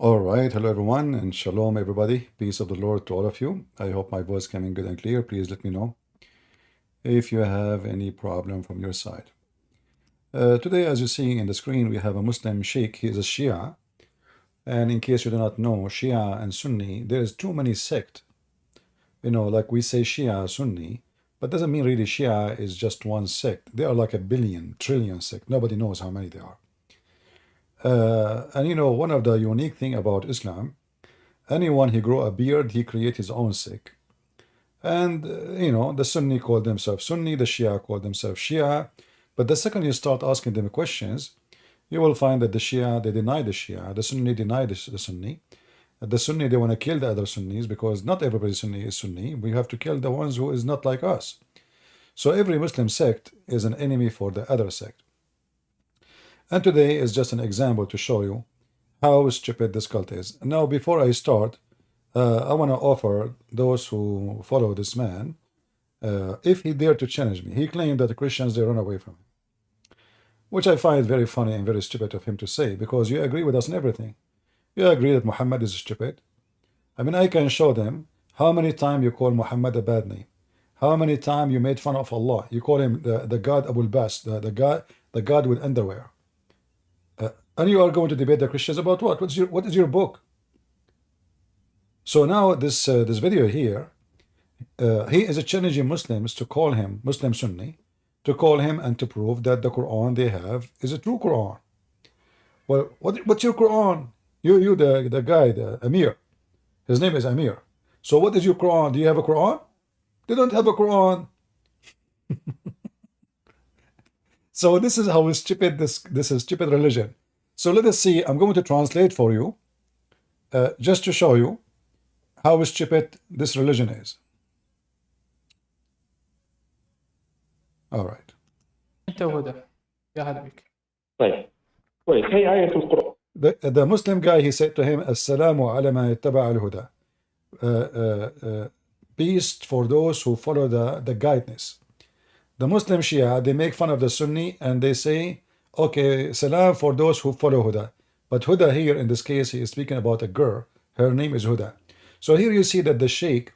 All right, hello everyone, and shalom everybody. Peace of the Lord to all of you. I hope my voice coming good and clear. Please let me know if you have any problem from your side. Today, as you see in the screen, we have a Muslim sheikh. He is a Shia, and in case you do not know, Shia and Sunni, there is too many sect. Like we say Shia, Sunni, but doesn't mean really Shia is just one sect. They are like a billion, trillion sect. Nobody knows how many they are. And one of the unique thing about Islam, anyone who grow a beard, he create his own sect. And the Sunni call themselves Sunni, the Shia call themselves Shia. But the second you start asking them questions, you will find that the Shia, they deny the Shia, the Sunni deny the Sunni. The Sunni, they want to kill the other Sunnis because not everybody Sunni is Sunni. We have to kill the ones who is not like us. So every Muslim sect is an enemy for the other sect. And today is just an example to show you how stupid this cult is. Now, before I start, I want to offer those who follow this man, if he dared to challenge me. He claimed that the Christians, they run away from him, which I find very funny and very stupid of him to say, because you agree with us in everything. You agree that Muhammad is stupid. I mean, I can show them how many times you call Muhammad a bad name, how many times you made fun of Allah. You call him the God Abul Bas, the God with underwear. And you are going to debate the Christians about what? What is your book? So now this video here, he is challenging Muslims to call him Muslim Sunni, to call him and to prove that the Quran they have is a true Quran. Well, what's your Quran? You the guy, the Amir. His name is Amir. So what is your Quran? Do you have a Quran? They don't have a Quran. So this is how stupid this is stupid religion. So let us see. I'm going to translate for you, just to show you how stupid this religion is. All right. أنت وهدى يا هلا بك. طيب كويس. هي آية في القرآن. The Muslim guy, he said to him, Assalamu ala man ittaba al-huda. Peace for those who follow the guidance. The Muslim Shia, they make fun of the Sunni and they say, okay, salam for those who follow Huda. But Huda here, in this case, he is speaking about a girl. Her name is Huda. So here you see that the Sheikh,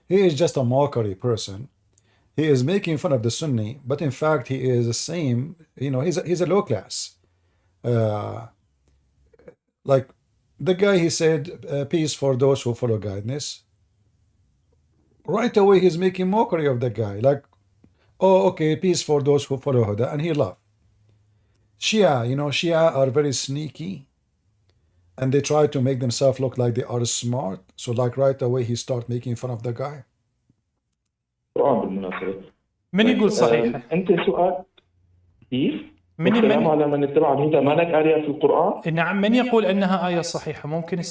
he is just a mockery person. He is making fun of the Sunni, but in fact, he is the same, he's a low class. Like the guy, he said, peace for those who follow guidance. Right away, he's making mockery of the guy. Like, oh, okay, peace for those who follow Huda, and he laughed. Shia, Shia are very sneaky, and they try to make themselves look like they are smart. So like right away, he start making fun of the guy. القرآن بالمناسبة. من يقول صحيح؟ أنت سؤال كيف؟ من السلام على من اتبع الهدى، ما لك آية في القرآن؟ نعم، من يقول أنها آية صحيحة؟ ممكن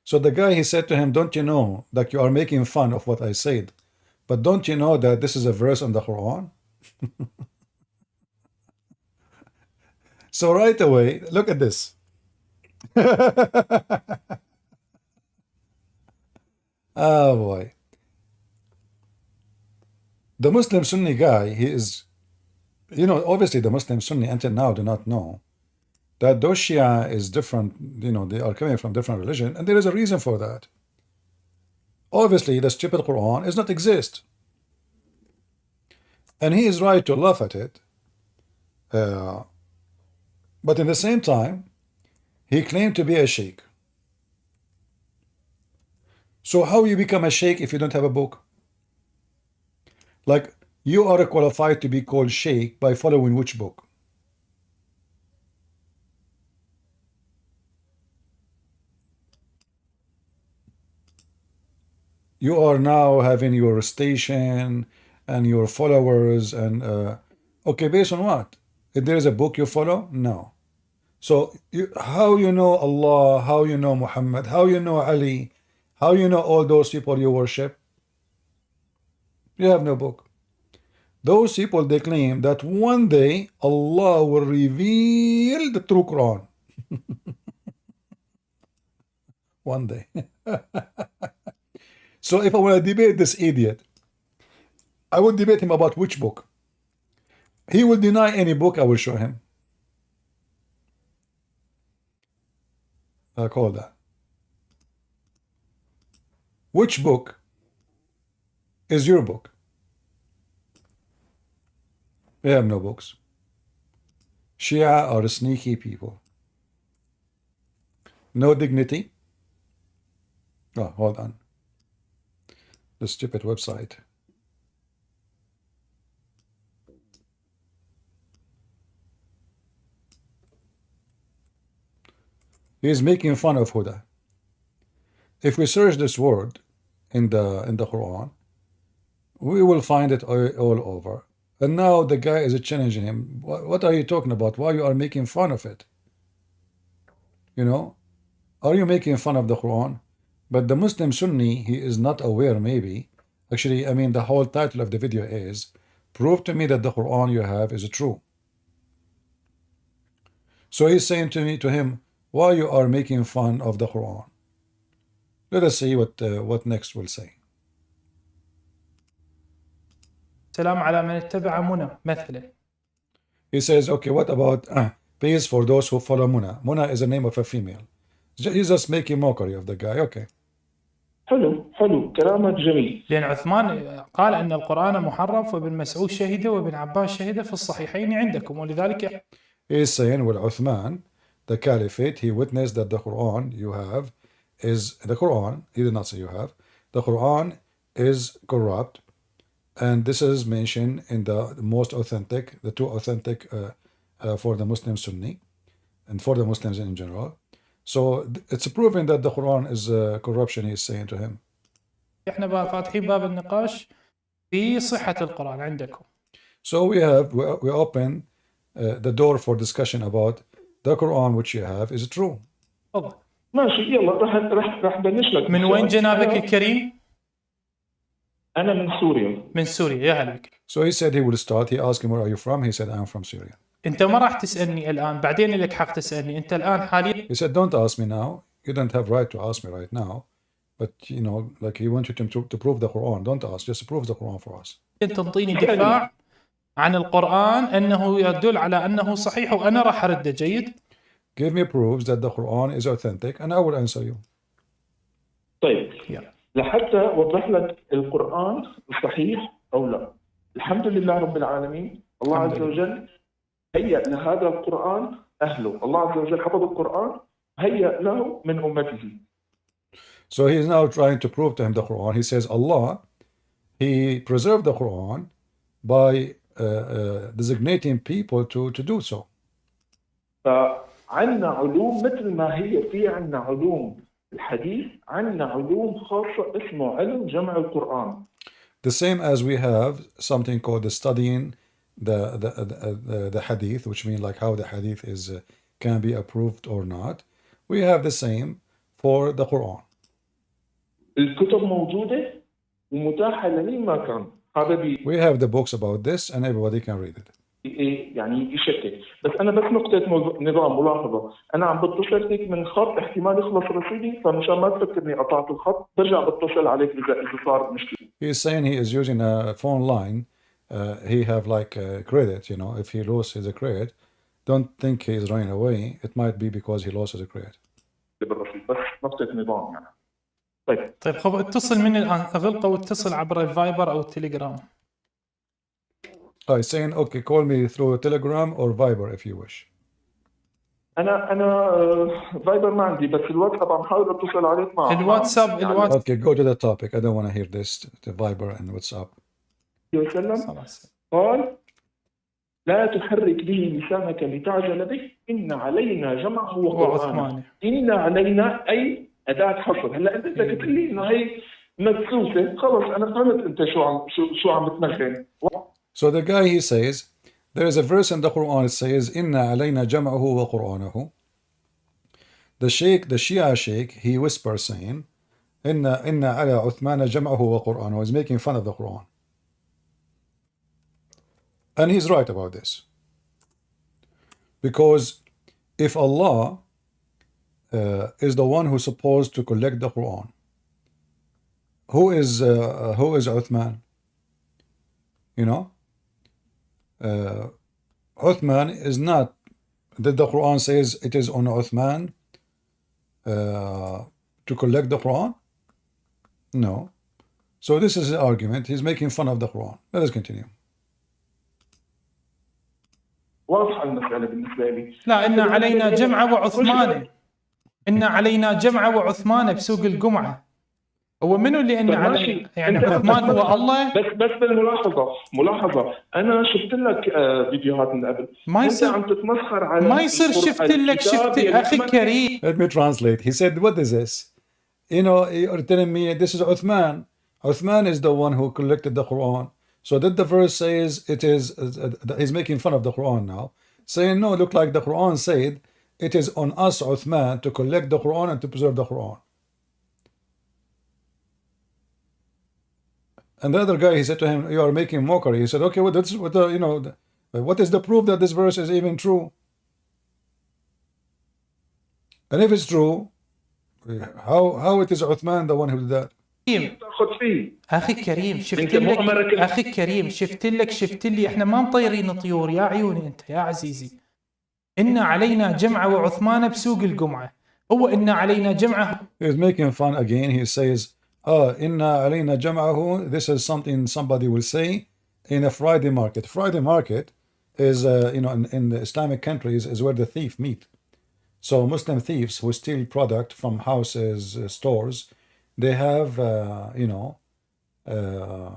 So the guy, he said to him, don't you know that you are making fun of what I said, but don't you know that this is a verse in the Quran? So right away, look at this. Oh boy. The Muslim Sunni guy, he is, obviously the Muslim Sunni until now do not know that those Shia is different, they are coming from different religion, and there is a reason for that. Obviously, the stupid Quran does not exist. And he is right to laugh at it. But in the same time, he claimed to be a sheikh. So how you become a sheikh if you don't have a book? Like, you are qualified to be called sheikh by following which book? You are now having your station and your followers and okay, based on what? If there is a book you follow? No. So how you know Allah, how you know Muhammad, how you know Ali, how you know all those people you worship? You have no book. Those people, they claim that one day Allah will reveal the true Quran. One day. So if I want to debate this idiot, I would debate him about which book. He will deny any book I will show him. call that? Which book is your book? We have no books. Shia are sneaky people. No dignity. Oh, hold on. The stupid website. He is making fun of Huda. If we search this word in the Quran, we will find it all over. And now the guy is challenging him. What are you talking about? Why you are making fun of it? You know, are you making fun of the Quran? But the Muslim Sunni, he is not aware maybe. Actually, I mean, the whole title of the video is, prove to me that the Quran you have is true. So he's saying to him, why you are making fun of the Quran? Let us see what next will say. سلام على من اتبع منى مثلا. He says, okay, what about peace for those who follow Muna? Muna is the name of a female. He's just making mockery of the guy. Okay. حلو حلو كلامك جميل. لأن عثمان قال أن القرآن محرف وابن مسعود شهد وابن عباس شهد في الصحيحين عندكم ولذلك. He is saying, well, Uthman, the caliphate, he witnessed that the Quran you have is the Quran. He did not say you have. The Quran is corrupt. And this is mentioned in the most authentic, the two authentic for the Muslim Sunni and for the Muslims in general. So it's proving that the Quran is corruption, he is saying to him. احنا فاتحين باب النقاش في صحة القرآن عندكم. So we open the door for discussion about the Quran which you have is true. تفضل. ماشي يلا راح بلش لك. من وين جنابك الكريم؟ أنا من سوريا. من سوريا يا هلا بك. So he said he will start. He asked him, where are you from? He said, I'm from Syria. أنت ما راح تسألني الآن، بعدين لك حق تسألني. أنت الآن حاليا. He said, don't ask me now. You don't have right to ask me right now. But you know, like he wants you to prove the Quran. Don't ask, just prove the Quran for us. أنت تنطيني دفاع عن القرآن أنه يدل على أنه صحيح وأنا راح أرده. جيد؟ Give me proofs that the Quran is authentic and I will answer you. طيب. Yeah. لحتى أوضح لك القرآن صحيح أو لا. الحمد لله رب العالمين. الله عز وجل هيأ لهذا القرآن أهله. الله عز وجل حفظ القرآن هيأ له من أمته. So he is now trying to prove to him the Quran. He says Allah, he preserved the Quran by designating people to do so. فعندنا علوم مثل ما هي في عندنا علوم الحديث عندنا علوم خاصة اسمه علم جمع القرآن. The same as we have something called the studying the hadith, which means like how the hadith is can be approved or not. We have the same for the Quran. الكتب موجودة ومتاحة لمين ما كان. We have the books about this and everybody can read it. يعني يشكك. بس أنا بس نقطة نظام ملاحظة. أنا عم بتصل فيك من خط احتمال يخلص رصيدي فمشان ما تفكرني قطعت الخط برجع بتصل عليك إذا صار مشكلة. He is saying he is using a phone line. He have like a credit, you know. If he loses his credit, don't think he is running away. It might be because he lost his credit. بس نقطة نظام يعني. طيب خب اتصل مني الآن أغلقه واتصل عبر الفايبر أو التليجرام. He's saying, okay, call me through Telegram or Viber if you wish. أنا فايبر ما عندي بس الواتساب عم حاول أتصل عليك مع الواتساب. Okay, go to the topic. I don't want to hear this. The Viber and WhatsApp. وسلم قال لا تحرك به لسانك لتعجل به إن علينا جمعه وقرآنه. إن علينا أي أداة حصر. هلا أنت بدك تقول لي إنه هي مدسوسة خلص أنا فهمت أنت شو عم تمثل. So the guy, he says, there is a verse in the Quran, it says, Inna alayna jam'ahu wa qur'anahu. The Shia sheikh, he whispers saying, Inna ala Uthmana jam'ahu wa qur'anahu. He's making fun of the Quran. And he's right about this. Because if Allah is the one who's supposed to collect the Quran, who is Uthman? You know? Uthman is not, that the Quran says it is on Uthman to collect the Quran? No. So this is his argument. He's making fun of the Quran. Let us continue. واضحة المسألة بالنسبة لي. لا، إن علينا جمعة وعثمان. إن علينا جمعة وعثمان بسوق الجمعة. هو منو اللي إن علينا؟ يعني عثمان هو الله؟ بس بالملاحظة أنا شفت لك فيديوهات من قبل. ما يصير عم تتمسخر على ما يصير. شفت أخي كريم. Let me translate. He said, what is this? You know, you're telling me this is Uthman. Uthman is the one who collected the Quran. So that the verse says it is, he's making fun of the Quran now, saying, no, look like the Quran said, it is on us, Uthman, to collect the Quran and to preserve the Quran. And the other guy, he said to him, you are making mockery. He said, okay, well, that's what you know, what is the proof that this verse is even true? And if it's true, how it is Uthman the one who did that? أخي كريم شفت لي إحنا ما مطيرين طيور يا عيوني أنت يا عزيزي. إن علينا جمعة وعثمان بسوق الجمعة. هو إن علينا جمعة. He's making fun again. He says, إن علينا جمعه. This is something somebody will say in a Friday market. Friday market is, you know, in the Islamic countries is where the thief meet. So Muslim thieves who steal product from houses, stores, they have, you know, a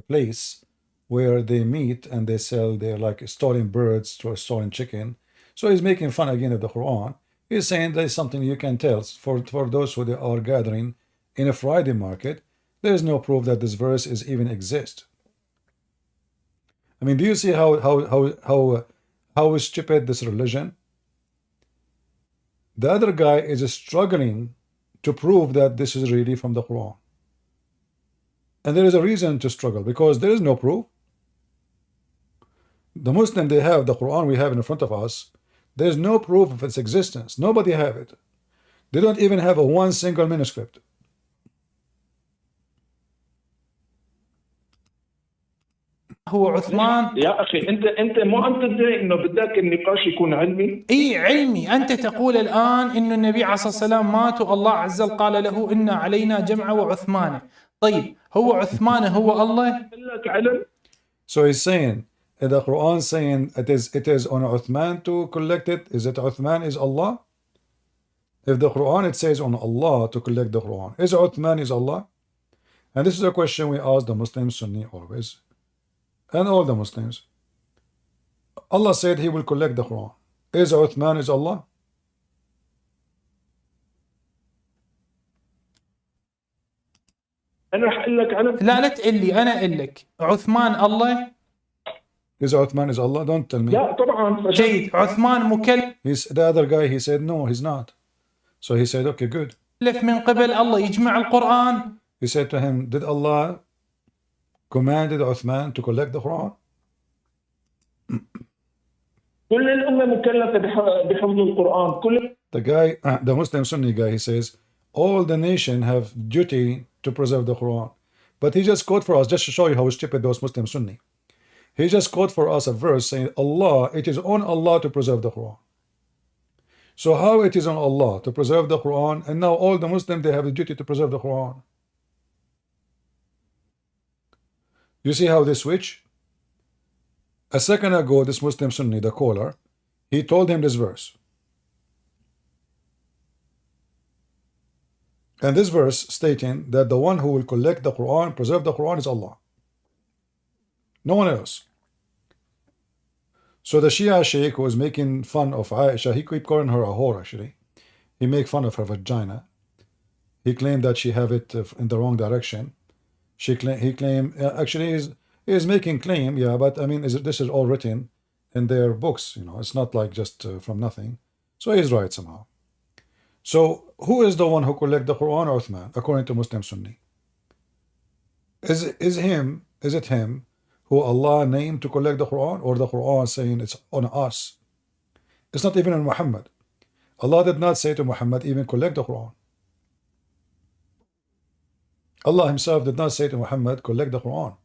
place where they meet and they sell their like stolen birds or stolen chicken. So he's making fun again of the Quran. He's saying there's something you can tell for those who are gathering in a Friday market. There is no proof that this verse is even exist. I mean, do you see how stupid this religion? The other guy is struggling to prove that this is really from the Quran. And there is a reason to struggle, because there is no proof. The Muslim, they have the Quran we have in front of us. There is no proof of its existence. Nobody have it. They don't even have a one single manuscript. هو عثمان. يا أخي أنت مو عم تدعي إنه بدك النقاش يكون علمي؟ إيه علمي. أنت تقول الآن إنه النبي عليه الصلاة والسلام مات والله عز وجل قال له إن علينا جمعة وعثمان. طيب هو عثمان هو الله؟ So he's saying in the Quran saying it is on Uthman to collect it. Is it Uthman is Allah? If the Quran it says on Allah to collect the Quran, is Uthman is Allah? And this is a question we ask the Muslim Sunni always. And all the Muslims. Allah said he will collect the Quran. Is Uthman is Allah? أنا رح أقول لك لا تقول لي أنا أقول لك عثمان الله. Is Uthman is Allah? Don't tell me. لا طبعا. جيد. عثمان مكلف. The other guy he said no, he's not. So he said okay, good. من قبل الله يجمع القرآن. He said to him, did Allah commanded Uthman to collect the Quran? كل الأمة مكلفة بحفظ القرآن. The guy, the Muslim Sunni guy, he says all the nation have duty to preserve the Quran. But he just quote for us, just to show you how stupid those Muslim Sunni. He just quote for us a verse saying Allah, it is on Allah to preserve the Quran. So how it is on Allah to preserve the Quran, and now all the Muslims they have the duty to preserve the Quran? You see how they switch? A second ago, this Muslim Sunni, the caller, he told him this verse. And this verse stating that the one who will collect the Quran, preserve the Quran is Allah. No one else. So the Shia Sheikh who was making fun of Aisha, he keep calling her a whore actually. He make fun of her vagina. He claimed that she have it in the wrong direction. He claimed, actually is making claim, yeah, but I mean, this is all written in their books, you know, it's not like just from nothing. So he's right somehow. So who is the one who collect the Quran or Uthman, according to Muslim Sunni? Is it him who Allah named to collect the Quran, or the Quran saying it's on us? It's not even on Muhammad. Allah did not say to Muhammad even collect the Quran. Allah himself did not say to Muhammad, collect the Quran.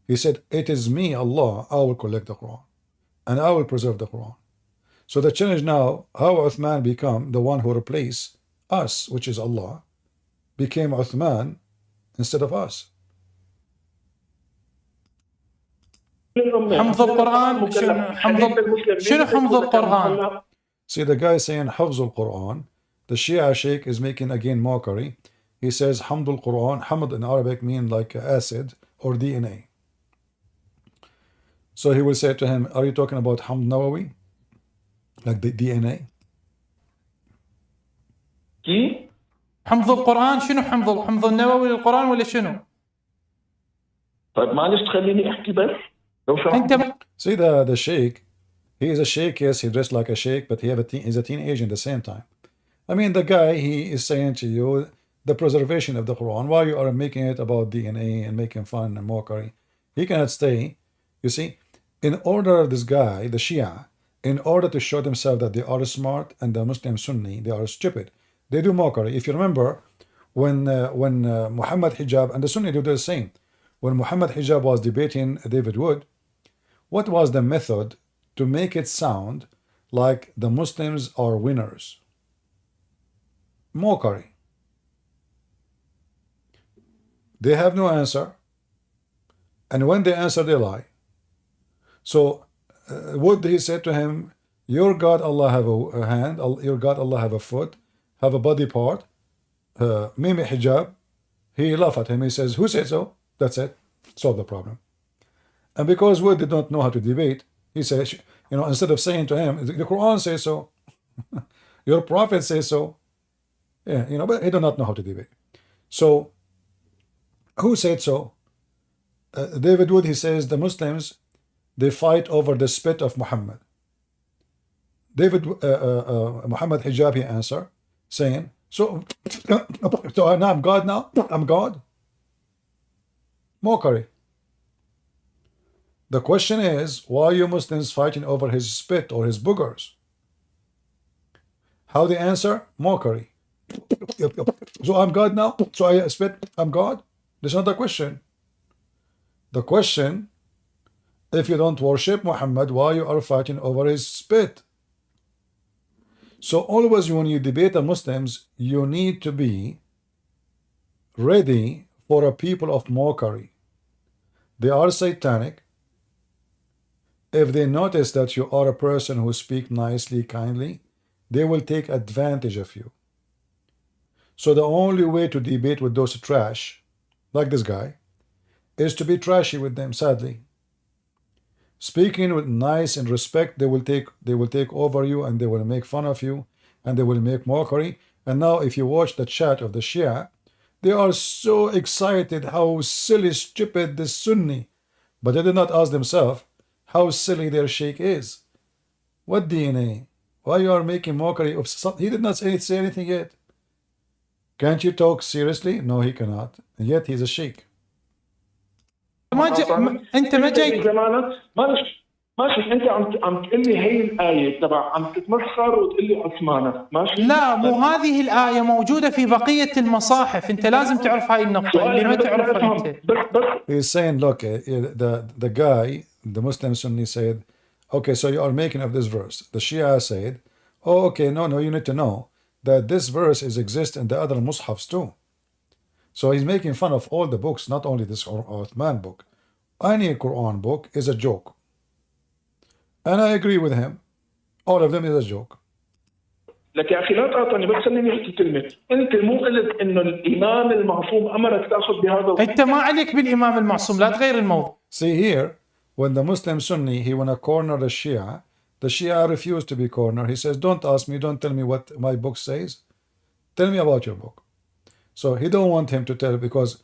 He said, it is me, Allah, I will collect the Quran. And I will preserve the Quran. So the challenge now, how Uthman become the one who replaced us, which is Allah, became Uthman instead of us. حمظ القرآن شنو حمظ القرآن؟ See the guy saying حفظ القرآن. The Shia Sheikh is making again mockery. He says حمد القرآن. Hamd in Arabic means like acid or DNA. So he will say to him, are you talking about Hamd Nawawi? Like the DNA? كيف؟ حمظ القرآن شنو حمظ النووي للقرآن ولا شنو؟ طيب معلش تخليني احكي بس لو سمحت. See the sheikh, he is a sheikh, yes, he dressed like a sheikh, but he's a teenager at the same time. I mean, the guy, he is saying to you, the preservation of the Quran, why you are making it about DNA and making fun and mockery. He cannot stay, you see. In order, this guy, the Shia, in order to show themselves that they are smart and the Muslim Sunni, they are stupid, they do mockery. If you remember, when Muhammad Hijab, and the Sunni do the same, when Muhammad Hijab was debating David Wood, what was the method to make it sound like the Muslims are winners? Mockery. They have no answer, and when they answer, they lie. So Wood, he said to him, your God Allah have a hand, your God Allah have a foot, have a body part, Mimi Hijab. He laughed at him, he says, who said so? That's it, solve the problem. And because Wood did not know how to debate, he says, you know, instead of saying to him, the Quran says so, your prophet says so, yeah, you know, but he did not know how to debate. So, who said so? David Wood, he says, the Muslims, they fight over the spit of Muhammad. Muhammad Hijab, he answered, saying, so now I'm God now? I'm God? Mockery. The question is, why are you Muslims fighting over his spit or his boogers? How they answer? Mockery. So I'm God now? So I spit, I'm God? That's not the question. The question, if you don't worship Muhammad, why you are fighting over his spit? So always when you debate the Muslims, you need to be ready for a people of mockery. They are satanic. If they notice that you are a person who speaks nicely, kindly, they will take advantage of you. So the only way to debate with those trash, like this guy, is to be trashy with them, sadly. Speaking with nice and respect, they will take over you, and they will make fun of you, and they will make mockery. And now if you watch the chat of the Shia, they are so excited how silly, stupid this Sunni. But they did not ask themselves how silly their sheikh is. What DNA? Why you are making mockery of something? He did not say anything yet. Can't you talk seriously? No, he cannot. And yet he's a sheikh. انت ما جاي ماشي انت عم تقول لي هي الايه تبع عم تتمسخر وتقول لي عثمانه ماشي. لا مو هذه الايه موجوده في بقيه المصاحف، انت لازم تعرف هاي النقطه اللي ما تعرفها انت. He's saying, look, the guy, the Muslim Sunni said, okay, so you are making of this verse. The Shia said, oh, okay, no, you need to know that this verse exists in the other mushafs too. So he's making fun of all the books, not only this Uthman book. Any Quran book is a joke. And I agree with him. All of them is a joke. لك يا اخي لا تقاطعني بس خليني احكي كلمه. انت مو قلت انه الامام المعصوم امرك تاخذ بهذا؟ انت ما عليك بالامام المعصوم، لا تغير الموضوع. See here, when the Muslim Sunni, he want to corner the Shia refused to be cornered. He says, don't ask me, don't tell me what my book says. Tell me about your book. So he don't want him to tell, because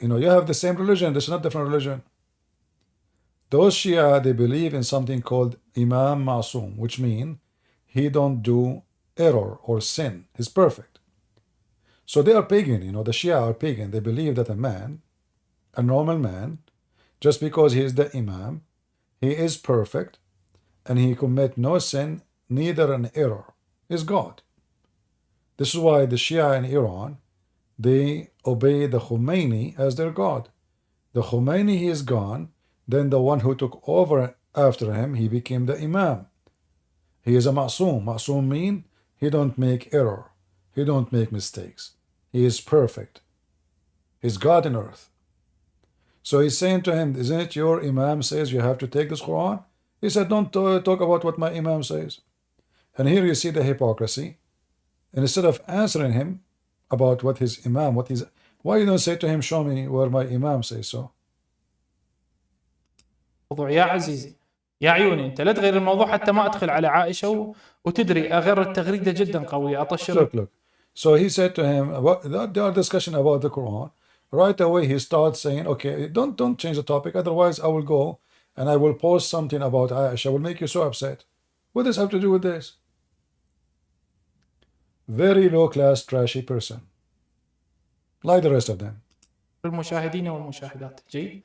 you know you have the same religion. This is not different religion. Those Shia, they believe in something called Imam Ma'soom, which means he don't do error or sin. He's perfect. So they are pagan. You know, the Shia are pagan. They believe that a man, a normal man, just because he is the Imam, he is perfect, and he commit no sin, neither an error. Is God. This is why the Shia in Iran, they obey the Khomeini as their God. The Khomeini, he is gone. Then the one who took over after him, he became the Imam. He is a ma'soom. Ma'soom mean he don't make error. He don't make mistakes. He is perfect. He's God in earth. So he's saying to him, isn't it your Imam says you have to take this Quran? He said, don't talk about what my Imam says. And here you see the hypocrisy. And instead of answering him about what his Imam, why you don't say to him, show me where my Imam says so? موضوع يا عزيزي يا عيوني انت لا تغير الموضوع حتى ما ادخل على عائشة وتدري اغير التغريدة جدا قوية اطشر. Look. So he said to him, there are discussion about the Quran. Right away he starts saying, okay, don't change the topic, otherwise I will go and I will post something about Aisha. I will make you so upset. What does this have to do with this? Very low class, trashy person. Like the rest of them. المشاهدين والمشاهدات جيد.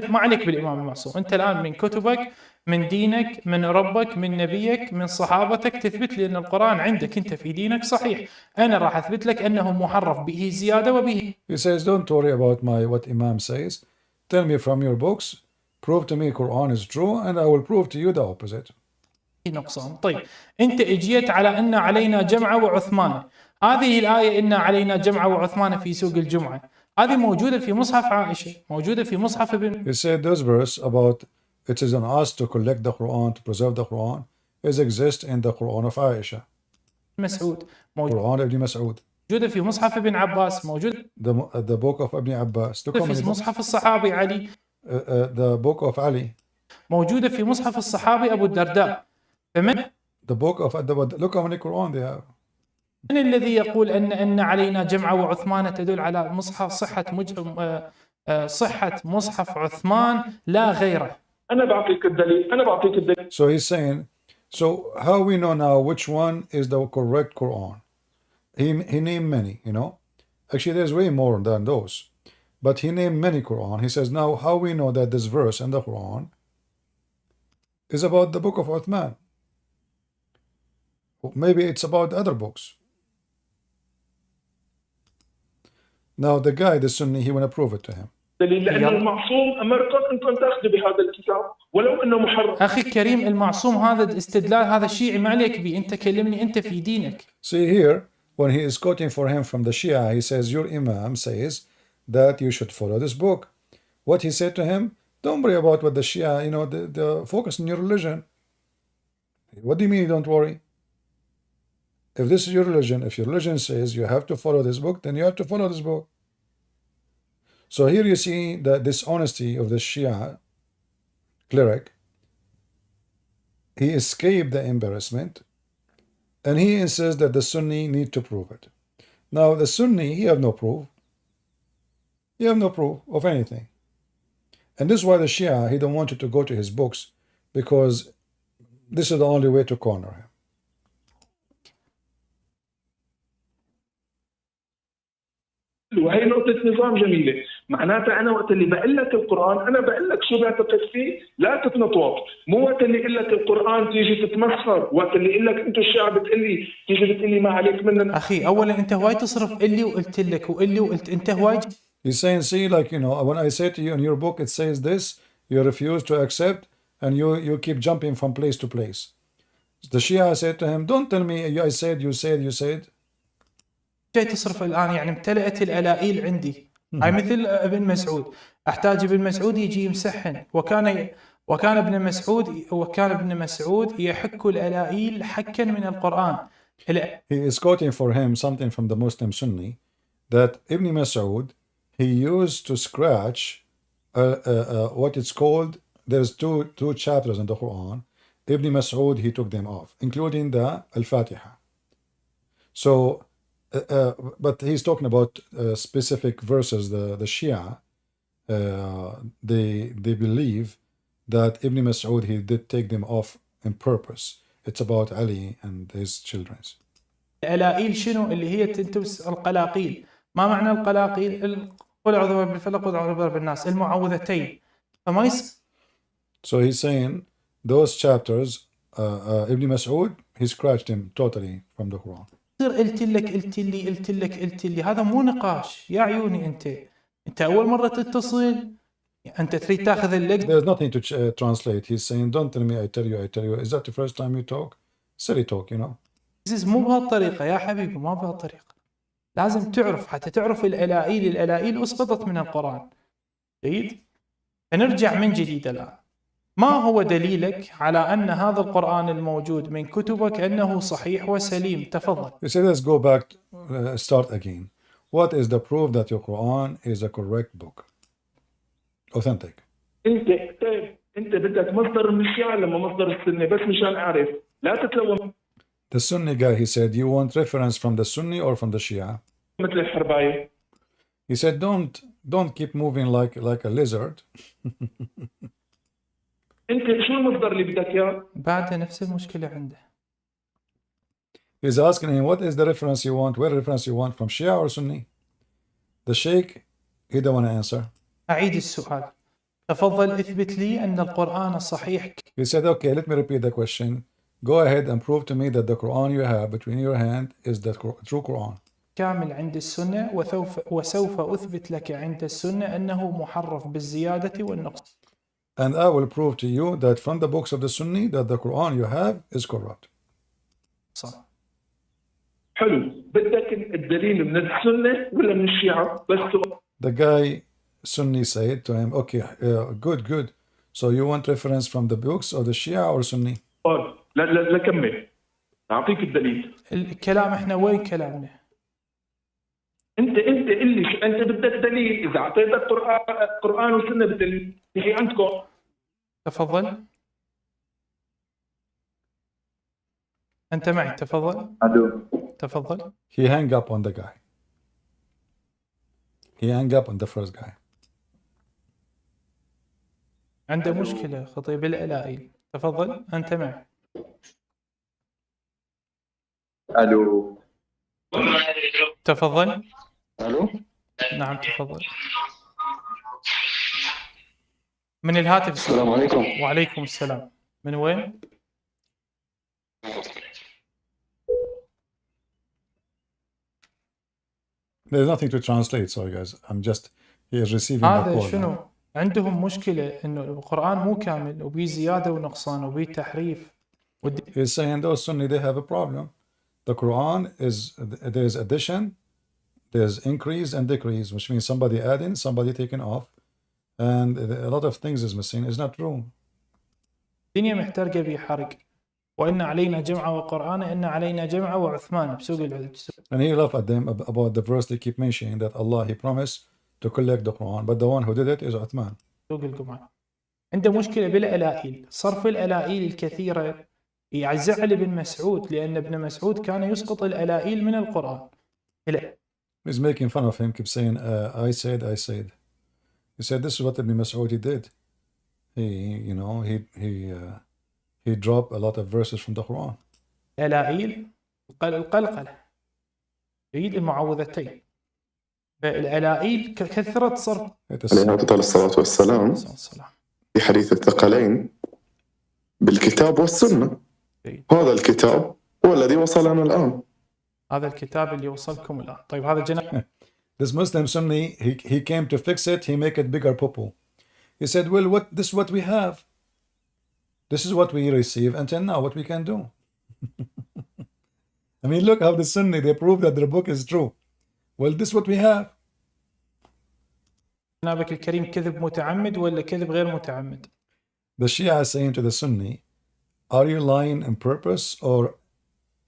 ما عليك بالإمام المعصوم. أنت الآن من كتبك، من دينك، من ربك، من نبيك، من صحابتك تثبت لي أن القرآن عندك أنت في دينك صحيح. أنا راح أثبت لك أنه محرف به زيادة وبه. He says, don't worry about what Imam says. Tell me from your books. Prove to me Quran is true and I will prove to you the opposite. نقصان. طيب أنت اجيت على أن علينا جمعة وعثمان. هذه الآية إن علينا جمعة وعثمان في سوق الجمعة. هذه موجودة في مصحف عائشة، موجودة في مصحف ابن. He said this verse about it is on us to collect the Quran, to preserve the Quran, exists in the Quran of Aisha. مسعود. Quran Ibn Mas'ud. موجودة في مصحف ابن عباس، موجودة. The book of Ibn Abbas. في مصحف الصحابي علي. The book of Ali. موجودة في مصحف الصحابي أبو الدرداء. فمن؟ The book of look how many Quran they have. من الذي يقول أن علينا جمعة وعثمان تدل على مصحف صحة مصحف عثمان لا غيره. أنا بعطيك الدليل. So he's saying, so how we know now which one is the correct Quran? He named many, you know. Actually, there's way more than those, but he named many Quran. He says, now how we know that this verse in the Quran is about the book of Uthman? Maybe it's about other books. Now the guy, the Sunni, he want to prove it to him. لأن المعصوم أمركم أنكم تأخذوا بهذا الكتاب ولو إنه محرف. أخي الكريم المعصوم هذا الاستدلال هذا الشيعي ما عليك به، أنت كلمني أنت في دينك. See here, when he is quoting for him from the Shia, he says, your Imam says that you should follow this book. What he said to him, don't worry about what the Shia, you know, the focus on your religion. What do you mean don't worry? If this is your religion, if your religion says you have to follow this book, then you have to follow this book. So here you see the dishonesty of the Shia cleric. He escaped the embarrassment and he insists that the Sunni need to prove it. Now the Sunni, he have no proof. He have no proof of anything. And this is why the Shia, he don't want you to go to his books, because this is the only way to corner him. وهي نقطة نظام جميلة، معناتها أنا وقت اللي بقول لك القرآن أنا بقول لك شو بعتقد فيه، لا تتنطوط، مو وقت اللي أقول لك القرآن تيجي تتمسخر، وقت اللي أقول لك أنتوا الشعب بتقول لي تيجي بتقول لي ما عليك مننا. أخي أولاً أنت هواي تصرف إلي وقلت لك وإلي وقلت أنت هواي. He's saying, see, like, you know, when I say to you in your book it says this, you refuse to accept, and you keep jumping from place to place. The Shia said to him, don't tell me I said, you said. جاي تصرف الآن يعني امتلأت الألائيل عندي. هاي مثل ابن مسعود، أحتاج ابن مسعود يجي يمسحن، وكان ابن مسعود يحك الألائيل حكا من القرآن. He is quoting for him something from the Muslim Sunni that Ibn Mas'ud, he used to scratch what it's called, there's two chapters in the Quran. Ibn Mas'ud, he took them off, including the Al-Fatiha. So but he's talking about specific verses. The Shia, they believe that Ibn Mas'ud, he did take them off on purpose. It's about Ali and his children. الألائيل شنو اللي هي تنتبس القلاقيل؟ ما معنى القلاقيل؟ قل أعوذ برب الفلق قل أعوذ برب الناس، المعوذتين. فما So he's saying those chapters, Ibn Mas'ud, he scratched them totally from the Quran. قلت لي هذا مو نقاش يا عيوني. انت اول مره تتصل انت تريد تاخذ اللقطه. There's nothing to translate. He's saying don't tell me I tell you. Is that the first time you talk? Silly talk, you know. مو بهالطريقة يا حبيبي، ما بهالطريقة. لازم تعرف، حتى تعرف الألائل أسقطت من القرآن. جيد؟ فنرجع من جديد الآن. ما هو دليلك على أن هذا القرآن الموجود من كتبك أنه صحيح وسليم؟ تفضل. You say, let's go back, start again. What is the proof that your Quran is a correct book? Authentic. انت بدك مصدر من الشيعة لما مصدر السنة، بس مشان اعرف لا تتلوم. The Sunni guy, he said, you want reference from the Sunni or from the Shia? مثل الحرباية. He said, don't keep moving like a lizard. انت شو المصدر اللي بدك اياه؟ بعد نفس المشكلة عنده. He's asking him, what is the reference you want? What reference you want, from Shia or Sunni? The Sheikh, he don't want to answer. أعيد السؤال. تفضل اثبت لي أن القرآن الصحيح. He said, okay, let me repeat the question. Go ahead and prove to me that the Quran you have between your hand is the true Quran. كامل عند السنة، وسوف أثبت لك عند السنة أنه محرف بالزيادة والنقص. And I will prove to you that from the books of the Sunni that the Quran you have is corrupt. صح. حلو، بدك الدليل من السنة ولا من الشيعة؟ بس The guy Sunni said to him, okay, good. So you want reference from the books of the Shia or Sunni? لا كمل، أعطيك الدليل. الكلام إحنا وين كلامنا؟ أنت اللي أنت بدك دليل. إذا أعطيتك قرآن وسنة بالدليل هي عندكم. تفضل. أنت معي، تفضل. تفضل. He hung up on the guy. He hung up on the first guy. عنده مشكلة خطيب الألائل. تفضل، أنت معي. الو. تفضل. الو. نعم تفضل. من الهاتف. السلام عليكم. وعليكم السلام. من وين؟ There's nothing to translate, sorry guys. I'm just here receiving a هذا call. شنو؟ عندهم مشكلة إنه القرآن مو كامل وبيه زيادة ونقصان وبيه تحريف. He's saying those Sunni, they have a problem. The Quran is, there's addition, there's increase and decrease, which means somebody adding, somebody taking off, and a lot of things is missing. It's not true. الدنيا محترقة بحرق. وإن علينا جمعة وقرآن، إن علينا جمعة وعثمان بسوق العدد. And he laughed at them about the verse they keep mentioning that Allah, he promised to collect the Quran, but the one who did it is Uthman. سوق الجمعة. عنده مشكلة بالألائل، صرف الألائل الكثيرة يعزع ابن مسعود، لأن ابن مسعود كان يسقط الألائل من القرآن. He's making fun of him, keep saying, I said. He said, this is what Ibn Mas'ud did. He dropped a lot of verses from the Quran. الألائل القلقلة. يريد المعوذتين. الألائل كثرة صرف. عليه أفضل الصلاة والسلام في حديث الثقلين بالكتاب والسنة. هذا الكتاب هو الذي وصلنا الآن. هذا الكتاب اللي وصلكم الآن. طيب هذا جناب. This Muslim Sunni, he came to fix it, he make it bigger popo. He said, well, this is what we have. This is what we receive until now, what we can do. I mean, look how the Sunni, they prove that their book is true. Well, this is what we have. جنابك الكريم كذب متعمد ولا كذب غير متعمد؟ The Shia is saying to the Sunni, are you lying on purpose or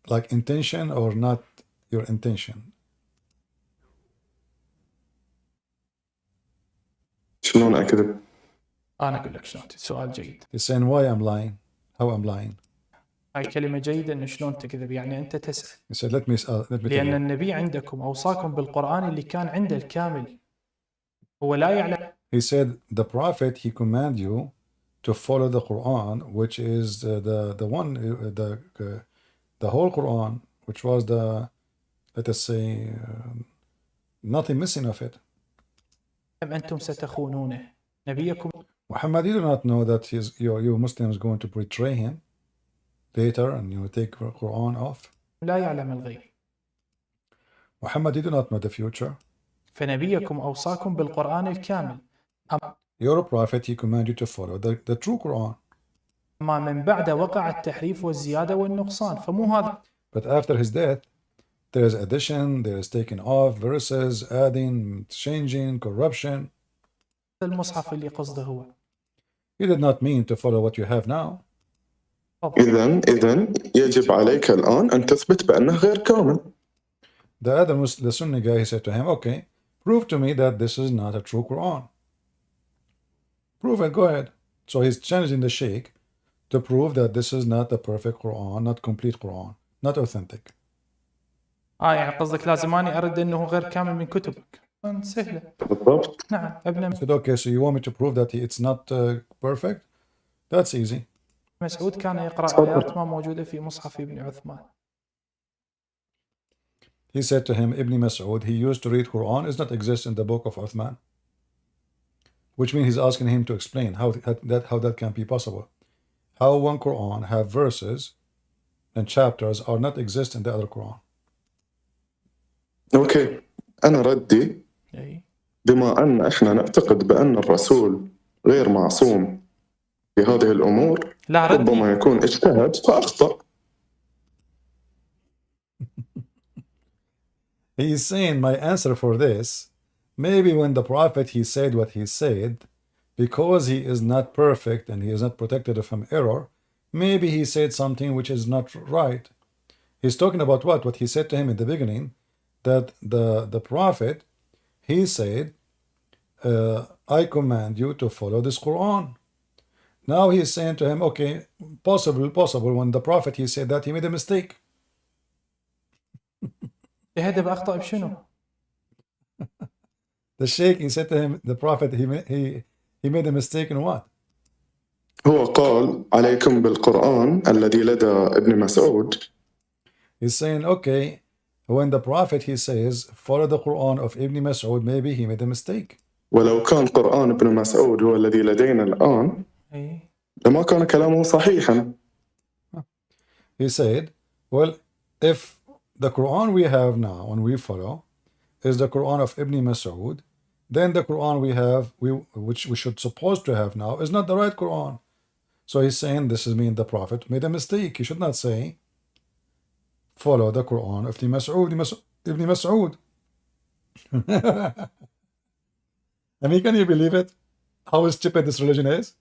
like intention or not your intention? شلون أكذب؟ أنا أقول لك شلون. سؤال جيد. He's saying why I'm lying, how I'm lying. هاي كلمة جيدة إنه شلون تكذب، يعني أنت تسأل. He said, let me لأن النبي عندكم أوصاكم بالقرآن اللي كان عنده الكامل. هو لا يعلم. He said, the Prophet, he command you to follow the Quran, which is the one, the whole Quran, which was the, let us say, nothing missing of it. أنتم ستخونونه نبيكم. Muhammad, you do not know that you Muslims going to betray him later and you take the Quran off. لا يعلم الغيب. Muhammad, you do not know the future. فنبيكم أوصاكم بالقرآن الكامل. Your prophet, he command you to follow the true Quran. ما من بعد وقع التحريف والزيادة والنقصان، فمو هذا. But after his death, there is addition, there is taking off, verses, adding, changing, corruption. المصحف اللي قصده هو. He did not mean to follow what you have now. إذن يجب عليك الآن أن تثبت بأنه غير كامل. The Sunni guy, he said to him, okay, prove to me that this is not a true Quran. Prove it, go ahead. So he's challenging the Sheikh to prove that this is not a perfect Quran, not complete Quran, not authentic. يعني قصدك لازم أني أرد أنه غير كامل من كتبك. سهلة. بالضبط. نعم ابن I said, okay, so you want me to prove that it's not perfect? That's easy. مسعود كان يقرأ آيات ما موجودة في مصحف ابن عثمان. He said to him, Ibn Mas'ud, he used to read Quran, does not exist in the book of Uthman. Which means he's asking him to explain how that can be possible. How one Quran have verses and chapters are not exist in the other Quran. أوكي، أنا ردي بما أن إحنا نعتقد بأن الرسول غير معصوم في هذه الأمور، ربما يكون اجتهد فأخطأ. He is saying my answer for this, maybe when the Prophet he said what he said, because he is not perfect and he is not protected from error, maybe he said something which is not right. He's talking about what? What he said to him in the beginning, that the Prophet, he said, I command you to follow this Quran. Now he is saying to him, okay, possible, when the Prophet he said that, he made a mistake. يهدب أخطأ بشنو؟ The Sheikh, he said to him, the Prophet, he made a mistake in what? هو قال عليكم بالقرآن الذي لدى ابن مسعود. He's saying, okay, when the Prophet he says, follow the Quran of Ibn Mas'ud, maybe he made a mistake. ولو كان قرآن ابن مسعود هو الذي لدينا الآن لما كان كلامه صحيحا. He said, well, if the Quran we have now and we follow is the Quran of Ibn Mas'ud, then the Quran we have, which we should supposed to have now, is not the right Quran. So he's saying this is mean the Prophet made a mistake. He should not say follow the Quran of Ibn Mas'ud. I mean, can you believe it? How stupid this religion is?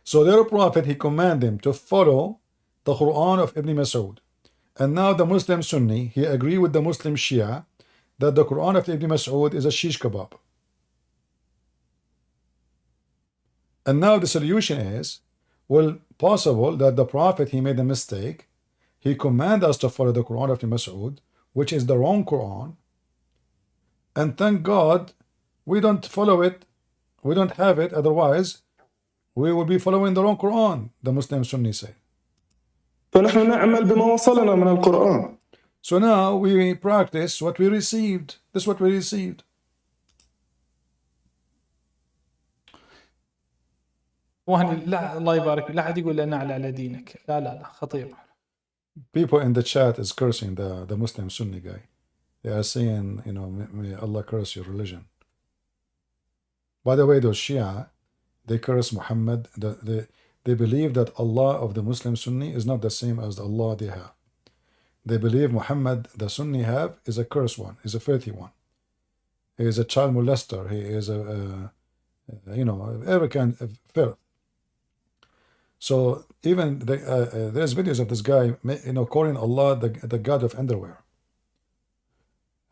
So their Prophet, he commanded them to follow the Quran of Ibn Mas'ud. And now the Muslim Sunni, he agree with the Muslim Shia that the Quran of Ibn Mas'ud is a shish kebab. And now the solution is, well, possible that the Prophet, he made a mistake. He commanded us to follow the Quran of Ibn Mas'ud, which is the wrong Quran. And thank God, we don't follow it. We don't have it. Otherwise, we will be following the wrong Quran, the Muslim Sunni say. فنحن نعمل بما وصلنا من القرآن. So now we practice what we received. This is what we received. لا الله يبارك لا حد يقول لنا على دينك. لا خطير. People in the chat is cursing the Muslim Sunni guy. They are saying, you know, may Allah curse your religion. By the way, those Shia, they curse Muhammad. They believe that Allah of the Muslim Sunni is not the same as the Allah they have. They believe Muhammad, the Sunni have, is a cursed one, is a filthy one. He is a child molester. He is you know, every kind of filth. So even there's videos of this guy, you know, calling Allah the God of underwear.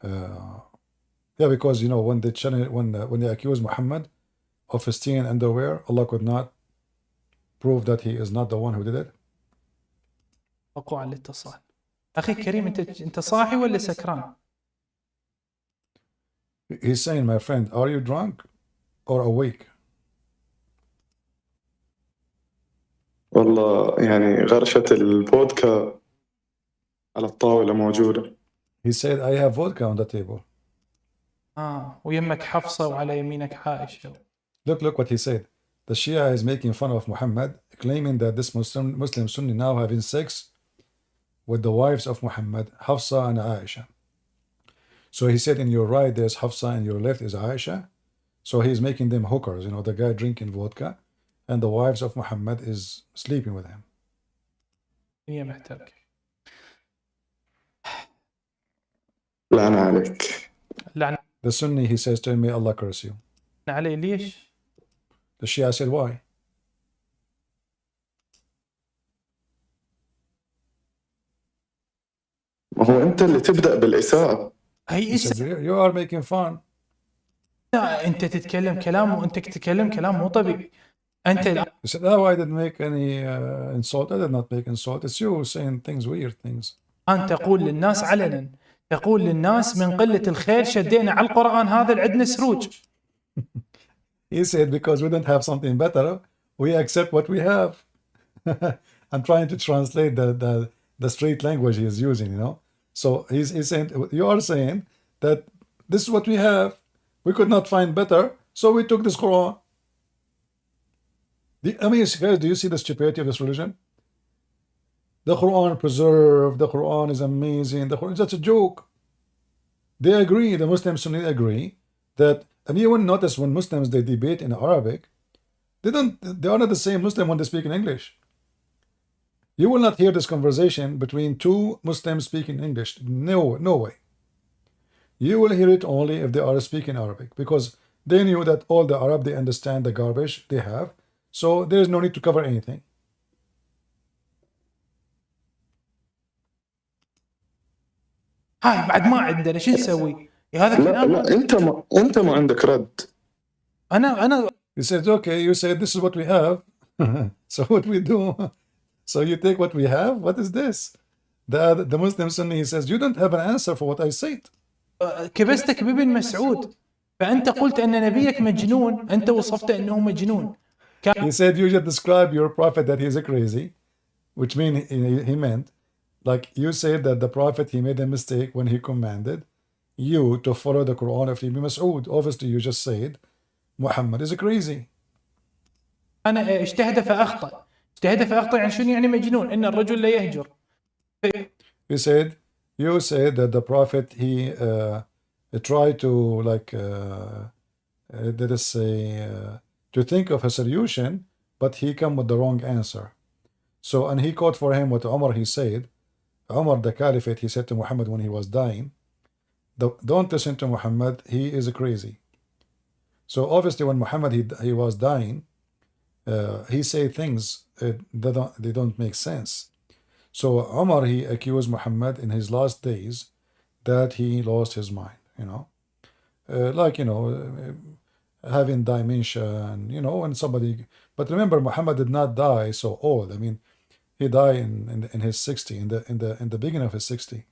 Yeah, because you know when they accuse Muhammad of stealing underwear, Allah could not prove that he is not the one who did it. وقوع الاتصال. أخي كريم أنت صاحي ولا سكران؟ He's saying, my friend, are you drunk or awake? والله يعني غرشة الفودكا على الطاولة موجودة. He said, I have vodka on the table. ويمك حفصة وعلى يمينك عائشة. Look what he said. The Shia is making fun of Muhammad, claiming that this Muslim Sunni now having sex with the wives of Muhammad, Hafsa and Aisha. So he said, in your right there's Hafsa and your left is Aisha. So he's making them hookers, you know, the guy drinking vodka and the wives of Muhammad is sleeping with him. هي محتاج. لعنة عليك. لعنة The Sunni, he says to him, may Allah curse you. عليه. ليش؟ The Shia said, why? ما هو أنت اللي تبدأ بالإساءة. هي He said, you are making fun. أنت تتكلم كلام وأنت تتكلم كلام مو طبيعي. أنت He said, oh, I didn't make any insult. I did not make insult. It's you saying things, weird things. أن تقول للناس علنا، تقول للناس من قلة الخير شدينا على القرآن هذا اللي عندنا سروج. He said, because we don't have something better, we accept what we have. I'm trying to translate the straight language he is using, you know. So he's saying, you are saying that this is what we have. We could not find better, so we took this Quran. I mean, guys, do you see the stupidity of this religion? The Quran preserved, the Quran is amazing, the Quran is just a joke. They agree, the Muslims Sunni agree, that, and you will notice when Muslims, they debate in Arabic, they are not the same Muslim when they speak in English. You will not hear this conversation between two Muslims speaking English. No way. You will hear it only if they are speaking Arabic, because they knew that all the Arab, they understand the garbage they have, so there is no need to cover anything. هاي بعد ما عندنا شو نسوي؟ هذا كلام. لا أنت ما عندك رد. أنا He said, okay, you said this is what we have, so what we do? So you take what we have? What is this? The Muslim Sunni, he says, you don't have an answer for what I said. كبستك بابن مسعود، فأنت قلت أن نبيك مجنون، أنت وصفته أنه مجنون. He said, you just describe your prophet that he's a crazy, which means he meant, like you said that the prophet, he made a mistake when he commanded you to follow the Quran of Ibn Mas'ud. Obviously, you just said, Muhammad is a crazy. أنا اجتهد فأخطأ. اجتهد فأخطأ يعني شنو يعني مجنون؟ إن الرجل لا يهجر. You said that the prophet, he tried to, like, let us say, to think of a solution, but he come with the wrong answer. So, and he quote for him what Umar, he said, Umar, the caliphate, he said to Muhammad when he was dying, don't listen to Muhammad, he is crazy. So obviously when Muhammad, he was dying, he said things they don't make sense. So Umar, he accused Muhammad in his last days that he lost his mind, you know, like, you know, having dementia, and, you know, when somebody, but remember, Muhammad did not die so old. I mean, he died in his 60, in the beginning of his 60.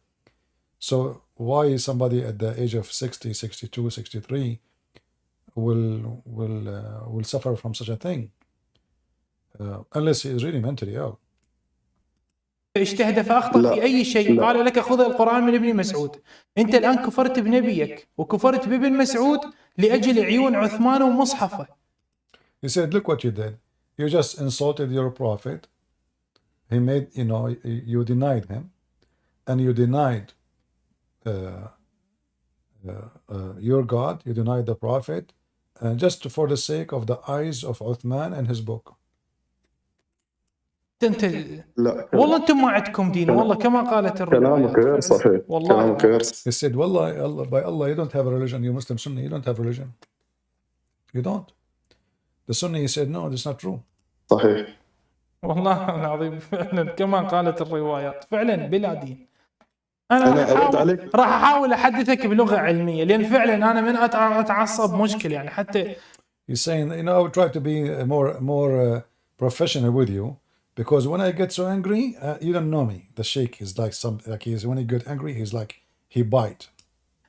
So why somebody at the age of 60, 62, 63 will suffer from such a thing, unless he is really mentally ill. اجتهد فأخطأ في أي شيء، قال لك خذ القرآن من ابن مسعود. أنت الآن كفرت بنبيك وكفرت بابن مسعود لأجل عيون عثمان ومصحفه. He said, look what you did. You just insulted your prophet. He made, you know, you denied him, and you denied your God. You denied the prophet, just for the sake of the eyes of Uthman and his book. أنت لا والله أنتم ما عندكم دين، والله كما قالت الروايات. كلامك غير صحيح. كلامك غير He said, Wallah, by Allah, you don't have a religion. You Muslim Sunni, you don't have a religion. You don't. The Sunni, he said, no, that's not true. صحيح. والله العظيم فعلا كما قالت الروايات، فعلا بلا دين. أنا راح أحاول أحدثك بلغة علمية، لأن فعلا أنا من أتعصب مشكل يعني حتى. He's saying, you know, I would try to be more professional with you, because when I get so angry, you don't know me. The sheikh is like when he get angry, he's like, he bite.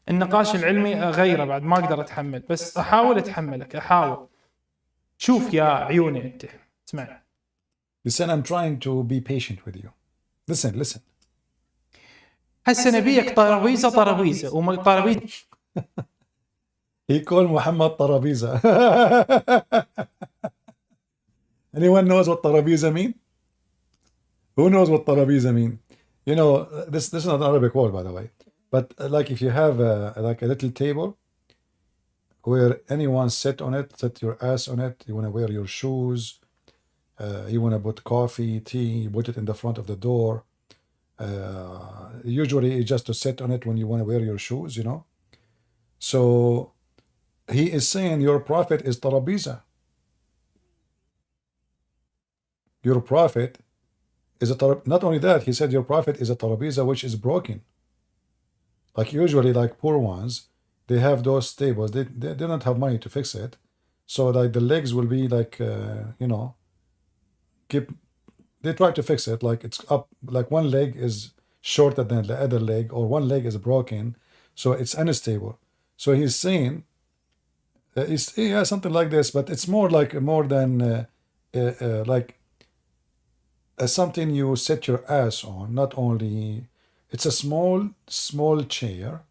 النقاش العلمي غيره بعد ما أقدر أتحمل، بس أحاول أتحملك، أحاول. شوف يا عيوني أنت، اسمع. Listen, I'm trying to be patient with you. Listen. هسه نبيك طرابيزة وطرابيزة. He called Muhammad Tarabiza. Anyone knows what Tarabiza mean? Who knows what Tarabiza mean? You know, this is not an Arabic word, by the way. But like if you have like a little table where anyone sit on it, set your ass on it, you want to wear your shoes, You want to put coffee, tea, you put it in the front of the door. Usually it's just to sit on it when you want to wear your shoes, you know. So he is saying your prophet is tarabiza. Your prophet is a not only that, he said your prophet is a tarabiza which is broken. Like usually, like poor ones, they have those tables. They don't have money to fix it, so like the legs will be like you know, they try to fix it like it's up, like one leg is shorter than the other leg, or one leg is broken, so it's unstable. So he's saying, yeah, something like this, but it's more than like something you set your ass on. Not only, it's a small chair,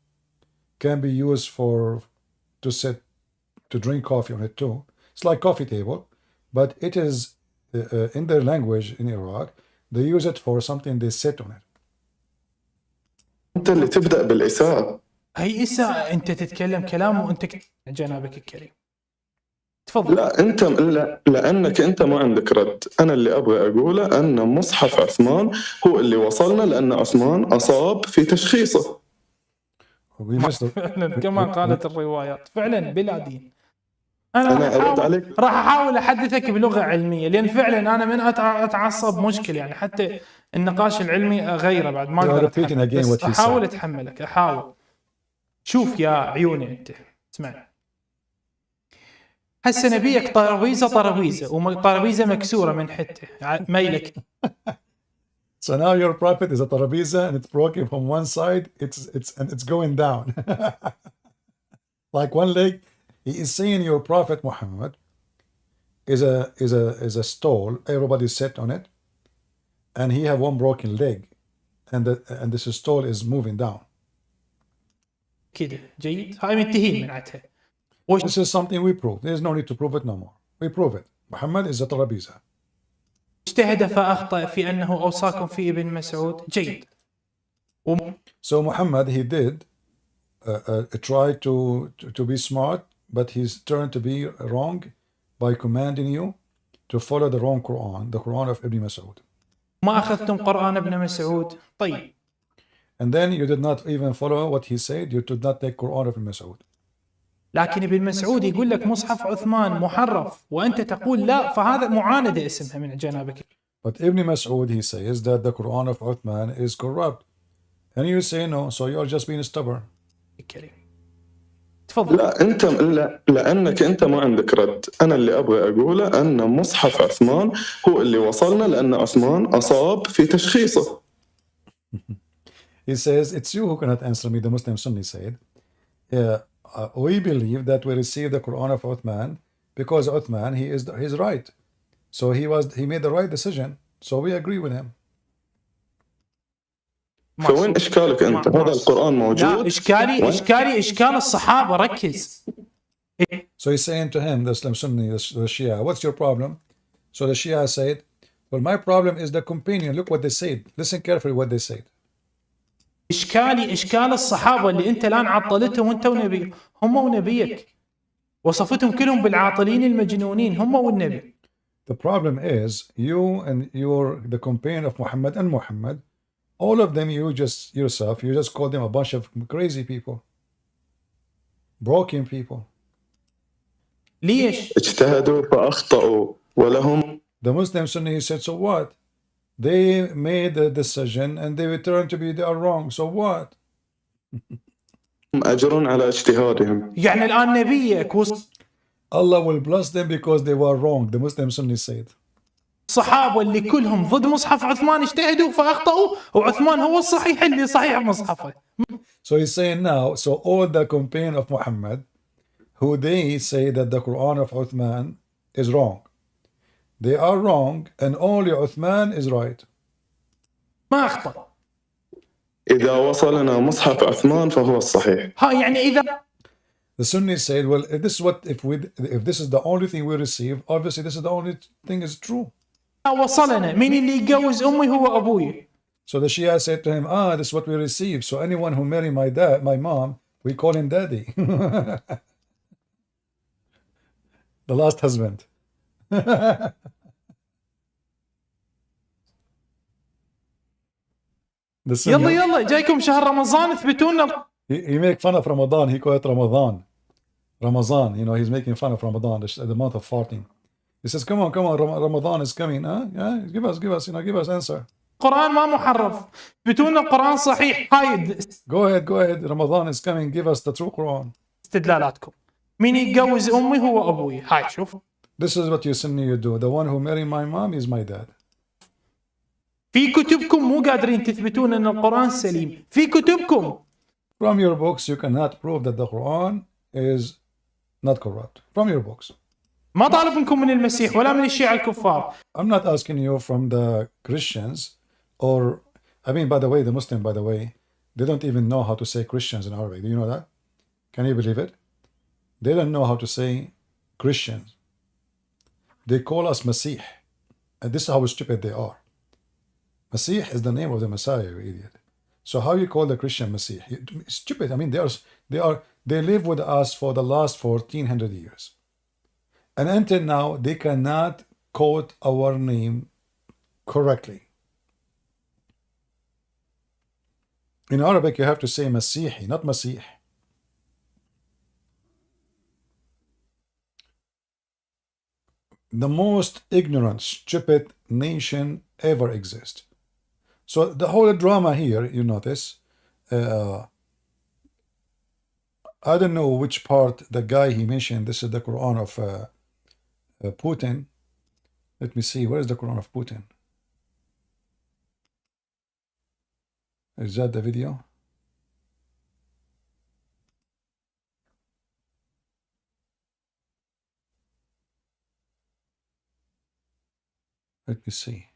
can be used to drink coffee on it too. It's like coffee table, but it is in their language in Iraq, they use it for something they sit on it. أنت اللي تبدأ بالإساءة. هي إساءة، أنت تتكلم كلام وأنت جنابك الكريم. تفضل. لا أنت لأنك أنت ما عندك رد. أنا اللي أبغى أقوله أن مصحف عثمان هو اللي وصلنا، لأن عثمان أصاب في تشخيصه. فعلا كما قالت الروايات، فعلا بلا دين. أنا أرد عليك. راح أحاول أحدثك بلغة علمية، لأن فعلا أنا من أتعصب مشكل، يعني حتى النقاش العلمي غيره بعد ما أقدر أتحمل، بس أحاول أتحملك، أحاول. شوف يا عيوني أنت اسمع، هسه نبيك طرابيزة وطرابيزة مكسورة من حته ميلك. So now your prophet is a tarabiza and it's broken from one side, it's going down. Like one leg. He is saying your prophet Muhammad is a stall. Everybody sit on it, and he have one broken leg, and this stall is moving down. كده جيد، هاي منتهين من عتها. This is something we prove. There is no need to prove it no more. We prove it. Muhammad is a tarabiza. اجتهد فأخطأ في أنه أوصاكم في ابن مسعود. جيد. So Muhammad, he did try to be smart, but he's turned to be wrong by commanding you to follow the wrong Quran, the Quran of Ibn Mas'ud. ما أخذتم قرآن ابن مسعود. طيب. And then you did not even follow what he said. You did not take Quran of Ibn Mas'ud. لكن ابن مسعود يقول لك مصحف عثمان محرف، وأنت تقول لا، فهذا معاندة اسمها من جنابك. But Ibn Mas'ud, he says that the Quran of Uthman is corrupt, and you say no, so you're just being stubborn. تفضل. لا أنت لأنك أنت ما عندك رد. أنا اللي أبغى أقوله أن مصحف عثمان هو اللي وصلنا، لأن عثمان أصاب في تشخيصه. He says, it's you who cannot answer me, the Muslim Sunni said. We believe that we receive the Quran of Uthman because Uthman, he's right. So he made the right decision. So we agree with him. فوين إشكالك أنت؟ هذا القرآن موجود. لا، إشكال الصحابة. ركز. So he's saying to him, the Muslim Sunni, the Shia, what's your problem? So the Shia said, well, my problem is the companion. Look what they said. Listen carefully what they said. إشكال الصحابة اللي أنت الآن عطلتهم أنت ونبي، هم ونبيك، وصفتهم كلهم بالعاطلين المجنونين، هم والنبي. The problem is you and the companion of Muhammad and Muhammad, all of them, you just call them a bunch of crazy people, broken people. ليش؟ اجتهدوا فأخطأوا ولهم. The Muslim Sunni said, so what? They made a decision and they returned to be they are wrong. So what? أجر على اجتهادهم. يعني الآن نبيك Allah will bless them because they were wrong. The Muslim Sunni said. الصحابة اللي كلهم ضد مصحف عثمان اجتهدوا فأخطأوا، وعثمان هو الصحيح اللي صحيح مصحفه. So he's saying now, so all the companion of Muhammad, who they say that the Quran of Uthman is wrong, they are wrong, and only Uthman is right. ما أخطأ. إذا وصلنا مصحف عثمان فهو الصحيح. ها يعني إذا. The Sunnis said, well, if this is the only thing we receive, obviously this is the only thing is true. وصلنا مين اللي يجوز أمي هو أبوي. So the Shia said to him, this is what we receive. So anyone who marry my mom, we call him daddy. The last husband. The Sunni, يلا جايكم شهر رمضان اثبتوا لنا. he make fun of Ramadan. He call it Ramadan. Ramadan, you know, he's making fun of Ramadan, the month of farting. He says, come on, Ramadan is coming, huh? Yeah, give us, you know, give us answer. القرآن ما محرف، اثبتوا لنا القرآن صحيح. هاي Go ahead, Ramadan is coming, give us the true Quran. استدلالاتكم. مين يتجوز أمي هو أبوي. هاي شوف. This is what you Sunni you do. The one who married my mom is my dad. في كتبكم مو قادرين تثبتون أن القرآن سليم. في كتبكم. From your books, you cannot prove that the Quran is not corrupt. From your books. ما طالب منكم من المسيح ولا من الشيعة الكفار. I'm not asking you from the Christians or, I mean, by the way, the Muslim, by the way, they don't even know how to say Christians in Arabic. Do you know that? Can you believe it? They don't know how to say Christians. They call us Masih. And this is how stupid they are. Masih is the name of the Messiah, you idiot. So how you call the Christian Masih? Stupid. I mean, they live with us for the last 1400 years. And until now, they cannot quote our name correctly. In Arabic, you have to say Masihi, not Masih. The most ignorant, stupid nation ever exists. So the whole drama here, you notice, I don't know which part the guy he mentioned. This is the Quran of Putin. Let me see, where is the Quran of Putin? Is that the video? Let me see.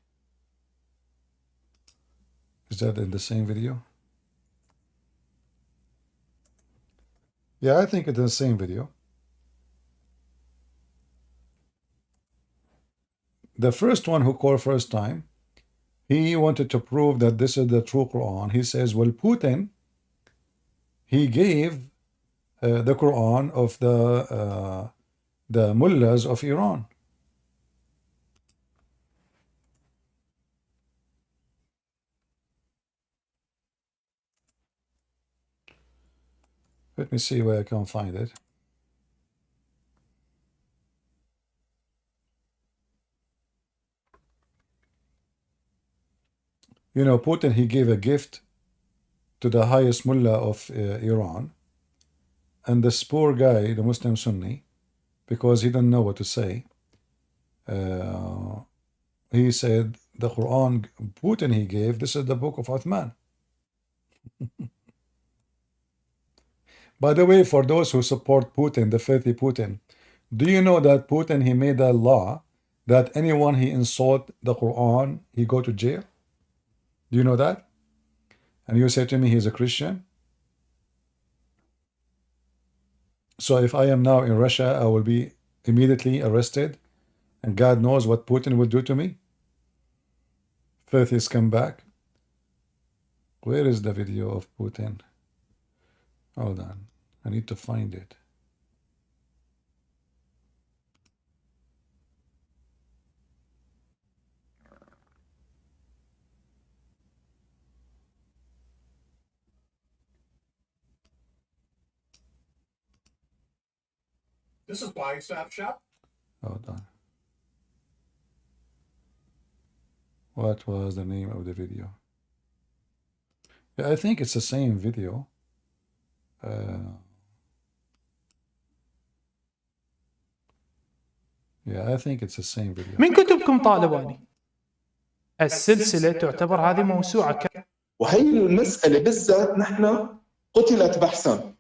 Is that in the same video? Yeah, I think it's the same video. The first one who called first time, he wanted to prove that this is the true Quran. He says, well, Putin, he gave the Quran of the mullahs of Iran. Let me see where I can find it. You know, Putin, he gave a gift to the highest mullah of Iran. And this poor guy, the Muslim Sunni, because he didn't know what to say, he said, the Quran Putin he gave, this is the book of Uthman. By the way, for those who support Putin, the filthy Putin, do you know that Putin, he made a law that anyone he insult the Quran, he go to jail? Do you know that? And you say to me he's a Christian? So if I am now in Russia, I will be immediately arrested, and God knows what Putin will do to me. Filthy scumbag. Where is the video of Putin? Hold on, I need to find it. This is Buying Stop Shop. Hold on. What was the name of the video? Yeah, I think it's the same video. Yeah, I think it's the same video. من كتبكم طالباني. السلسلة تعتبر هذه موسوعة. وهي المسألة بالذات نحن قتلت بحثا.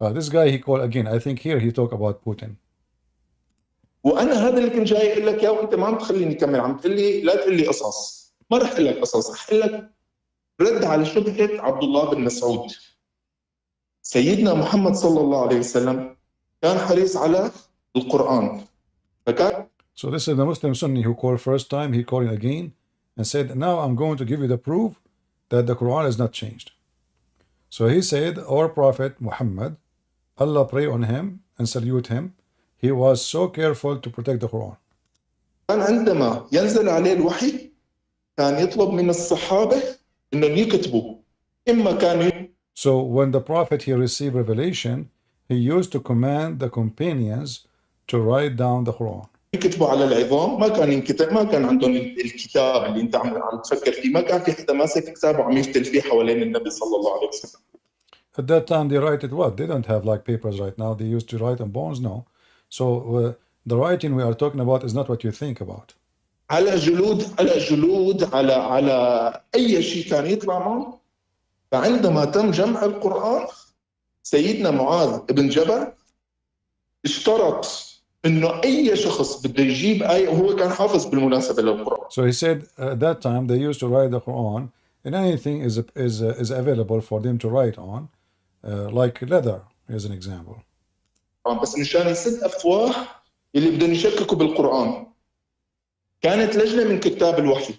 This guy he called again. I think here he talk about Putin. وانا هذا اللي كنت جاي اقول لك يا وانت ما عم تخليني اكمل، عم تقول لي لا تقول لي قصص. ما رح اقول لك قصص، رح اقول لك رد على شبهة عبد الله بن مسعود. سيدنا محمد صلى الله عليه وسلم كان حريص على القرآن. فكان So this is the Muslim Sunni who called first time, he called again and said, now I'm going to give you the proof that the Quran is not changed. So he said, our Prophet Muhammad, Allah pray on him and salute him. He was so careful to protect the Quran. كان عندما ينزل عليه الوحي كان يطلب من الصحابة إنهم يكتبوا إما كان. So when the prophet he received revelation, he used to command the companions to write down the Quran. يكتبوا على العظام، ما كان ينكتب، ما كان عندهم الكتاب اللي انت عم تفكر فيه، ما كان في حدا ماسك كتاب وعم يفتل فيه حوالين النبي صلى الله عليه وسلم. At that time they write it what? They don't have like papers right now. They used to write on bones, no. So the writing we are talking about is not what you think about. على جلود على أي شيء كان يطلع معه. فعندما تم جمع القرآن سيدنا معاذ بن جبل اشترط إنه أي شخص بده يجيب آية، وهو كان حافظ بالمناسبة للقرآن. So he said at that time they used to write the Quran, and anything is available for them to write on, like leather, as an example. بس مشان يسد أفواه اللي بدهم يشككوا بالقرآن كانت لجنة من كتاب الوحي.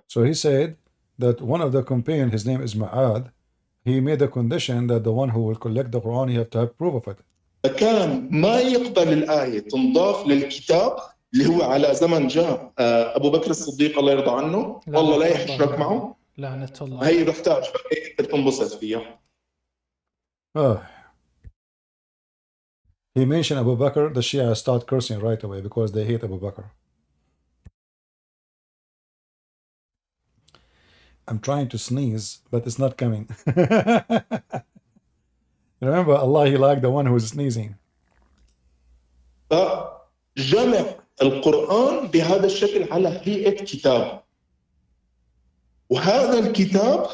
So he said that one of the companions, his name is Ma'ad, he made a condition that the one who will collect the Quran, he have to have proof of it. فكان ما يقبل الآية تنضاف للكتاب اللي هو على زمن جاء أبو بكر الصديق الله يرضى عنه، والله لا يحشرك معه، لعنة الله، هي بحتاج أنت تنبسط فيها. He mentioned Abu Bakr, the Shia start cursing right away because they hate Abu Bakr. I'm trying to sneeze, but it's not coming. Remember, Allah, He liked the one who is sneezing. فجمع القرآن بهذا الشكل على هيئة كتاب، وهذا الكتاب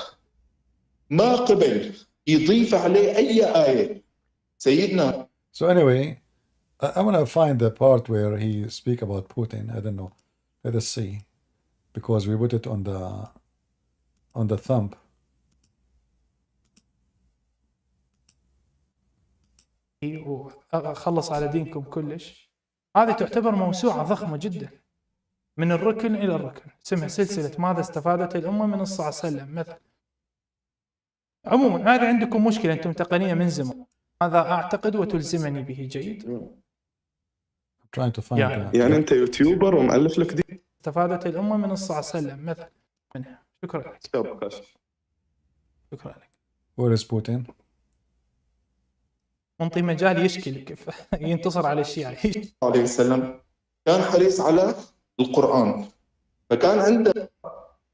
ما قبل يضيف عليه أي آية. سيدنا. So anyway, I want to find the part where he speak about Putin. I don't know. Let us see, because we put it on the thumb. وخلص على دينكم كلش. هذه تعتبر موسوعة ضخمة جدا من الركن إلى الركن، اسمها سلسلة ماذا استفادت الأمة من الصلاة عليه وسلم مثلا. عموما هذا عندكم مشكلة أنتم تقنية من زمان، هذا أعتقد وتلزمني به. جيد. Trying to find يعني أنت يوتيوبر ومؤلف لك دي. استفادت الأمة من الصلاة عليه وسلم مثلا منها. شكرا لك. شكرا لك. Where is Putin? منطي مجال يشكي كيف ينتصر على الشيعة. عليه السلام كان حريص على القرآن، فكان عنده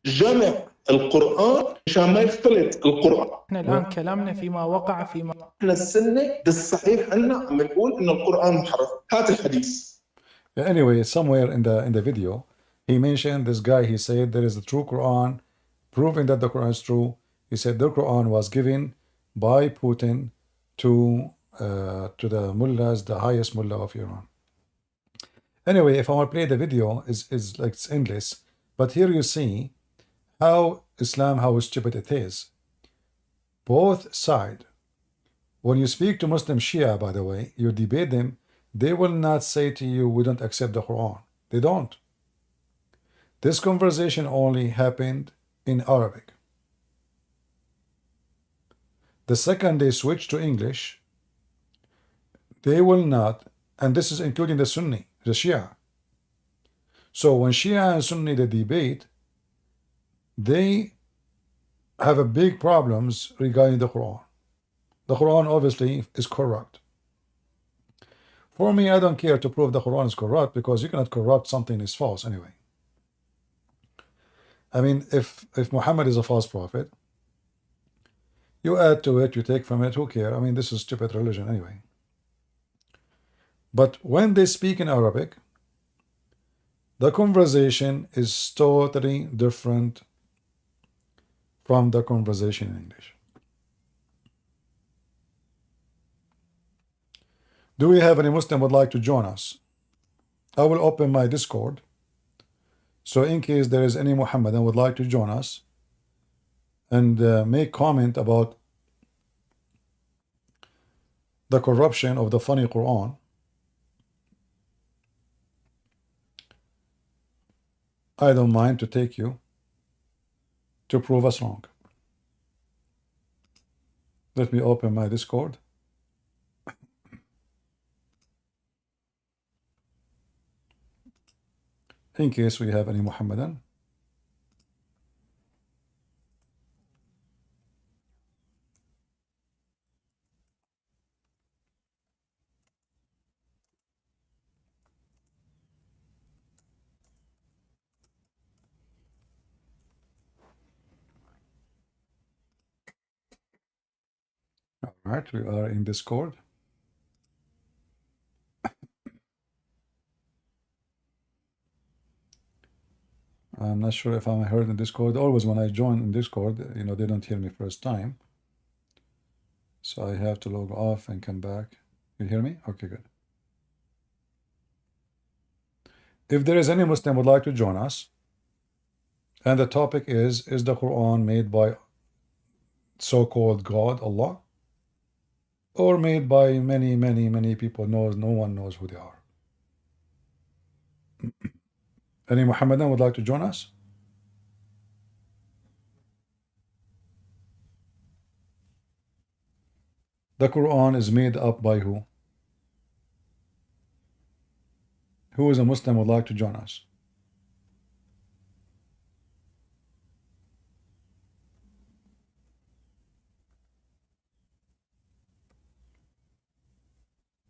جمع القرآن عشان ما يختلط القرآن. احنا الآن كلامنا فيما وقع فيما احنا السنة بالصحيح عنا عم نقول إن القرآن محرف. هات الحديث. Anyway, somewhere in the video, he mentioned this guy. He said there is a true Quran, proving that the Quran is true. He said the Quran was given by Putin to the mullahs, the highest mullah of Iran. Anyway, if I want to play the video, is like it's endless. But here you see how Islam, how stupid it is. Both sides. When you speak to Muslim Shia, by the way, you debate them, they will not say to you, we don't accept the Quran. They don't. This conversation only happened in Arabic. The second they switch to English, they will not, and this is including the Sunni, the Shia. So when Shia and Sunni they debate, they have a big problems regarding the Quran. The Quran obviously is corrupt. For me, I don't care to prove the Quran is corrupt because you cannot corrupt something that is false anyway. I mean, if Muhammad is a false prophet, you add to it, you take from it, who cares? I mean, this is stupid religion anyway. But when they speak in Arabic, the conversation is totally different from the conversation in English. Do we have any Muslim would like to join us? I will open my Discord. So in case there is any Muhammadan would like to join us and make comment about the corruption of the funny Quran, I don't mind to take you to prove us wrong. Let me open my Discord. In case we have any Muhammadan. Right, we are in Discord. I'm not sure if I'm heard in Discord. Always when I join in Discord, you know, they don't hear me first time. So I have to log off and come back. You hear me? Okay, good. If there is any Muslim would like to join us, and the topic is the Quran made by so-called God, Allah, or made by many people? No one knows who they are. Any Muhammadan would like to join us? The Quran is made up by who? Who is a Muslim would like to join us?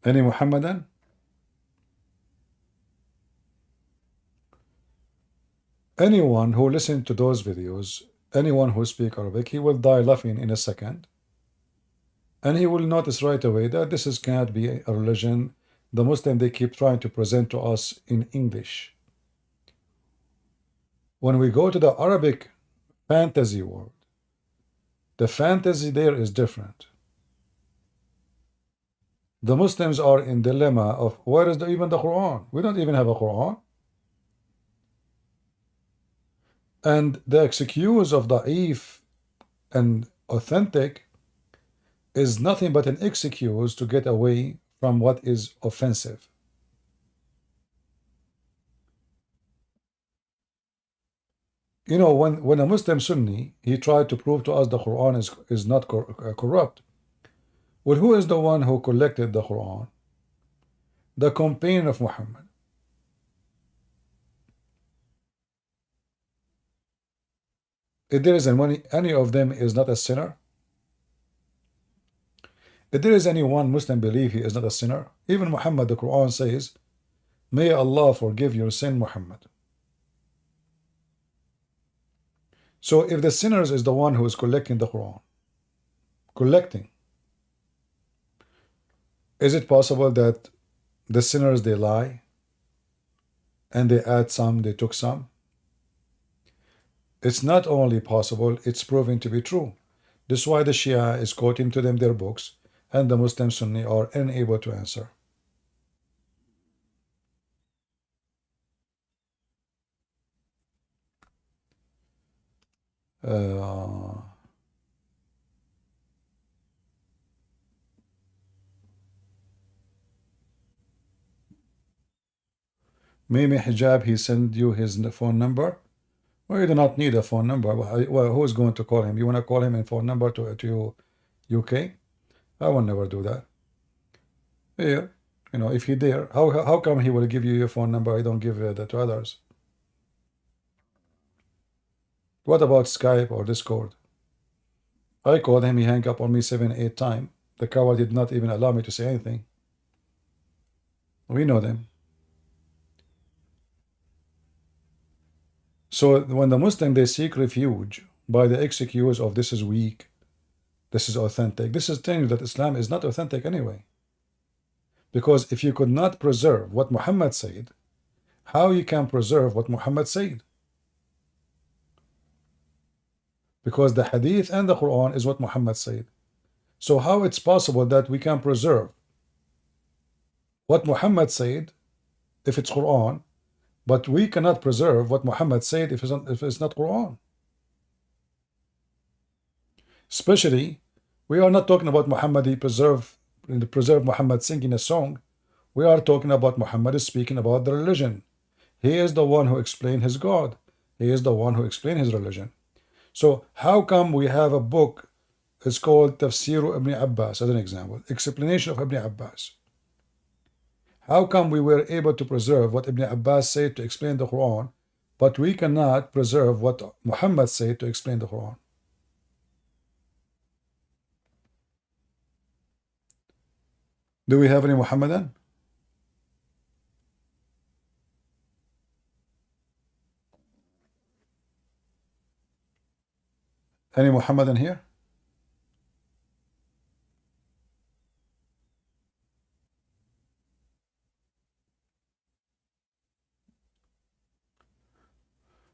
Any Muhammadan? Anyone who listens to those videos, anyone who speaks Arabic, he will die laughing in a second. And he will notice right away that this cannot be a religion. The Muslim, they keep trying to present to us in English. When we go to the Arabic fantasy world, the fantasy there is different. The Muslims are in dilemma of where is even the Quran? We don't even have a Quran. And the excuse of da'if and authentic is nothing but an excuse to get away from what is offensive. You know, when a Muslim Sunni, he tried to prove to us the Quran is not corrupt. Well, who is the one who collected the Quran? The companion of Muhammad. If there is any of them is not a sinner, if there is any one Muslim believe he is not a sinner, even Muhammad, the Quran says, may Allah forgive your sin, Muhammad. So if the sinners is the one who is collecting the Quran, is it possible that the sinners, they lie and they add some, they took some? It's not only possible, it's proven to be true. This is why the Shia is quoting to them their books, and the Muslim Sunni are unable to answer. Mimi Hijab, he sent you his phone number. Well, you do not need a phone number. Well, who is going to call him? You want to call him in phone number to UK? I will never do that. Yeah, you know, if he dare, how come he will give you your phone number? I don't give that to others. What about Skype or Discord? I called him, he hung up on me 7, 8 times. The coward did not even allow me to say anything. We know them. So when the Muslim, they seek refuge by the excuse of this is weak, this is authentic, this is telling you that Islam is not authentic anyway. Because if you could not preserve what Muhammad said, how you can preserve what Muhammad said? Because the Hadith and the Quran is what Muhammad said. So how it's possible that we can preserve what Muhammad said if it's Quran, but we cannot preserve what Muhammad said if it's not Quran? Especially, we are not talking about Muhammad, he preserved Muhammad singing a song. We are talking about Muhammad is speaking about the religion. He is the one who explained his God. He is the one who explained his religion. So how come we have a book, it's called Tafsir Ibn Abbas, as an example, explanation of Ibn Abbas. How come we were able to preserve what Ibn Abbas said to explain the Quran, but we cannot preserve what Muhammad said to explain the Quran? Do we have any Muhammadan? Any Muhammadan here?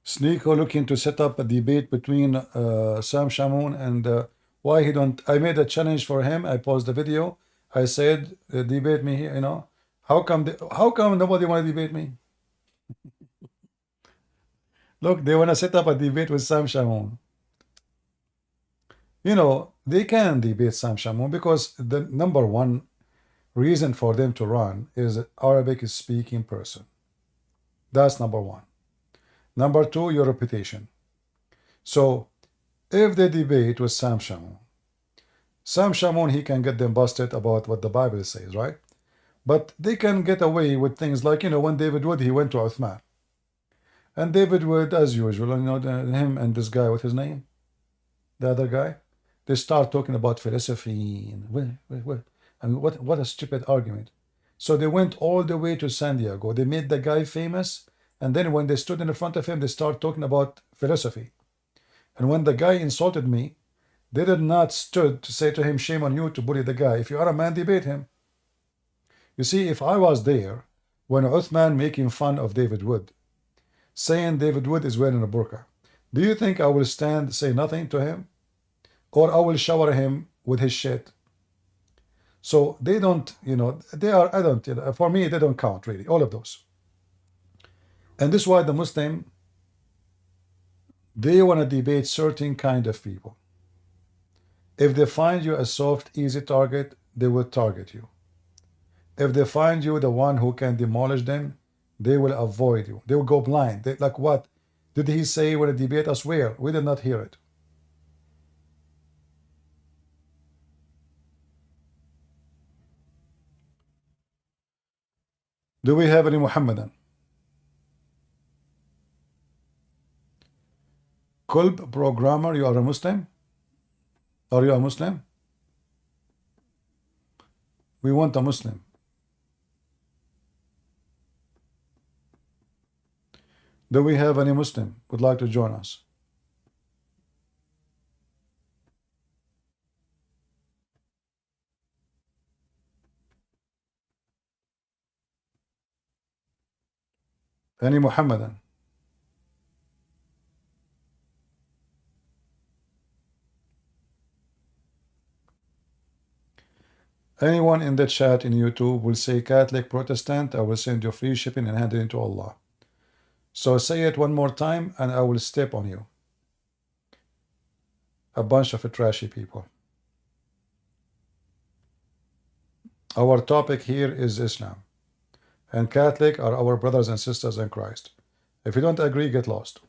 Sneeko looking to set up a debate between Sam Shamoun and why he don't. I made a challenge for him. I paused the video. I said, debate me. You know, how come nobody want to debate me? Look, they want to set up a debate with Sam Shamoun. You know, they can debate Sam Shamoun because the number one reason for them to run is Arabic speaking person. That's number one. Number two, your reputation. So if they debate with Sam Shamoun, he can get them busted about what the Bible says, right? But they can get away with things like, you know, when David Wood, he went to Uthman. And David Wood, as usual, you know, him and this guy, what's his name? The other guy? They start talking about philosophy. And I mean, what a stupid argument. So they went all the way to San Diego. They made the guy famous. And then when they stood in front of him, they start talking about philosophy. And when the guy insulted me, they did not stood to say to him, shame on you to bully the guy. If you are a man, debate him. You see, if I was there when Uthman making fun of David Wood, saying David Wood is wearing a burqa, do you think I will stand, say nothing to him? Or I will shower him with his shit? So they don't, you know, they are, I don't, you know, for me, they don't count really, all of those. And this is why the Muslim, they want to debate certain kind of people. If they find you a soft, easy target, they will target you. If they find you the one who can demolish them, they will avoid you. They will go blind. They, like what? Did he say when a debate us where? We did not hear it. Do we have any Muhammadan? Kulb programmer, you are a Muslim? Are you a Muslim? We want a Muslim. Do we have any Muslim would like to join us? Any Muhammadan? Anyone in the chat in YouTube will say Catholic, Protestant, I will send you free shipping and hand it into Allah. So say it one more time and I will step on you. A bunch of trashy people. Our topic here is Islam. And Catholic are our brothers and sisters in Christ. If you don't agree, get lost.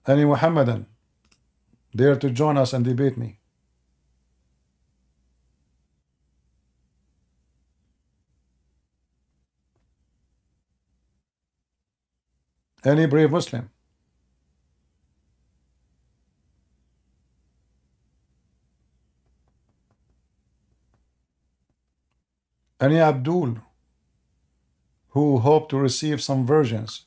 Any Muhammadan dare to join us and debate me? Any brave Muslim? Any Abdul who hope to receive some virgins?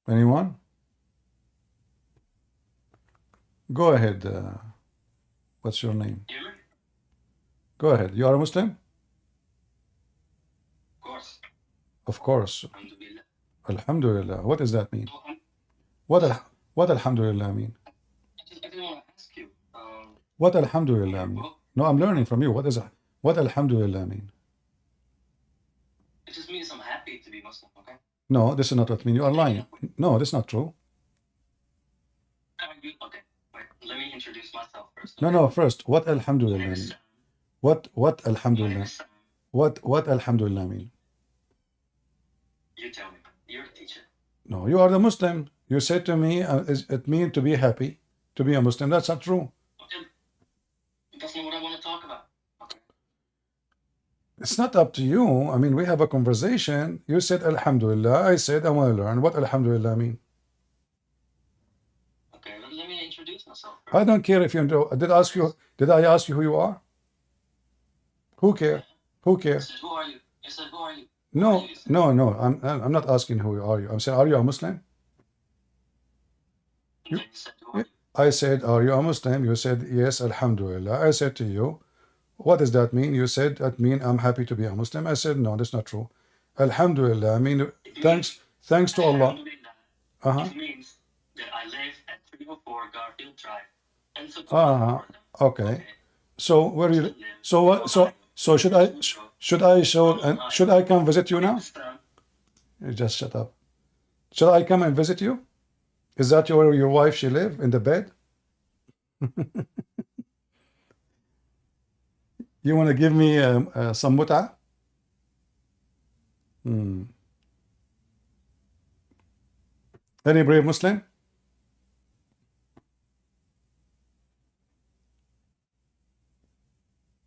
Anyone? Go ahead. What's your name? Go ahead. You are a Muslim? Of course. Of course. Alhamdulillah. Alhamdulillah. What does that mean? What Alhamdulillah mean? I didn't want to ask you. What Alhamdulillah mean? No, I'm learning from you. What Alhamdulillah mean? It just means I'm happy to be Muslim, okay? No, this is not what I mean. You are lying. No, that's not true. Okay, wait, let me introduce myself first. No, first, what Alhamdulillah My name is mean? Sam. What My name Alhamdulillah? is Sam. What Alhamdulillah mean? You tell me. You're a teacher. No, you are the Muslim. You said to me, it means to be happy, to be a Muslim. That's not true. Okay. That's not what I want to talk about. Okay. It's not up to you. I mean, we have a conversation. You said Alhamdulillah. I said I want to learn. What Alhamdulillah mean? Okay, let me introduce myself. I don't care if you know. Did I ask you who you are? Who care? Who I care? said, who are you? You said, who are you? No. I'm not asking who are you. I'm saying, are you a Muslim? You said, who are you? I said, are you a Muslim? You said, yes, Alhamdulillah. I said to you, what does that mean? You said, that mean I'm happy to be a Muslim. I said, no, that's not true. Alhamdulillah, I mean, thanks to Allah. Alhamdulillah, it means that I live at 304 Garfield Drive. And so Okay. okay. So where you? So what? So should I come visit you now? You just shut up. Shall I come and visit you? Is that where your wife she live in the bed? You want to give me some mut'a? Any brave Muslim?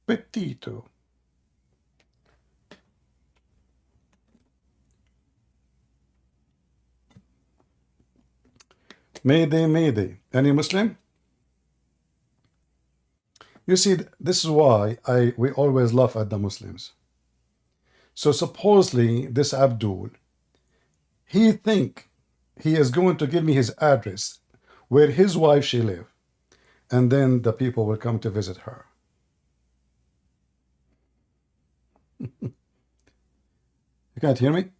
Petito. Mayday, Mayday. Any Muslim? You see, this is why we always laugh at the Muslims. So supposedly this Abdul, he think he is going to give me his address where his wife she live, and then the people will come to visit her. You can't hear me?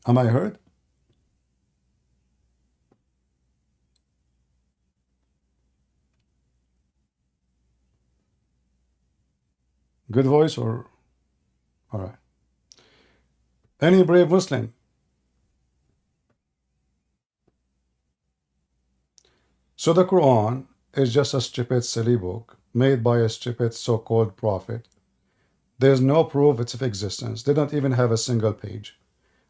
Am I heard? Good voice or all right. Any brave Muslim? So the Quran is just a stupid silly book made by a stupid so-called prophet. There's no proof of its existence. They don't even have a single page.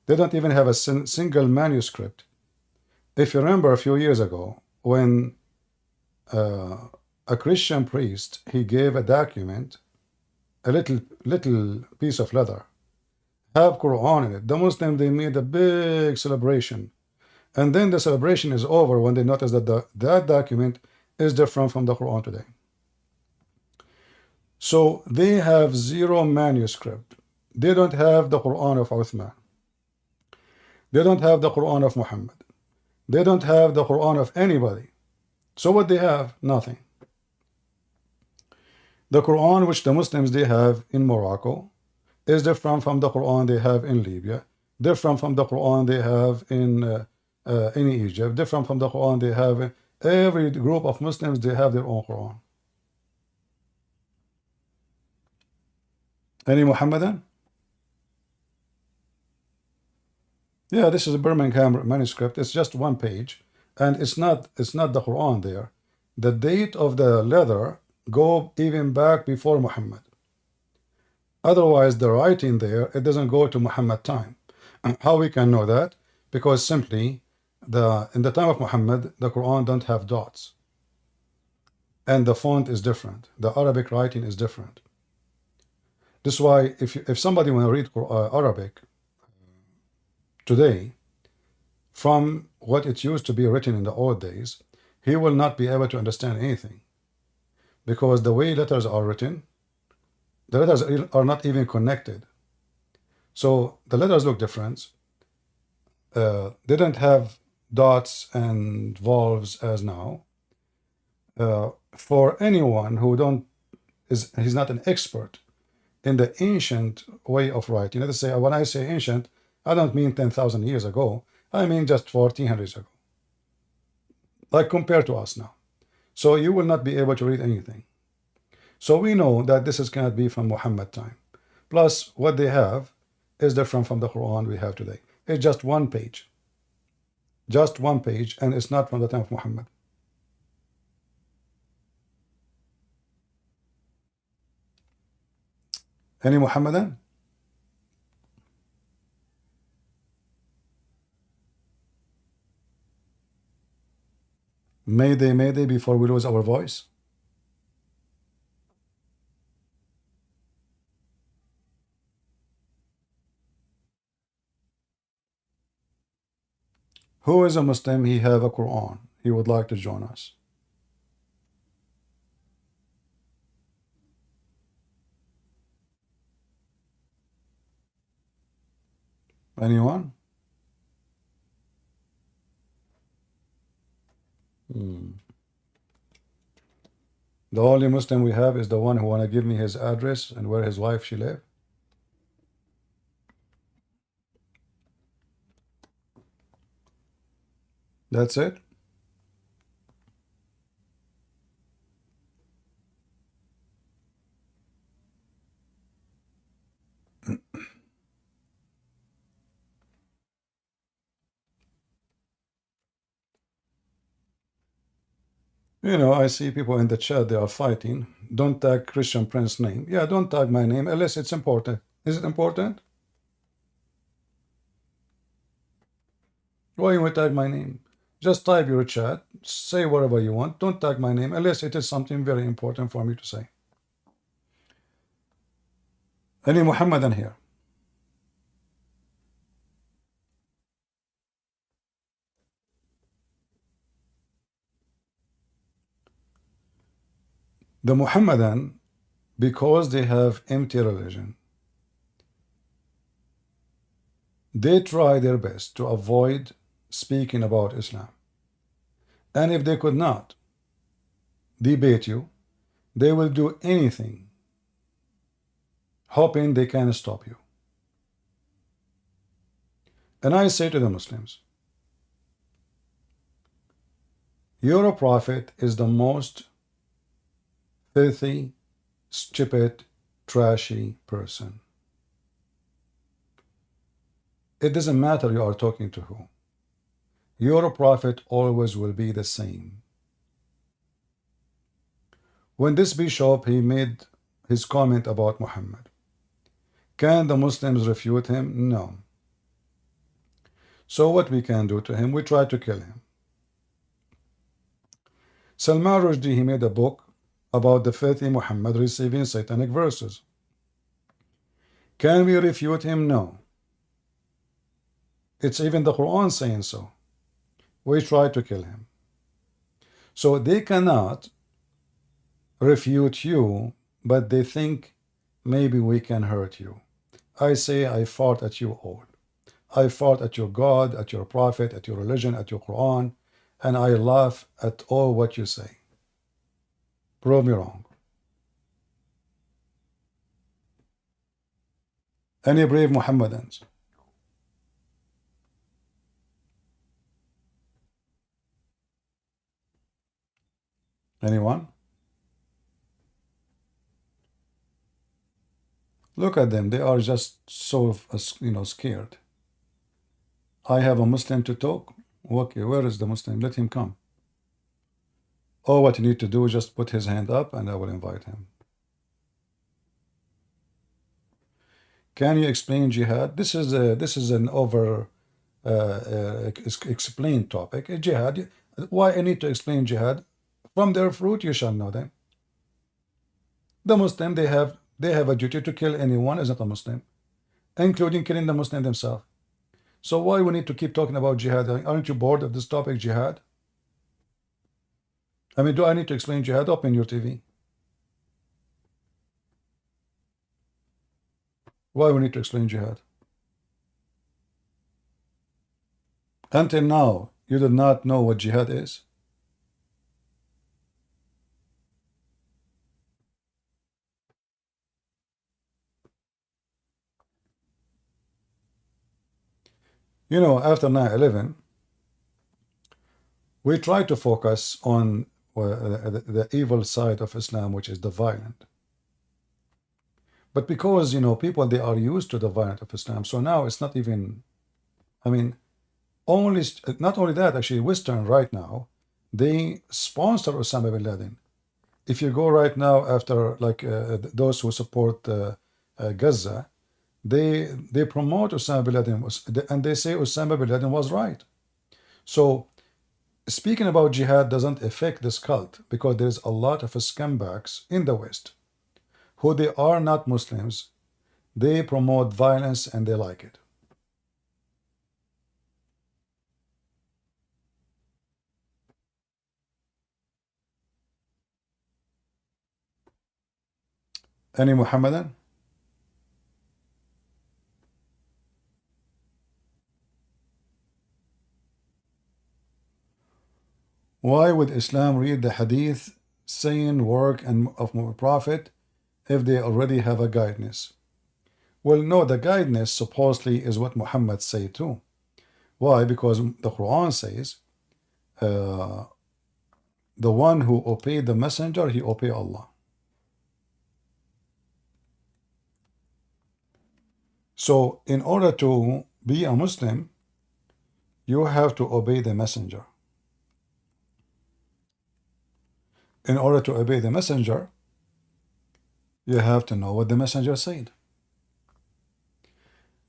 They don't even have a single manuscript. If you remember a few years ago when a Christian priest, he gave a document, a little piece of leather, have Quran in it. The Muslims, they made a big celebration. And then the celebration is over when they notice that that document is different from the Quran today. So they have zero manuscript. They don't have the Quran of Uthman. They don't have the Quran of Muhammad. They don't have the Quran of anybody. So what they have? Nothing. The Quran which the Muslims they have in Morocco is different from the Quran they have in Libya, different from the Quran they have in Egypt, different from the Quran they have in every group of Muslims, they have their own Quran. Any Muhammadan? Yeah, this is a Birmingham manuscript. It's just one page, and it's not the Quran there. The date of the letter go even back before Muhammad. Otherwise, the writing there, it doesn't go to Muhammad time. How we can know that? Because simply, in the time of Muhammad, the Quran don't have dots. And the font is different. The Arabic writing is different. This is why if somebody want to read Arabic today, from what it used to be written in the old days, he will not be able to understand anything. Because the way letters are written, the letters are not even connected. So the letters look different. They don't have dots and valves as now. For anyone who he's not an expert in the ancient way of writing. Let's say, when I say ancient, I don't mean 10,000 years ago. I mean just 1400 years ago. Like compared to us now. So you will not be able to read anything. So we know that this cannot be from Muhammad time. Plus, what they have is different from the Quran we have today. It's just one page. Just one page, and it's not from the time of Muhammad. Any Muhammadan? Mayday, Mayday, before we lose our voice. Who is a Muslim? He have a Quran. He would like to join us. Anyone? The only Muslim we have is the one who want to give me his address and where his wife she live. That's it. You know, I see people in the chat, they are fighting. Don't tag Christian Prince's name. Yeah, don't tag my name unless it's important. Is it important? Why you would tag my name? Just type your chat, say whatever you want. Don't tag my name unless it is something very important for me to say. Any Muhammadan here? The Muhammadan, because they have empty religion, they try their best to avoid speaking about Islam. And if they could not debate you, they will do anything, hoping they can stop you. And I say to the Muslims, your prophet is the most filthy, stupid, trashy person. It doesn't matter you are talking to who. Your prophet always will be the same. When this bishop, he made his comment about Muhammad, can the Muslims refute him? No. So what we can do to him? We try to kill him. Salman Rushdie, he made a book about the filthy Muhammad receiving satanic verses. Can we refute him? No. It's even the Quran saying so. We try to kill him. So they cannot refute you, but they think maybe we can hurt you. I say I fought at you all. I fought at your God, at your prophet, at your religion, at your Quran, and I laugh at all what you say. Prove me wrong. Any brave Muhammadans? Anyone? Look at them. They are just so, scared. I have a Muslim to talk. Okay, where is the Muslim? Let him come. All what you need to do is just put his hand up and I will invite him. Can you explain jihad? This is an over explained topic. Jihad. Why I need to explain jihad? From their fruit you shall know them. The Muslim, they have a duty to kill anyone is not a Muslim, including killing the Muslim themselves. So why we need to keep talking about jihad? Aren't you bored of this topic, jihad? I mean, do I need to explain jihad? Open your TV. Why we need to explain jihad? Until now, you did not know what jihad is. You know, after 9/11, we try to focus on the evil side of Islam, which is the violent. But because, people, they are used to the violence of Islam, so now it's not even, I mean, not only that, actually, Western right now, they sponsor Osama bin Laden. If you go right now after, like, those who support Gaza, they promote Osama bin Laden, and they say Osama bin Laden was right. So speaking about jihad doesn't affect this cult, because there's a lot of scumbags in the West who they are not Muslims. They promote violence and they like it. Any Muhammadan? Why would Islam read the hadith saying work and of Prophet if they already have a guidance? Well, no, the guidance supposedly is what Muhammad said too. Why? Because the Quran says, the one who obeyed the messenger, he obeyed Allah. So in order to be a Muslim, you have to obey the messenger. In order to obey the messenger, you have to know what the messenger said.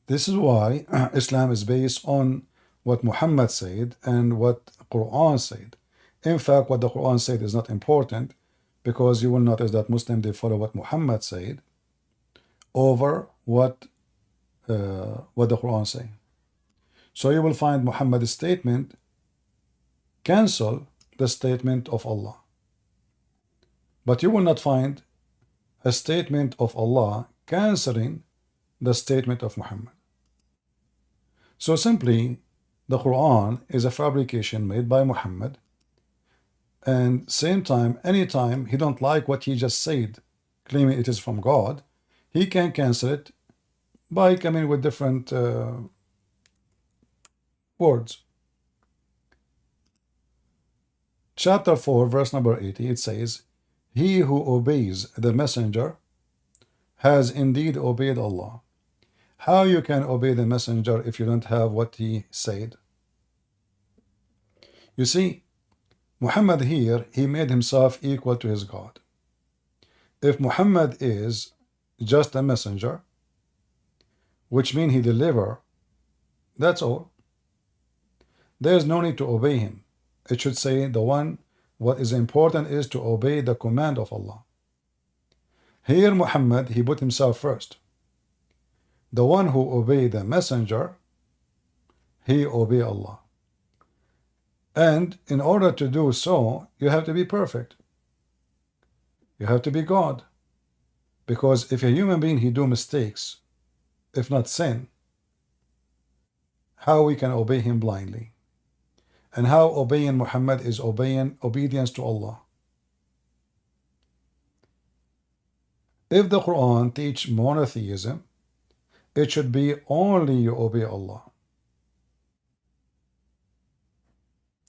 This is why Islam is based on what Muhammad said and what Quran said. In fact, what the Quran said is not important, because you will notice that Muslims, they follow what Muhammad said over what the Quran say. So you will find Muhammad's statement cancel the statement of Allah, but you will not find a statement of Allah canceling the statement of Muhammad. So simply, the Quran is a fabrication made by Muhammad, and same time, anytime he don't like what he just said, claiming it is from God, he can cancel it by coming with different words. Chapter 4, verse number 80, it says, "He who obeys the messenger has indeed obeyed Allah." How you can obey the messenger if you don't have what he said? You see, Muhammad here, he made himself equal to his God. If Muhammad is just a messenger, which means he deliver, that's all. There is no need to obey him. It should say what is important is to obey the command of Allah. Here Muhammad, he put himself first. The one who obey the messenger, he obey Allah. And in order to do so, you have to be perfect. You have to be God. Because if a human being, he do mistakes, if not sin, how we can obey him blindly? And how obeying Muhammad is obeying obedience to Allah. If the Quran teach monotheism, it should be only you obey Allah.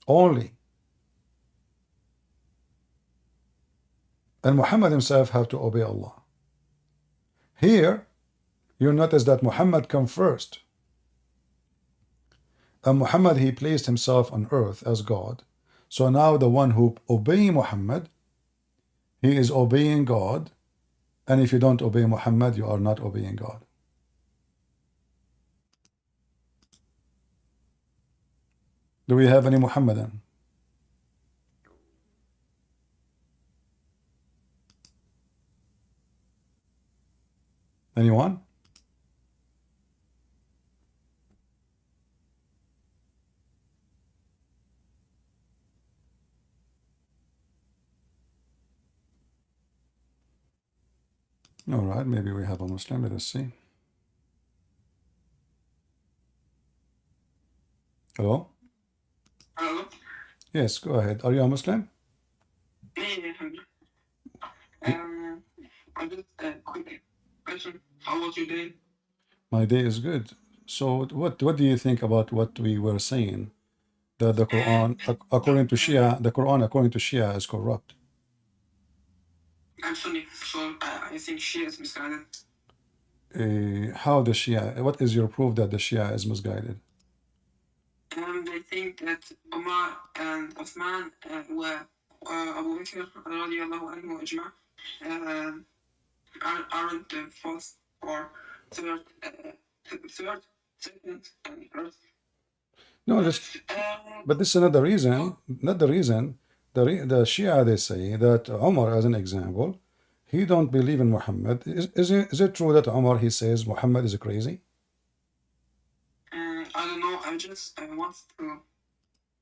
Only. And Muhammad himself have to obey Allah. Here, you notice that Muhammad come first. And Muhammad, he placed himself on earth as God. So now the one who obey Muhammad, he is obeying God. And if you don't obey Muhammad, you are not obeying God. Do we have any Muhammadan? Anyone? All right, maybe we have a Muslim. Let us see. Hello? Hello? Yes, go ahead. Are you a Muslim? I just a quick question. How was your day? My day is good. So what do you think about what we were saying? That the Quran, according to Shia, the Quran according to Shia is corrupt. I'm Sunni, so I think Shia is misguided. How the Shia? What is your proof that the Shia is misguided? They think that Umar and Uthman were Abu Bakr radiallahu anhu ajma' aren't the fourth or third, second, and first. No, but this is not the reason. Not the reason. The Shia, they say that Umar, as an example, he don't believe in Muhammad. Is it true that Umar, he says Muhammad is crazy? I don't know. I just want to.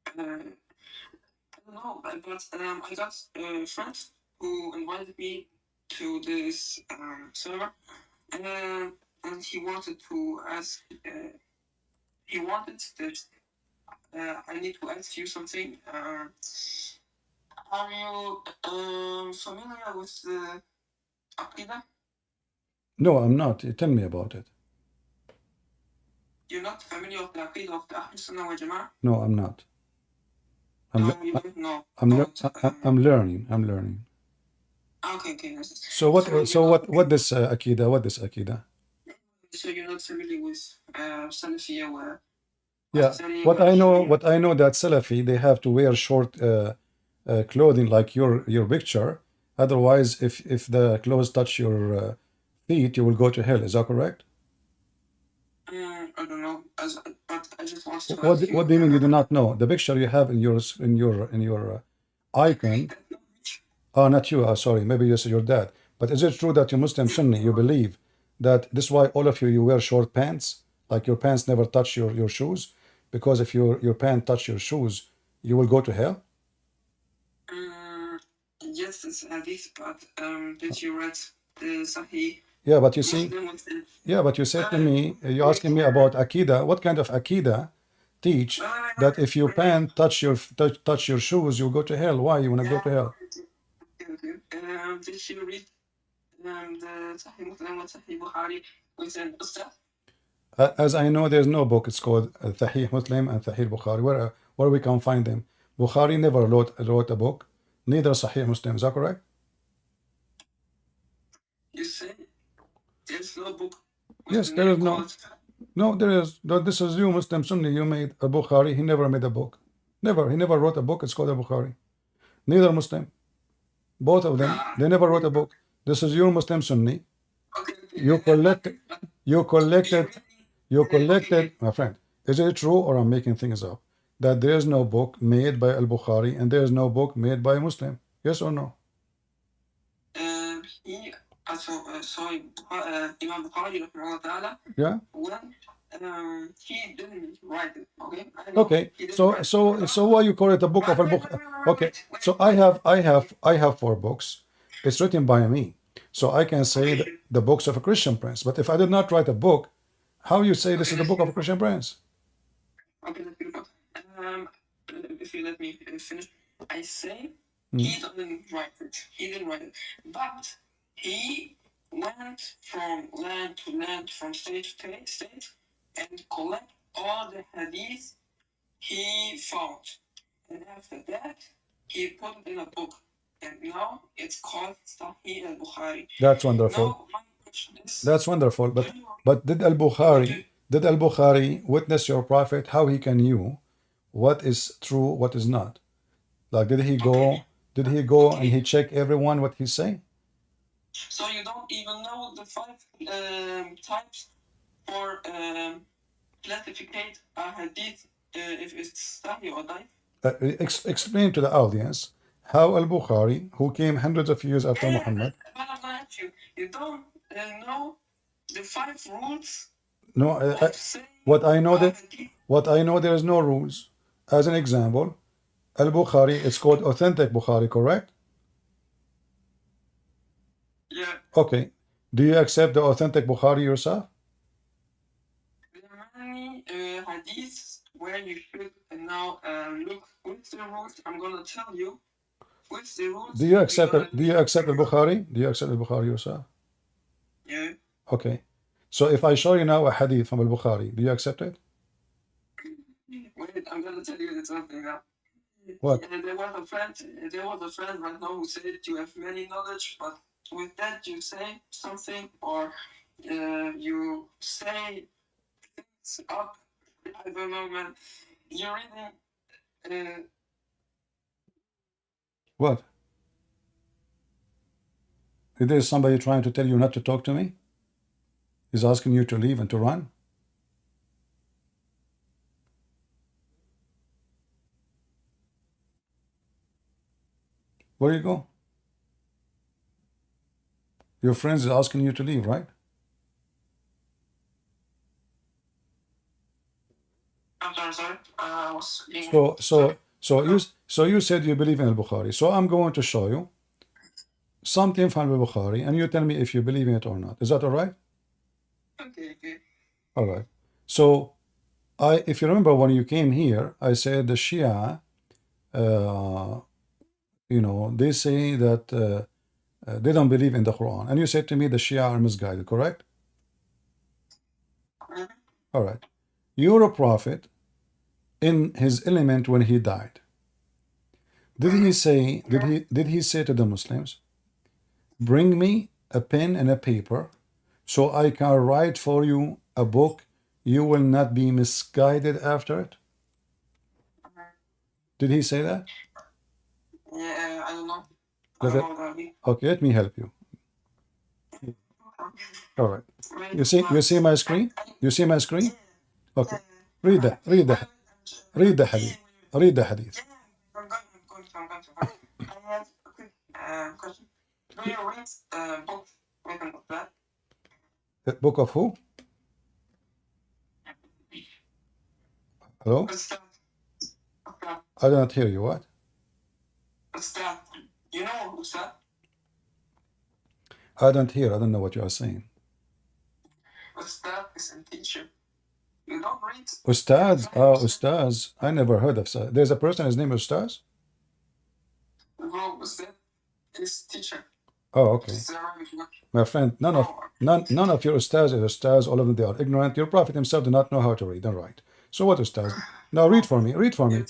I don't know, but I got friends who invited me to this server, and he wanted to ask. He wanted that I need to ask you something. Are you familiar with the Aqidah? No, I'm not. Tell me about it. You're not familiar with the Aqidah of the Ahl Sunnah wal Jama'ah? No, I'm not. No, you don't know. I'm learning. I'm learning. Okay. So what? What this Akida? What this Akida? So you're not familiar with Salafiyya or Yeah. What I know that Salafi they have to wear short clothing like your picture. Otherwise, if the clothes touch your feet, you will go to hell. Is that correct? I don't know. But I just want to What ask you. What do you mean you do not know? The picture you have in your icon. Oh, not you. Sorry, maybe you said your dad. But is it true that you Muslim Sunni, you believe that this is why all of you wear short pants, like your pants never touch your shoes, because if your pants touch your shoes, you will go to hell? Yes, it's hadith, but did you read the Sahih? Yeah, but you see, you said to me, you're asking me about Akida. What kind of Akida teach that if your pants touch your shoes, you'll go to hell? Why you want to go to hell? Did you read the Sahih Muslim and Sahih Bukhari with an Ustad? As I know, there's no book. It's called Sahih Muslim and Sahih Bukhari. Where we can find them? Bukhari never wrote a book. Neither Sahih Muslim. Is that correct? You say there's no book. Yes, there is no. No, there is. This is you, Muslim Sunni. You made a Bukhari. He never made a book. Never. He never wrote a book. It's called a Bukhari. Neither Muslim. Both of them. They never wrote a book. This is your Muslim Sunni. You collected. My friend. Is it true or I'm making things up that there is no book made by Al-Bukhari and there is no book made by a Muslim? Yes or no? Imam Bukhari, yeah. When he didn't write it. Okay. So why you call it a book of Al-Bukhari? Okay. So I have 4 books. It's written by me. So I can say the books of a Christian prince. But if I did not write a book, how you say this is the book of a Christian prince? Okay, that's beautiful. If you let me finish, I say he didn't write it. He didn't write it, but he went from land to land, from state to state, and collect all the hadith he found. And after that, he put it in a book. And now it's called Sahih al-Bukhari. That's wonderful. Now, my question is, that's wonderful. But did Al-Bukhari witness your prophet how he can know what is true, what is not? Like did he go and he check everyone what he say? So you don't even know the 5 types for classificate a hadith if it's sahih or daif? Explain to the audience how Al-Bukhari, who came hundreds of years after Muhammad. But I'm gonna ask you, you don't know the 5 rules? No, what I know there is no rules. As an example, Al-Bukhari, it's called authentic Bukhari, correct? Yeah. Okay. Do you accept the authentic Bukhari yourself? There are many hadiths where you should now look with the rules. I'm gonna tell you with the rules. Do you accept the Bukhari? Do you accept the Bukhari yourself? Yeah. Okay. So if I show you now a hadith from Al-Bukhari, do you accept it? Wait, I'm gonna tell you something now. What? There was a friend right now who said you have many knowledge, but with that you say something or you say things up. I don't know, man. You're reading. What? Is there somebody trying to tell you not to talk to me? He's asking you to leave and to run? Where you go? Your friends is asking you to leave, right? I'm sorry. I was being So you said you believe in Al-Bukhari. So I'm going to show you something from Al-Bukhari, and you tell me if you believe in it or not. Is that all right? Okay. All right. So if you remember when you came here, I said the Shia they say that they don't believe in the Quran. And you said to me the Shia are misguided, correct? All right. You're a prophet in his element when he died. Did he say to the Muslims, bring me a pen and a paper so I can write for you a book, you will not be misguided after it? Did he say that? Yeah, I don't know. Okay, let me help you. All right. You see my screen? You see my screen? Okay. Read the hadith. Read the hadith. I'm going to. I have a quick question. Do you read books written of that? The book of who? Hello? I do not hear you. What? Ustad. You know Ustad? I don't hear. I don't know what you are saying. Ustad is a teacher. You don't read. Ustaz? Oh, Ustaz. I never heard of that. There's a person, his name is Ustaz? No, Ustad is teacher. Oh, okay. My friend, none of your Ustaz is Ustaz. All of them, they are ignorant. Your Prophet himself did not know how to read and write. So what Ustaz? Now read for me. Read for me.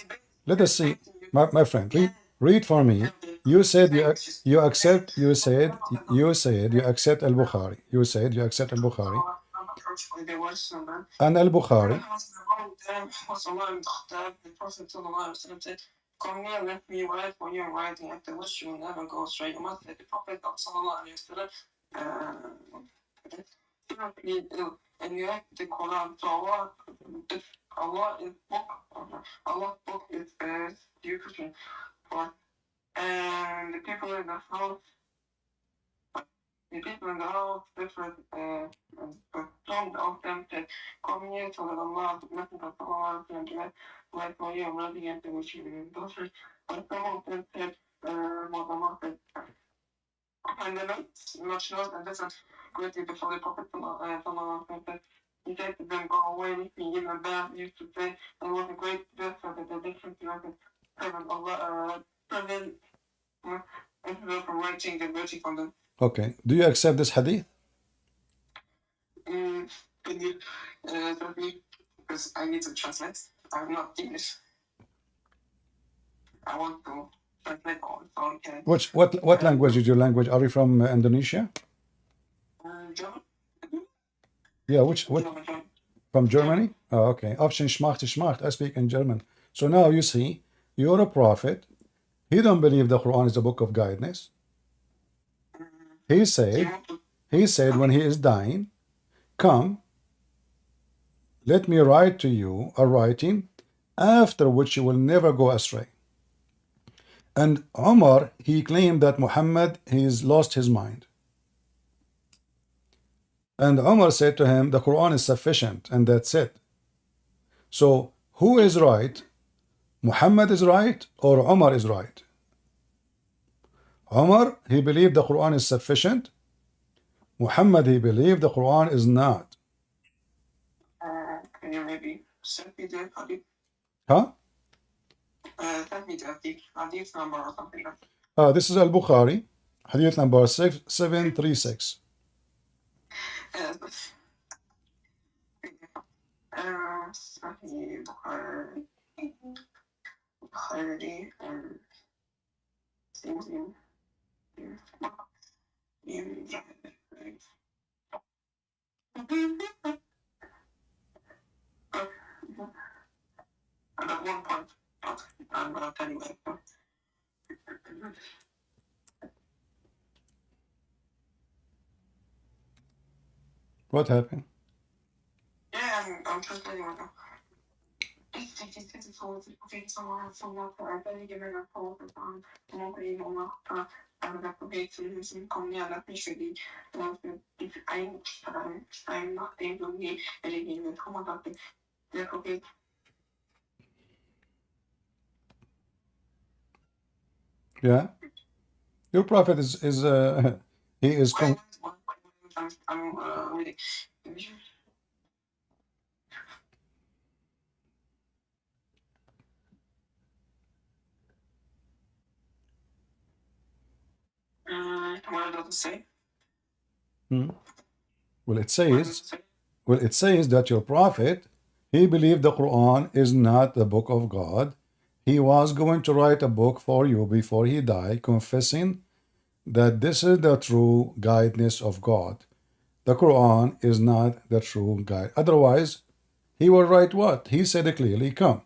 Let us see. My friend, read for me. You said you accept. You said you accept al-Bukhari. You said you accept al-Bukhari. And al-Bukhari. Come near, let me write for you in writing. If the wish you will never go astray. You must let the Prophet and you have the Quran. So Allah is book. Allah's book is you Christian. And the people in the house different some of them said, come here to let Allah, nothing but Allah, and like for you, I'm running into which you will go. But some of them said, what Allah said. And then much knows and different greatly before the Prophet said, he said to them, go away, he gave them bath, used to say, and was a great death so that the different heaven, Allah, present, from writing and waiting from them. Okay. Do you accept this hadith? Can you help me? Because I need to translate. I'm not English. I want to translate all so I can. What language is your language? Are you from Indonesia? German? Yeah, what? German. From Germany? Oh, okay. Option schmacht. I speak in German. So now you see, you're a prophet. He don't believe the Quran is a book of guidance. He said when he is dying, come, let me write to you a writing, after which you will never go astray. And Umar, he claimed that Muhammad, he's lost his mind. And Umar said to him, the Quran is sufficient, and that's it. So, who is right? Muhammad is right, or Umar is right? Umar, he believed the Quran is sufficient. Muhammad, he believed the Quran is not. Can you maybe send me the hadith? Huh? Send me the hadith number or something like that. This is Al-Bukhari, hadith number 6736. At one point, I'm going to tell you later. What happened? Yeah, I'm translating right now. Yeah. Your prophet is he is I'm reading. does it say? Well, it What does says, it say? that your prophet, he believed the Quran is not the book of God. He was going to write a book for you before he died, confessing that this is the true guidance of God. The Quran is not the true guide. Otherwise, he will write what? He said it clearly, come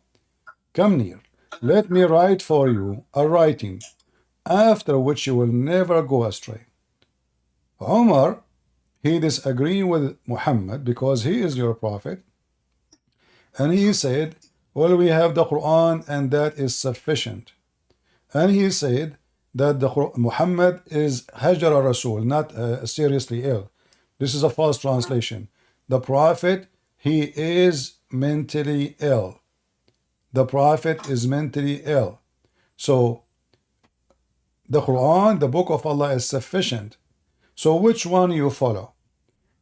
near. Let me write for you a writing, after which you will never go astray. Umar, he disagreed with Muhammad because he is your prophet, and he said, well, we have the Quran and that is sufficient. And he said that Muhammad is Hajar Rasul, not seriously ill. This is a false translation. The prophet, he is mentally ill. The prophet is mentally ill. So the Quran, the book of Allah, is sufficient. So which one you follow?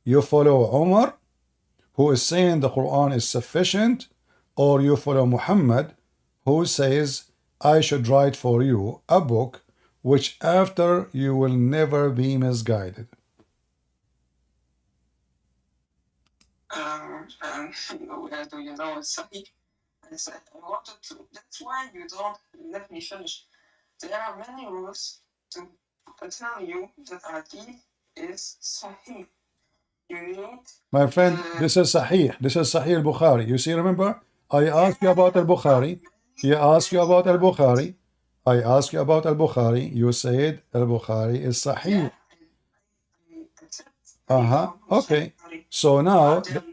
You follow Umar, who is saying the Quran is sufficient, or you follow Muhammad, who says, I should write for you a book which after you will never be misguided. Where do you know it's Sahih? I said, I wanted to. That's why you don't let me finish. There are many rules to tell you that Hadith is Sahih. You need. My friend, this is Sahih. This is Sahih al-Bukhari. You see, remember? I asked you about al-Bukhari. He asked you about al-Bukhari. I asked you about al-Bukhari. You said al-Bukhari is Sahih. Okay. So now. That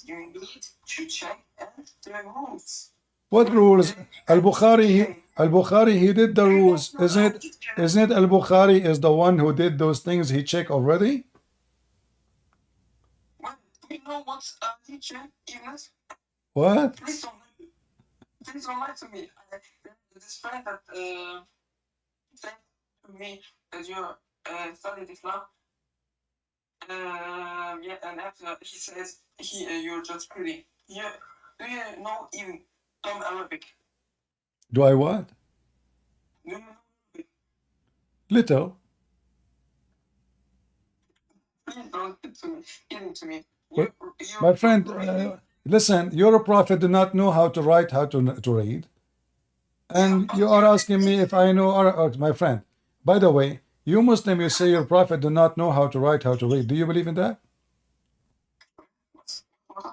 you need to check and the rules. What rules? Al-Bukhari, he did the rules. Isn't it Al-Bukhari is the one who did those things he checked already? Well, do you know what's a teacher, Ignas? What? Please don't lie to me. This friend that said to me that you studied Islam, yeah, and after he says you're just pretty. Yeah, do you know even some Arabic? Do I what? Do you know Arabic? Little. Please don't give it to me. My friend, listen, your prophet did not know how to write, how to read. And you are asking me if I know, my friend. By the way, you Muslim, you say your prophet do not know how to write, how to read. Do you believe in that?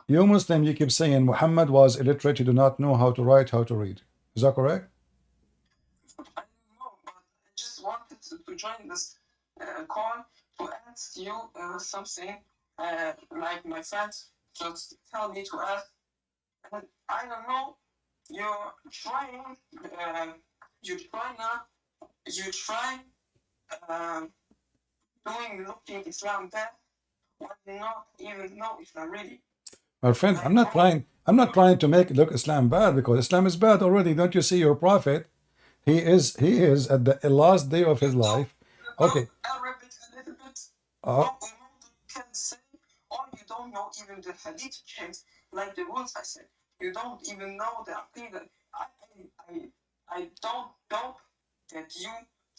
You Muslim, you keep saying Muhammad was illiterate, he do not know how to write, how to read. Is that correct? I don't know, but I just wanted to join this call to ask you something. Like my friends just tell me to ask, and I don't know. You're trying. You try now. You try looking Islam bad, but you not even know Islam really. My friend, I'm not trying to make look Islam bad, because Islam is bad already. Don't you see your prophet? He is at the last day of his life. Okay. Arabic a little bit. No, can say, or you don't know even the hadith chains, like the rules I said. You don't even know the aqidah. I don't know that you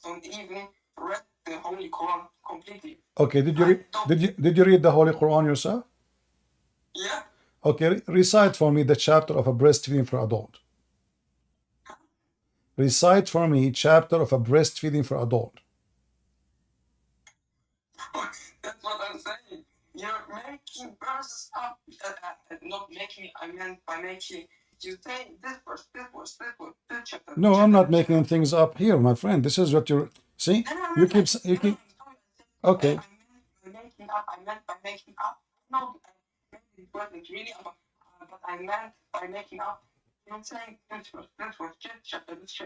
don't even read the Holy Quran completely. Okay, did you read the Holy Quran yourself? Yeah. Okay, recite for me the chapter of a breastfeeding for adult. Recite for me chapter of a breastfeeding for adult. That's what I'm saying. You're making verses up. Not making, I meant by making. You say this verse, this chapter. No, I'm not making things up here, my friend. This is what you're. See, you keep. Okay. I meant by making up. No, it wasn't really about. But I meant by making up. You're saying this verse, this chapter, this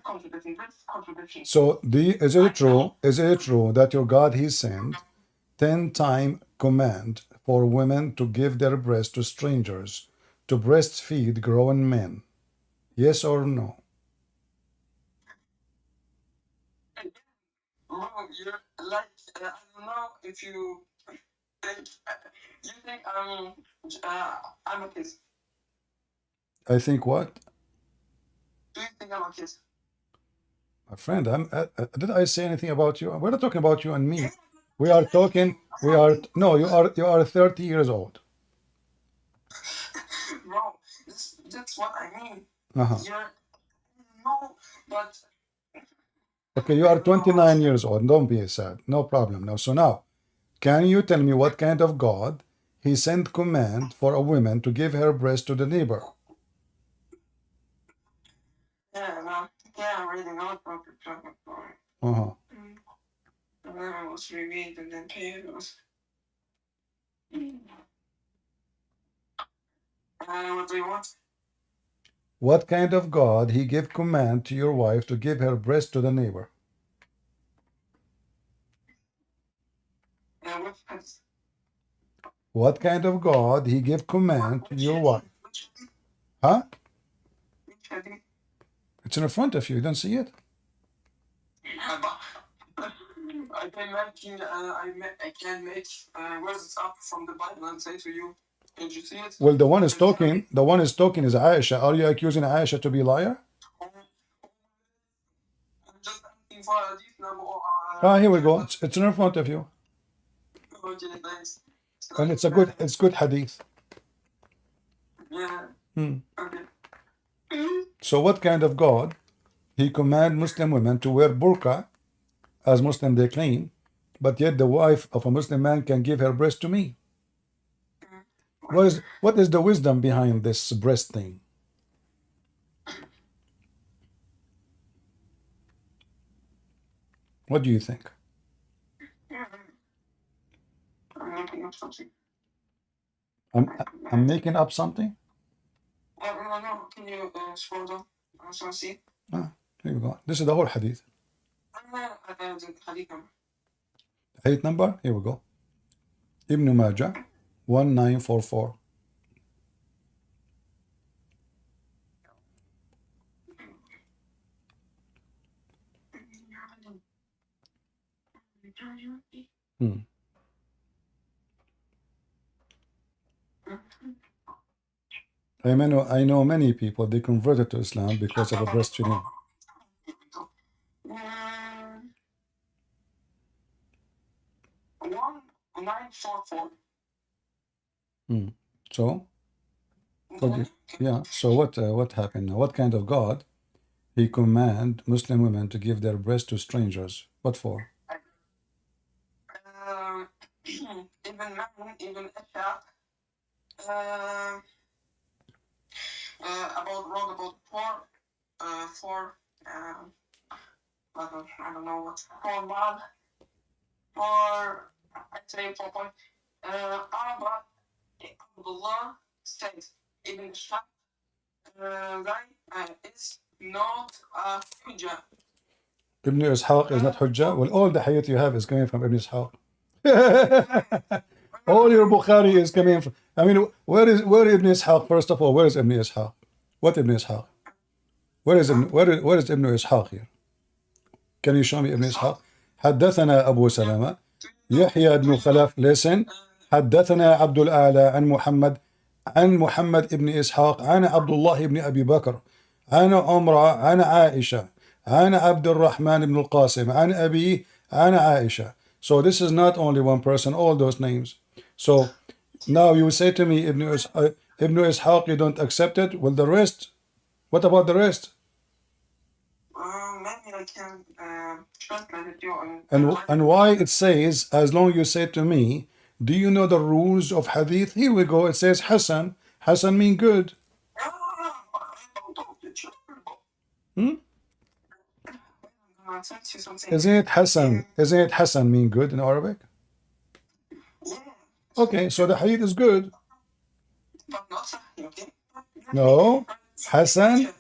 contradiction. So, is it true? Is it true that your God He sent 10-time command for women to give their breast to strangers, to breastfeed grown men? Yes or no? Bro, you're like, I don't know if you think I'm a kid. I think what? Do you think I'm a kid? My friend, did I say anything about you? We're not talking about you and me. We are talking. We are no. You are 30 years old. Bro, that's what I mean. Uh-huh. You're no, but Okay, you are 29 years old. Don't be sad. No problem. Now, so now, can you tell me what kind of God he sent command for a woman to give her breast to the neighbor? yeah, man. Yeah, I already know what you're talking about. Uh-huh. And then I was revealed and then chaos. What do you want? What kind of God he gave command to your wife to give her breast to the neighbor? Which hadith? What kind of God he gave command to your wife? Which Huh? hadith? It's in front of you. You don't see it? I can make I can make words up from the Bible and say to you, did you see it? Well, the one is talking. The one is talking is Aisha. Are you accusing Aisha to be a liar? I'm just asking for a hadith number or Here we go. It's in front of you, okay, thanks. and it's good hadith. Yeah. Hmm. Okay. So, what kind of God he command Muslim women to wear burqa, as Muslim they claim, but yet the wife of a Muslim man can give her breast to me? What is the wisdom behind this breast thing? What do you think? I'm making up something. I'm making up something? No. Can you scroll down? So see. Here you go. This is the whole hadith. The hadith number. Hadith number? Here we go. Ibn Majah, 1944. I know many people, they converted to Islam because of a breastfeeding. 1944. So, so what happened now? What kind of God he command Muslim women to give their breast to strangers? What for? Ibn Shia, about four, I don't know what, 4 months, I'd say 4 point. Abdullah said, Ibn Shia, is not a hujjah. Ibn Ishaq is not Hujjah? Well, all the hadith you have is coming from Ibn Ishaq. All your Bukhari is coming from. I mean, where is Ibn Ishaq? First of all, where is Ibn Ishaq? What Ibn Ishaq? Where is Ibn Ishaq here? Can you show me Ibn Ishaq? حدثنا أبو سلمة يحيى بن خلف. Listen. حدثنا عبد الأعلى عن محمد ابن إسحاق عن عبد الله ابن أبي بكر عن عمرة عن عائشة عن عبد الرحمن بن القاسم عن أبيه عن عائشة. So this is not only one person, all those names. So now you say to me, Ibn Ishaq, you don't accept it. Well, the rest, what about the rest? Maybe I can translate it to and why it says, as long you say to me, do you know the rules of hadith? Here we go. It says Hassan. Hassan mean good. Isn't it Hassan? Isn't it Hassan mean good in Arabic? Okay, so the hadith is good. No, Hassan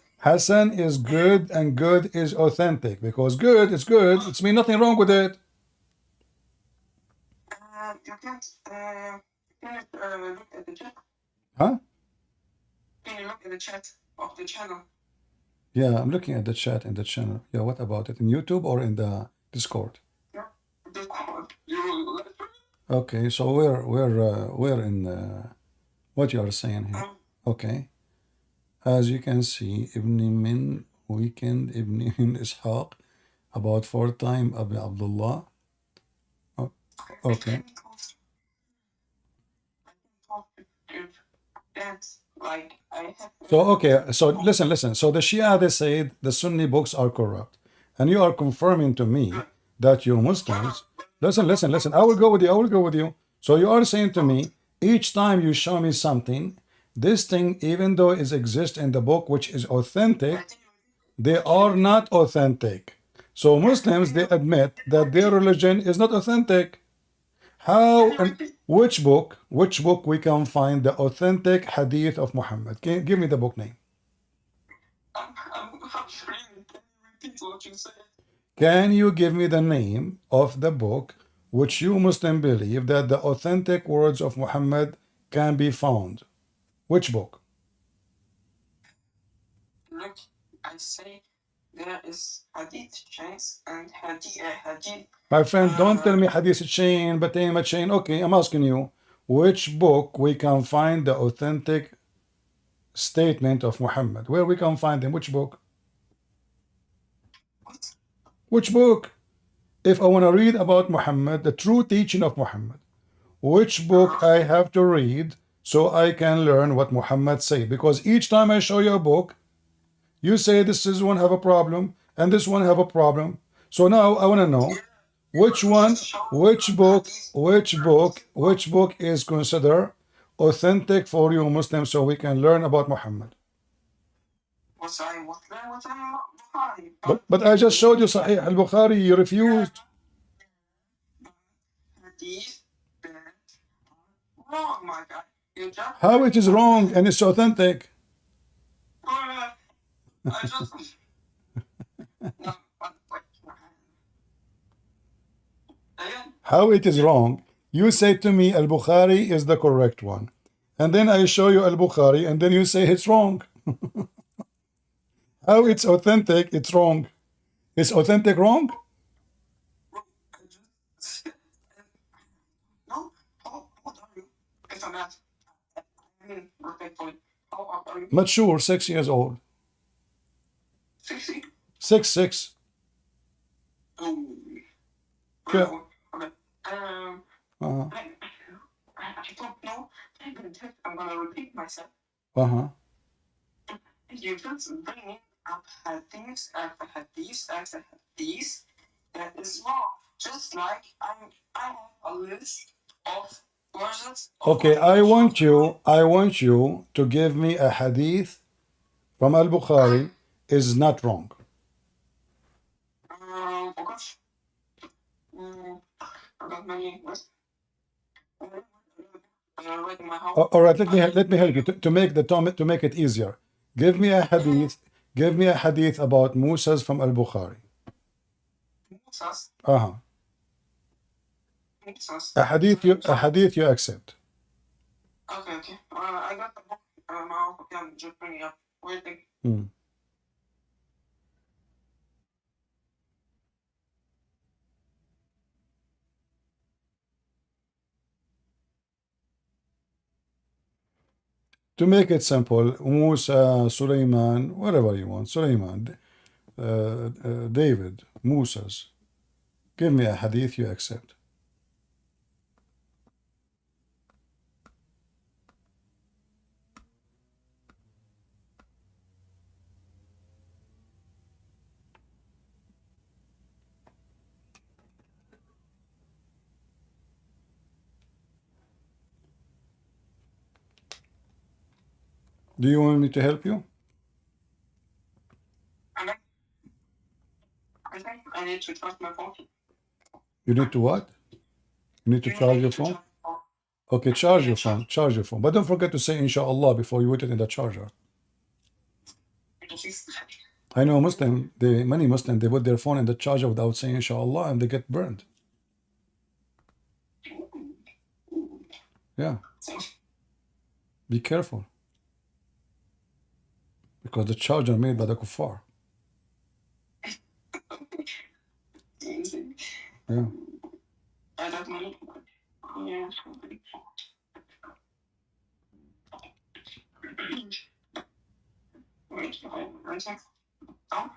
is good, and good is authentic, because good is good. It's mean nothing wrong with it. You can't look at the chat. Huh? Can you look at the chat of the channel? Yeah, I'm looking at the chat in the channel. Yeah, what about it? In YouTube or in the Discord? Yeah, Discord. Okay, so we're in what you are saying here. Okay. As you can see, Ibn Min Weekend, Ibn Ishaq, About 4 times Abu Abdullah. Oh, okay. So okay, so listen. So the Shia, they say the Sunni books are corrupt, and you are confirming to me that you Muslims. Listen. I will go with you. I will go with you. So you are saying to me, each time you show me something, this thing, even though it exists in the book, which is authentic, they are not authentic. So Muslims, they admit that their religion is not authentic. How and which book we can find the authentic hadith of Muhammad? Can give me the book name. Can you give me the name of the book which you Muslim believe that the authentic words of Muhammad can be found? Which book? Look, I say there is hadith chains and hadith. My friend, don't tell me hadith chain, batayma chain. Okay, I'm asking you, which book we can find the authentic statement of Muhammad? Where we can find them? Which book? Which book? If I want to read about Muhammad, the true teaching of Muhammad, which book I have to read so I can learn what Muhammad said? Because each time I show you a book, you say this is one have a problem and this one have a problem. So now I want to know which book is considered authentic for you Muslims so we can learn about Muhammad. But I just showed you Sahih al-Bukhari, you refused. How it is wrong and it's authentic? How it is wrong? You say to me al-Bukhari is the correct one. And then I show you al-Bukhari and then you say it's wrong. How it's authentic, it's wrong. Is authentic wrong? Mature, 6 years old. 6. Yeah. Uh-huh. I don't know. I'm gonna repeat myself. Uh-huh. You just bringing up hadith after hadith after hadith that is wrong. Just like I have a list of verses. Okay, I want you to give me a hadith from al-Bukhari is not wrong. Gosh. I got many. All right, let me help you to make it easier. Give me a hadith about Musa's from al-Bukhari. Musas. Uh-huh. Musas. A hadith you accept. Okay. I got the book. Now I'm just bringing up. Waiting. To make it simple, Musa, Sulaiman, whatever you want, Sulaiman, David, Musa's. Give me a hadith you accept. Do you want me to help you? I think I need to charge my phone. You need to what? You need to charge your phone? Okay, charge your phone. But don't forget to say inshallah before you put it in the charger. I know many Muslims, they put their phone in the charger without saying inshallah and they get burned. Yeah. Be careful. Because the charger made by the kuffar. Yeah. I don't know. Yeah. Wait. Oh.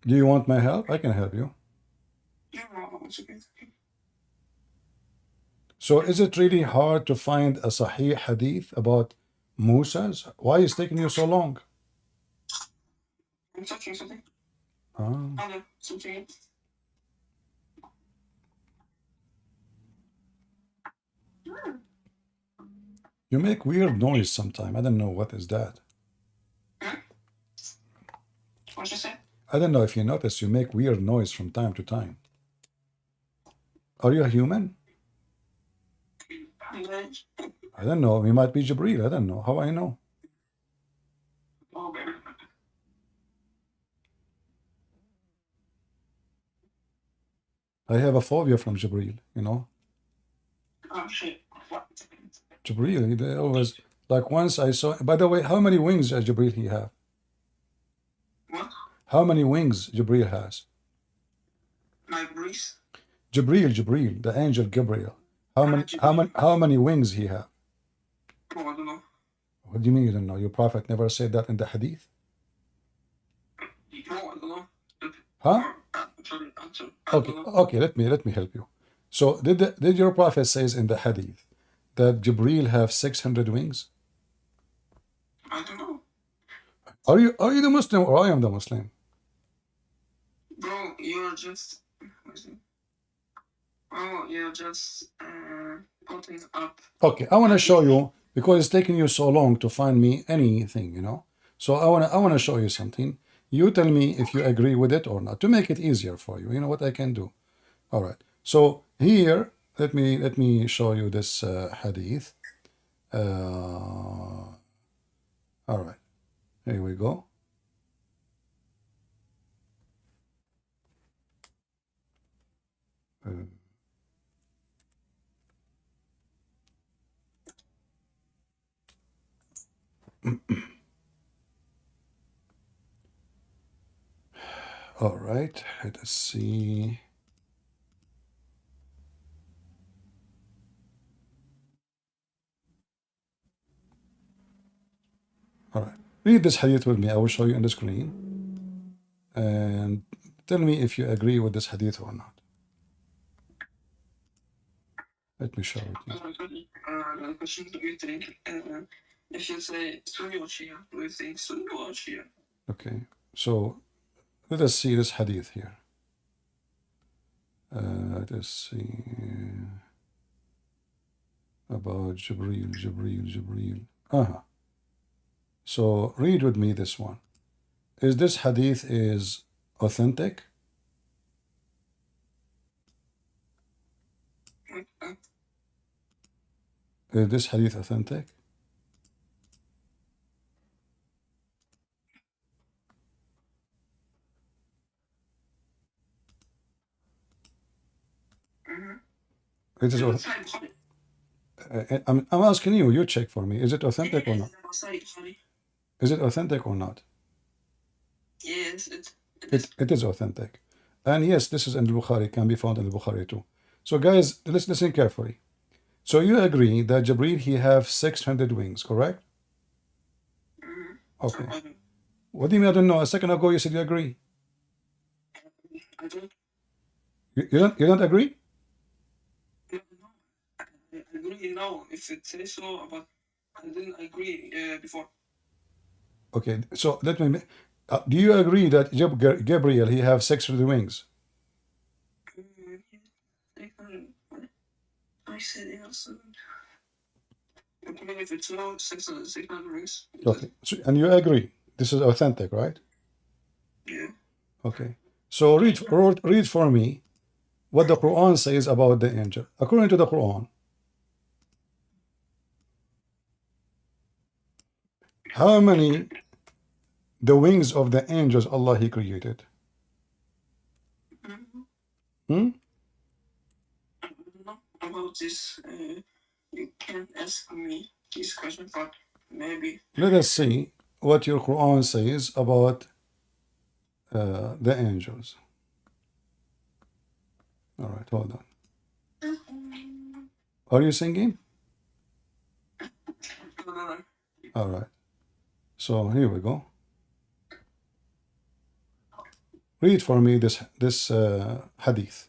Do you want my help? I can help you. Yeah, no, it's okay. So is it really hard to find a Sahih hadith about Musa's? Why is it taking you so long? I'm searching something. Ah. Other something. You make weird noise sometime. I don't know what is that. What'd you say? I don't know if you notice you make weird noise from time to time. Are you a human? I don't know. We might be Jibreel. I don't know. How I know? Oh, baby. I have a phobia from Jibreel, you know? Oh, shit. What? Jibreel, they always, like once I saw, by the way, how many wings does Jibreel he have? What? How many wings Jibreel has? My breeze? Jibreel, the angel Gabriel. How many wings he have? Oh, I don't know. What do you mean you don't know? Your prophet never said that in the hadith? No, I don't know. Huh? Sorry. Okay, let me help you. So did your prophet says in the hadith that Jibreel have 600 wings? I don't know. Are you the Muslim or I am the Muslim? Bro, you're just... Oh, you're just putting up... Okay, I want to show you, because it's taking you so long to find me anything, you know. So I want to show you something. You tell me if you agree with it or not, to make it easier for you. You know what I can do. All right. So here, let me show you this hadith. All right. Here we go. All right. Let us see. All right. Read this hadith with me. I will show you on the screen. And tell me if you agree with this hadith or not. Let me show it to you. The question do you think, if you say Sunni or Shia, do you think Sunni or Shia? Okay. So let us see this hadith here. Let us see about Jibreel. So read with me this one. Is this hadith is authentic? Is this hadith authentic? It is. I'm asking you. You check for me. Is it authentic or not? Is it authentic or not? Yes, it is authentic. And yes, this is in the Bukhari, can be found in the Bukhari too. So guys, let's listen carefully. So you agree that Jibreel, he have 600 wings, correct? Okay. What do you mean I don't know? A second ago you said you agree. I don't. You don't agree? I agree now if it says so, but I didn't agree before. Okay, so let me. Do you agree that Gabriel he have 600 wings? I said yes. Okay, if it's no 600 rings. Okay, so, and you agree this is authentic, right? Yeah. Okay, so read for me what the Quran says about the angel. According to the Quran, how many the wings of the angels Allah he created? Hmm? I don't know about this. You can't ask me this question, but maybe. Let us see what your Quran says about the angels. All right, hold on. Are you singing? No. All right. So here we go. Read for me this hadith.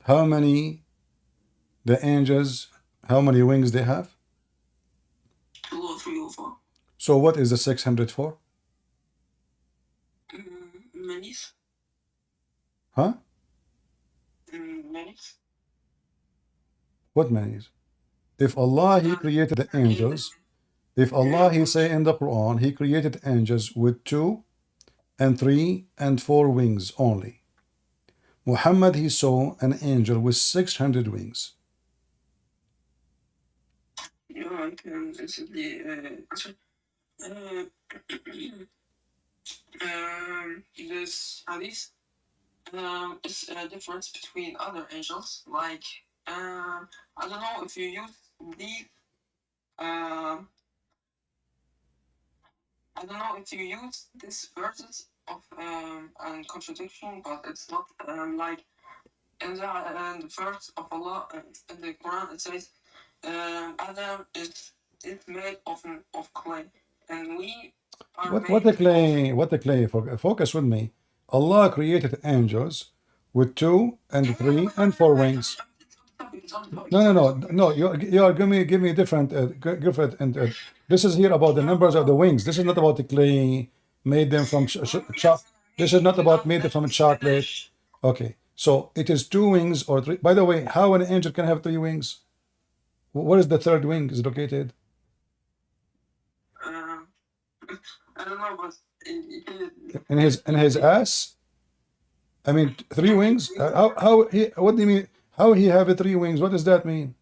How many the angels, how many wings they have? 2 or 3 or 4. So what is the 600 for? Many. Huh? Many. What many? If Allah, He created the angels, if Allah, He say in the Quran, He created angels with 2 and 3 and 4 wings only. Muhammad, he saw an angel with 600 wings. Yeah, I can instantly answer. This hadith is a difference between other angels. Like, I don't know if you use these. I don't know if you use this verses of contradiction, but it's not like in the verse of Allah in the Quran. It says Adam is made of clay, and we are What the made clay? What the clay? Focus with me. Allah created angels with 2 and 3 and 4 wings. No. You are give me different different. And this is here about the numbers of the wings. This is not about the clay made them from this is not about made them from chocolate. Okay, so it is 2 wings or 3. By the way, how an angel can have 3 wings? Where is the third wing is located? I don't know, but In his ass. I mean, 3 wings. How he? What do you mean? How he have 3 wings? What does that mean?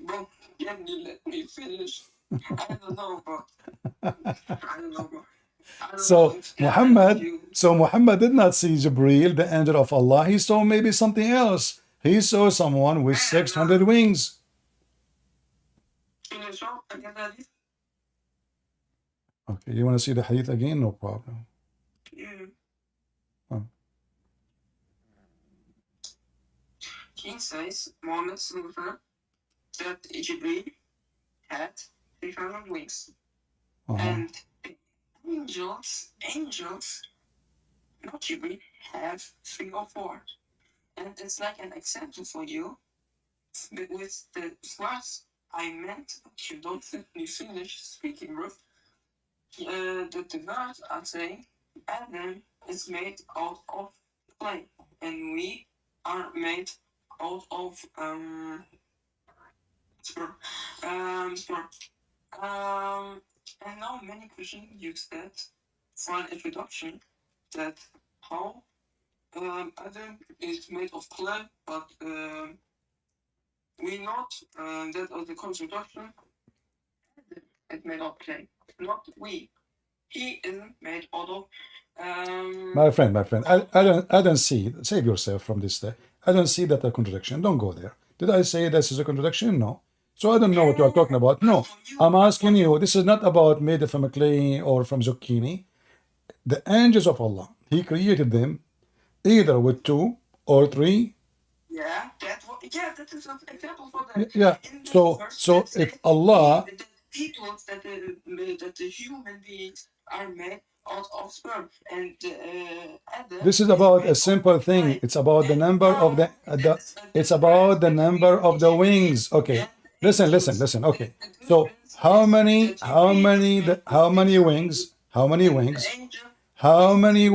bro, can you let me finish? I don't know, bro. I don't know, bro. So Muhammad did not see Jibreel, the angel of Allah. He saw maybe something else. He saw someone with 600 wings. Can you show again that? Okay, you want to see the hadith again? No problem. Yeah. Oh. He says Muhammad that Jibreel had 300 wings. And angels, not Jibreel, have 3 or 4. And it's like an example for you. But with the words I meant, you don't let me finish speaking, bro. The words are saying Adam is made out of clay, and we are made out of sperm. I know many Christians use that for an introduction. That how Adam is made of clay, but we not that as a construction. It's made of clay, not we. He isn't made out of. My friend, I don't see. Save yourself from this. I don't see that a contradiction. Don't go there. Did I say this is a contradiction? No. So I don't know what you are talking about. No, I'm asking you. This is not about made from a clay or from zucchini. The angels of Allah, He created them either with 2 or 3. Yeah, that is an example for that. Yeah. So if Allah, people that the human beings are made out of sperm, and Adam this is about a simple thing. It's about the number of the it's about the number of the wings. Okay. Listen. Okay. So how many wings? How many wings? How many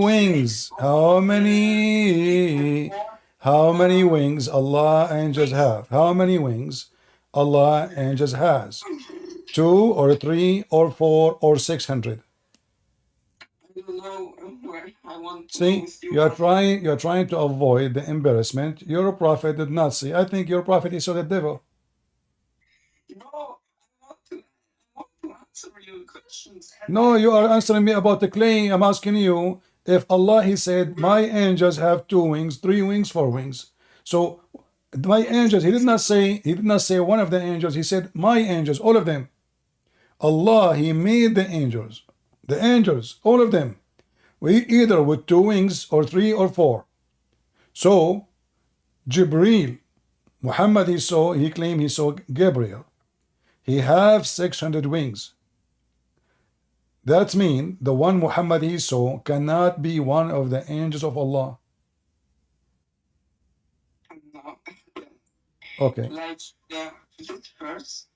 wings Allah angels have? How many wings Allah angels has? 2 or 3 or 4 or 600? I don't know where I want to See, you're trying to avoid the embarrassment. Your prophet did not see. I think your prophet is the devil. No, I want to answer your questions. No, you are answering me about the clay. I'm asking you if Allah, He said, my angels have 2 wings, 3 wings, 4 wings. So My angels. He did not say one of the angels. He said my angels, all of them. Allah, He made the angels. The angels, all of them. We either with 2 wings or 3 or 4. So Jibreel, Muhammad, he claimed he saw Gabriel. He have 600 wings. That means the one Muhammad he saw cannot be one of the angels of Allah. No. Okay. Like this verse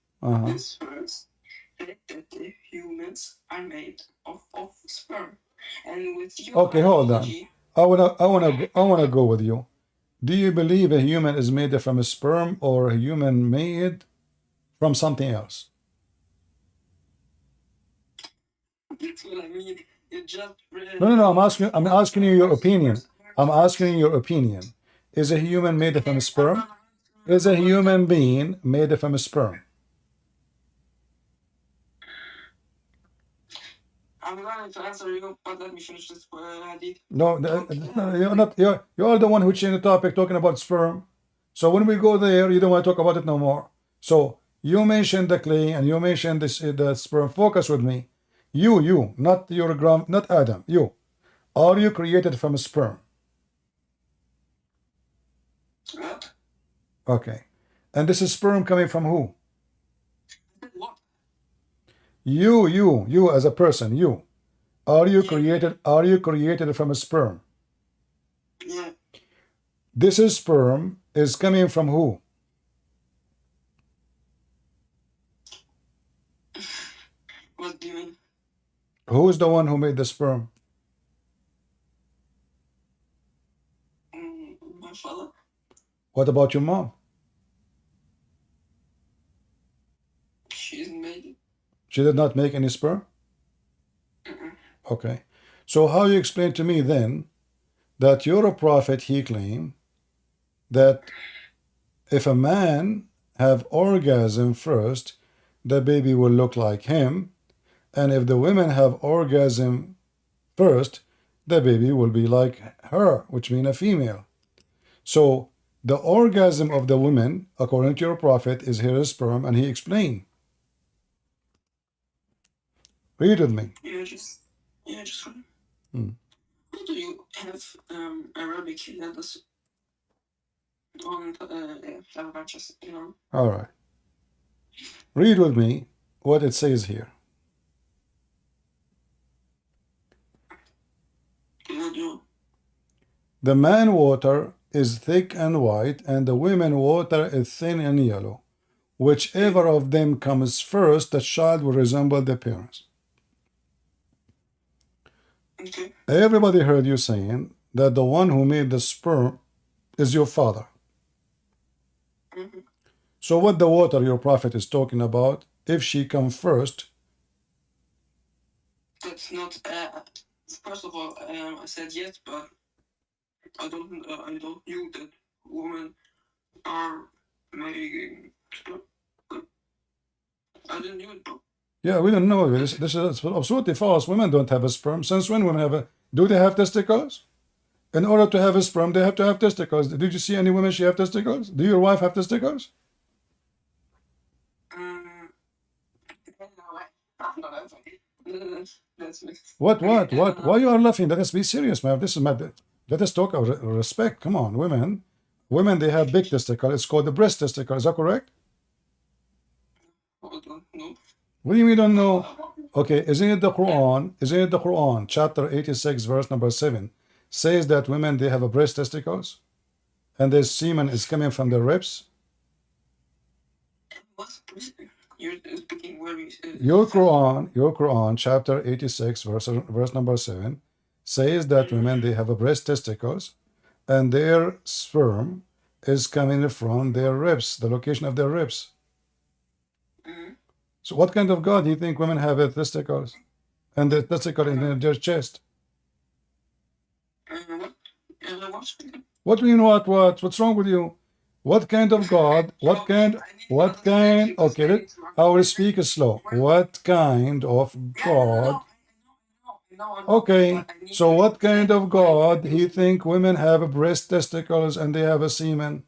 said that the humans are made of sperm, and with your Okay, hold on. biology, I wanna go with you. Do you believe a human is made from a sperm or a human made from something else? that's what I mean. You just No. I'm asking you your opinion. I'm asking you your opinion. Is a human made from a sperm? Is a human being made from a sperm? I'm going to answer you, but let me finish this hadith. No, you're not. You're the one who changed the topic, talking about sperm. So when we go there, you don't want to talk about it no more. So you mentioned the clay and you mentioned this the sperm. Focus with me. You, not your not Adam. You. Are you created from a sperm? What? Okay. And this is sperm coming from who? What? You as a person, you. Are you created from a sperm? Yeah. This is sperm is coming from who? What do you mean? Who is the one who made the sperm? My father. What about your mom? She's made it. She did not make any sperm? Okay. So how you explain to me then that you're a prophet, he claimed that if a man have orgasm first, the baby will look like him, and if the women have orgasm first, the baby will be like her, which means a female. So the orgasm of the woman, according to your prophet, is her sperm, and he explained. Read with me. Yeah, just How do you have Arabic letters on just All right. Read with me what it says here. The man water is thick and white, and the women water is thin and yellow. Whichever of them comes first, the child will resemble the parents. Okay. Everybody heard you saying that the one who made the sperm is your father. So what the water your prophet is talking about, if she comes first? That's not. First of all, I said yes, but I don't knew that women are making. I didn't knew it, bro. Yeah, we don't know. This is absolutely false. Women don't have a sperm. Since when women have a? Do they have testicles? In order to have a sperm, they have to have testicles. Did you see any women she have testicles? Do your wife have testicles? What? Why you are laughing? Let us be serious, man. This is my. Let us talk of respect. Come on, women. Women, they have big testicles. It's called the breast testicle. Is that correct? I don't know. What do you mean don't know? Okay, isn't it the Quran? Isn't it the Quran? Chapter 86, verse number 7 says that women they have a breast testicles, and their semen is coming from the ribs. You're speaking very. Your Quran, chapter 86, verse number 7 says that women they have a breast testicles, and their sperm is coming from their ribs, the location of their ribs. So what kind of God do you think women have at testicles? And the testicle in their chest? What do you know what? What's wrong with you? What kind of God? Okay, I will speak slow. What kind of God? Okay, so what kind of God he think women have breast testicles and they have a semen?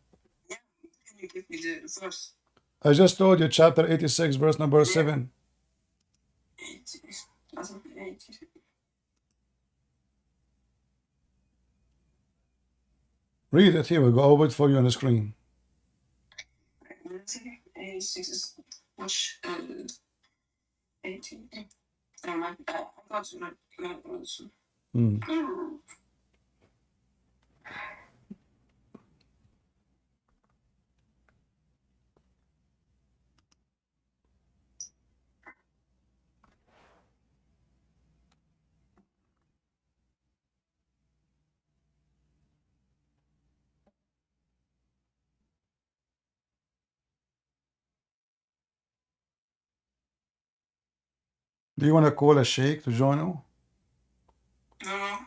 you give me the verse? I just told you, chapter 86, verse number 7. 80. Read it. Here we go. I'll wait for you on the screen. 86 is much 80. I got Do you want to call a sheikh to join you? No,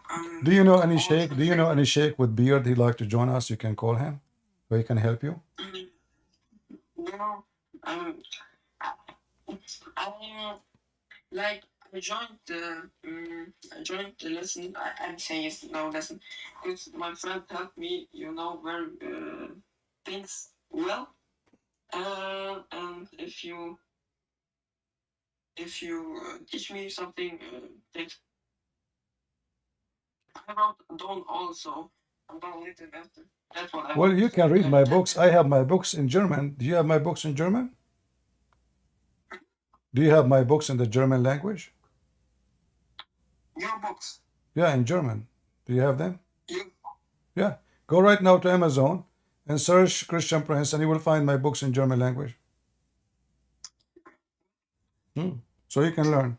Do you know any sheikh? Do you know any sheikh with beard he'd like to join us? You can call him, or he can help you. No, I like I joined the lesson. I'm saying it's no lesson because my friend helped me. Very things well. And if you teach me something, thanks. I wrote down also about little better. That's what I Well, want you to can say. read my books. I have my books in German. Do you have my books in German? Do you have my books in the German language? Your books. Yeah, in German. Do you have them? You. Yeah. Go right now to Amazon and search Christian Prince, and you will find my books in German language. So you can learn.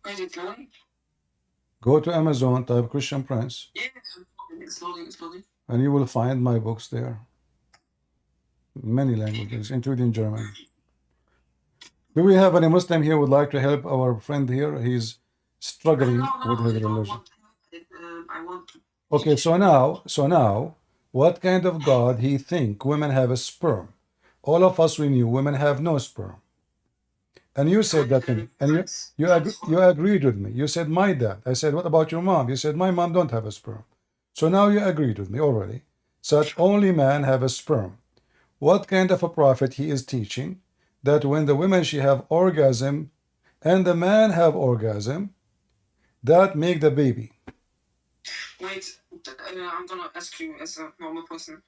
Is it loading? Go to Amazon, type Christian Prince, Yeah, it's loading. and you will find my books there. Many languages, including German. Do we have any Muslim here who would like to help our friend here? He's struggling with his religion. I want to. Okay, so now, what kind of God he think women have a sperm? All of us, we knew women have no sperm. And you said that to me, and you agreed with me. You said my dad. I said, what about your mom? You said my mom don't have a sperm. So now you agreed with me already. So that only man have a sperm. What kind of a prophet he is teaching? That when the women she have orgasm, and the man have orgasm, that make the baby. Wait, I'm gonna ask you as a normal person.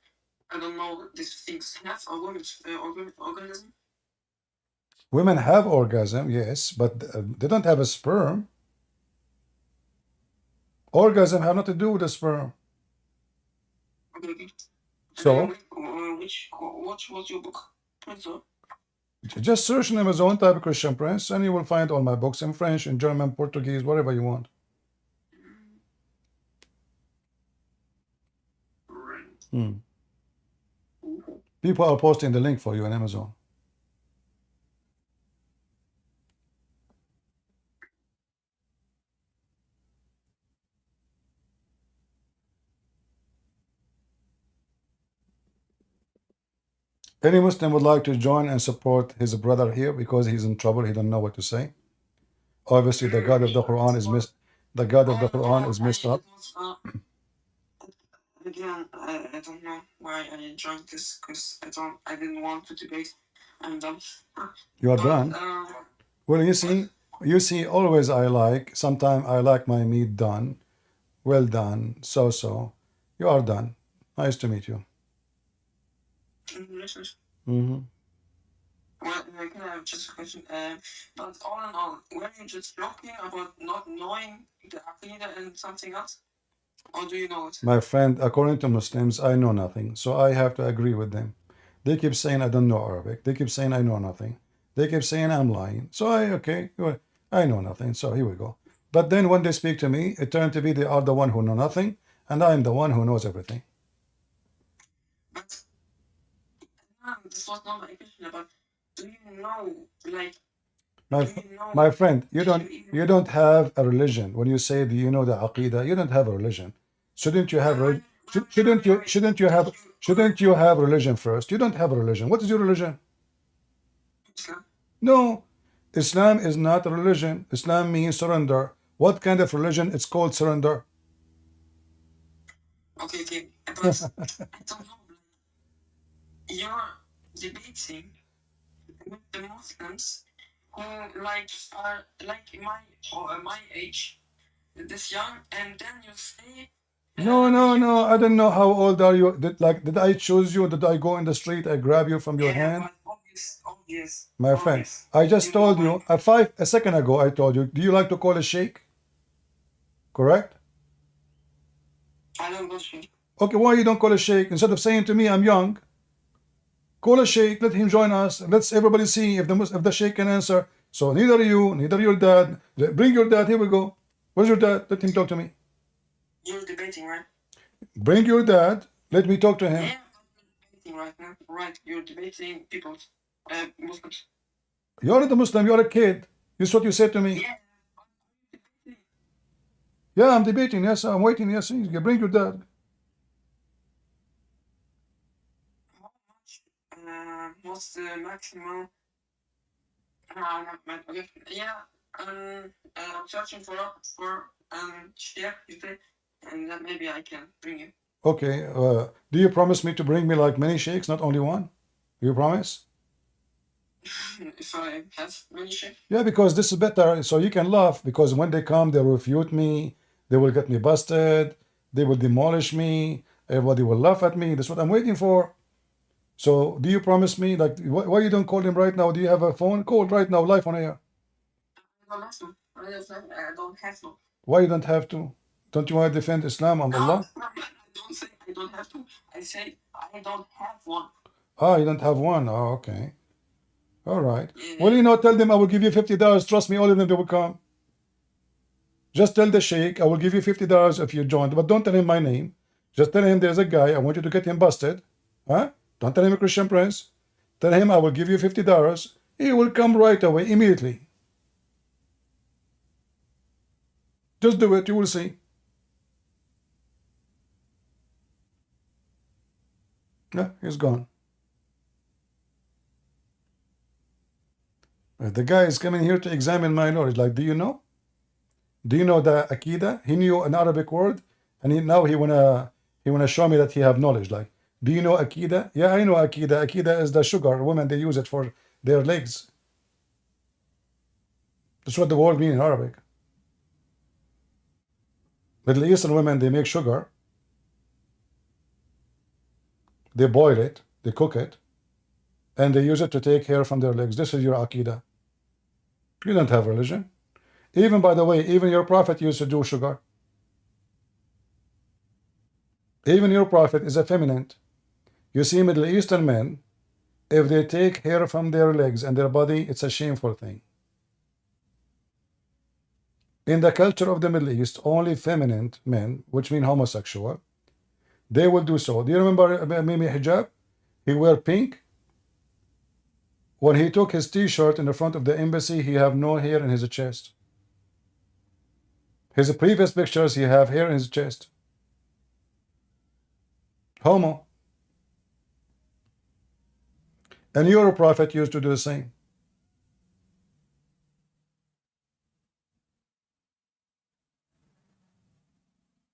I don't know these things. Have organism? Women have orgasm, yes, but they don't have a sperm. Orgasm have nothing to do with the sperm. Okay. So, what's your book? just search on Amazon, type Christian Prince, and you will find all my books in French, in German, Portuguese, whatever you want. People are posting the link for you on Amazon. Any Muslim would like to join and support his brother here because he's in trouble. He don't know what to say. Obviously, the God of the Quran is missed. The God of the Quran is messed up. Again, I don't know why I joined this because I didn't want to debate. I'm done. You are done. Well, you see, always I like. Sometimes I like my meat done, well done, so. You are done. Nice to meet you. Well, can I have just a question? But all in all, were you just joking about not knowing the Aqidah and something else? Or do you know it? My friend, according to Muslims, I know nothing. So I have to agree with them. They keep saying I don't know Arabic. They keep saying I know nothing. They keep saying I'm lying. So I know nothing. So here we go. But then when they speak to me, it turned to be they are the one who know nothing, and I'm the one who knows everything. But this was not my question. But do you know, like, my friend, you don't have a religion. When you say do you know the Aqidah, you don't have a religion. Shouldn't you have shouldn't you have religion first? You don't have a religion. What is your religion? Islam. No, Islam is not a religion. Islam means surrender. What kind of religion? It's called surrender. Okay. But I don't know. You're debating with the Muslims who like are like my age, this young, and then you say. No. I don't know how old are you. Did I choose you? Did I go in the street? I grab you from your hand? Obvious. My friend, I just told you a second ago. I told you. Do you like to call a sheikh? Correct. I don't go sheikh. Okay, why you don't call a sheikh instead of saying to me, "I'm young"? Call a sheikh. Let him join us. Let's everybody see if the sheikh can answer. So neither you, neither your dad. Bring your dad. Here we go. Where's your dad? Let him talk to me. You're debating, right? Bring your dad. Let me talk to him. Yeah, I'm debating right now. Right, you're debating people, Muslims. You're not a Muslim. You're a kid. This is what you said to me. Yeah. Yeah, I'm debating. Yes, I'm waiting. Yes, bring your dad. How much? What's the maximum? Okay. Yeah. I'm searching for Shia today, and then maybe I can bring you. Okay. Do you promise me to bring me like many sheikhs, not only one? Do you promise? If I have many sheikhs. Yeah, because this is better. So you can laugh because when they come, they will refute me. They will get me busted. They will demolish me. Everybody will laugh at me. That's what I'm waiting for. So do you promise me? Like, why you don't call him right now? Do you have a phone? Call right now, live on air. I don't have to. I don't have to. Why you don't have to? Don't you want to defend Islam and Allah? I don't say I don't have to. I say I don't have one. Ah, you don't have one. Oh, okay. All right. Well, tell them I will give you $50. Trust me, all of them, they will come. Just tell the sheikh, I will give you $50 if you join. But don't tell him my name. Just tell him there's a guy. I want you to get him busted. Huh? Don't tell him a Christian Prince. Tell him I will give you $50. He will come right away, immediately. Just do it. You will see. Yeah, he's gone. The guy is coming here to examine my knowledge. Like, do you know? Do you know the Akida? He knew an Arabic word, and now he wanna show me that he have knowledge. Like, do you know Akida? Yeah, I know Akida. Akida is the sugar. Women, they use it for their legs. That's what the word means in Arabic. Middle Eastern women, they make sugar. They boil it, they cook it, and they use it to take hair from their legs. This is your Akida. You don't have religion. Even, by the way, even your prophet used to do sugar. Even your prophet is effeminate. You see, Middle Eastern men, if they take hair from their legs and their body, it's a shameful thing. In the culture of the Middle East, only feminine men, which mean homosexual, they will do so. Do you remember Mimi Hijab? He wear pink. When he took his t-shirt in the front of the embassy, he have no hair in his chest. His previous pictures, he have hair in his chest. Homo. And your prophet used to do the same.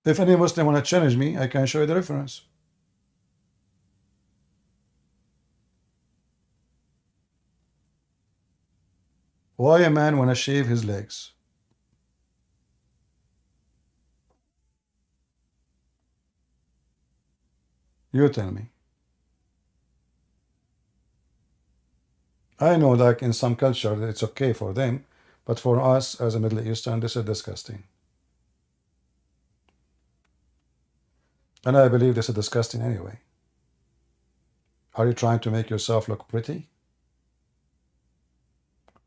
If any Muslim want to challenge me, I can show you the reference. Why a man want to shave his legs? You tell me. I know, like in some culture, it's okay for them, but for us as a Middle Eastern, this is disgusting. And I believe this is disgusting anyway. Are you trying to make yourself look pretty?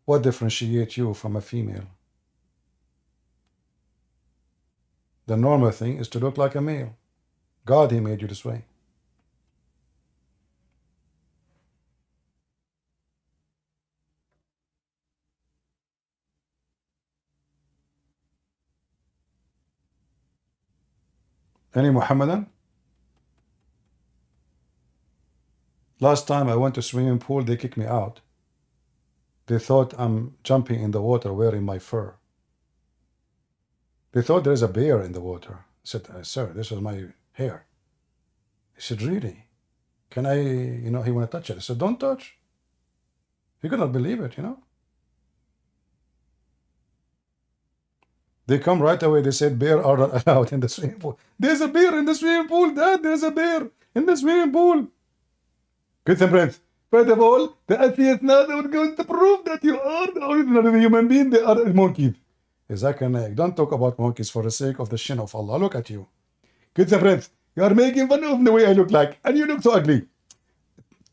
What differentiates you from a female? The normal thing is to look like a male. God, he made you this way. Any Muhammadan? Last time I went to swimming pool, they kicked me out. They thought I'm jumping in the water wearing my fur. They thought there's a bear in the water. I said, sir, this is my hair. He said, really? Can I, he want to touch it. I said, don't touch. He could not believe it, They come right away. They said bear are not allowed in the swimming pool. There's a bear in the swimming pool, Dad. There's a bear in the swimming pool. Good friends. First of all, the atheists now they were going to prove that you are the ordinary human being. They are monkeys. Exactly. Don't talk about monkeys for the sake of the shin of Allah. Look at you. Good friends. You are making fun of the way I look like. And you look so ugly.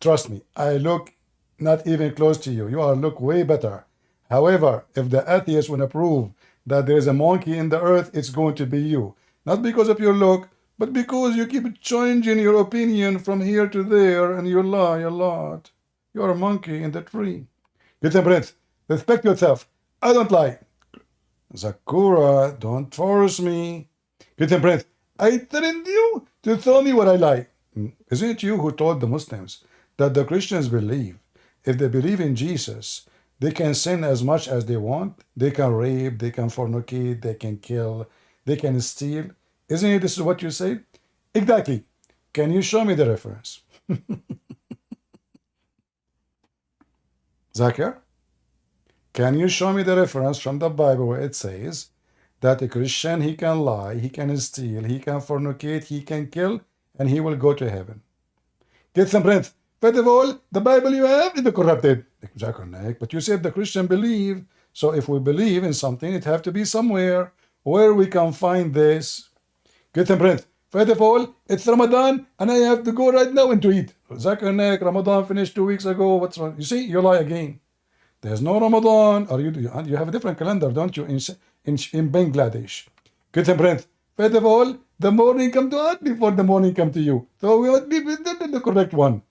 Trust me. I look not even close to you. You are look way better. However, if the atheists want to prove that there is a monkey in the earth, it's going to be you. Not because of your look, but because you keep changing your opinion from here to there, and you lie a lot. You're a monkey in the tree. Get some breath. Respect yourself. I don't lie. Zakura, don't force me. Get some breath. I threatened you to tell me what I lie. Isn't it you who told the Muslims that the Christians believe if they believe in Jesus, they can sin as much as they want? They can rape, they can fornicate, they can kill, they can steal. Isn't it this is what you say? Exactly. Can you show me the reference? Zakir, can you show me the reference from the Bible where it says that a Christian, he can lie, he can steal, he can fornicate, he can kill, and he will go to heaven? Get some breath. First of all, the Bible you have is the corrupted. But you said the Christian believe, so if we believe in something, it have to be somewhere where we can find this. Get some breath. First of all, it's Ramadan, and I have to go right now and to eat. Ramadan finished 2 weeks ago. What's wrong? You see, you lie again. There's no Ramadan, or you have a different calendar, don't you, in Bangladesh? Get some breath. First of all, the morning come to us before the morning come to you. So we must be the correct one.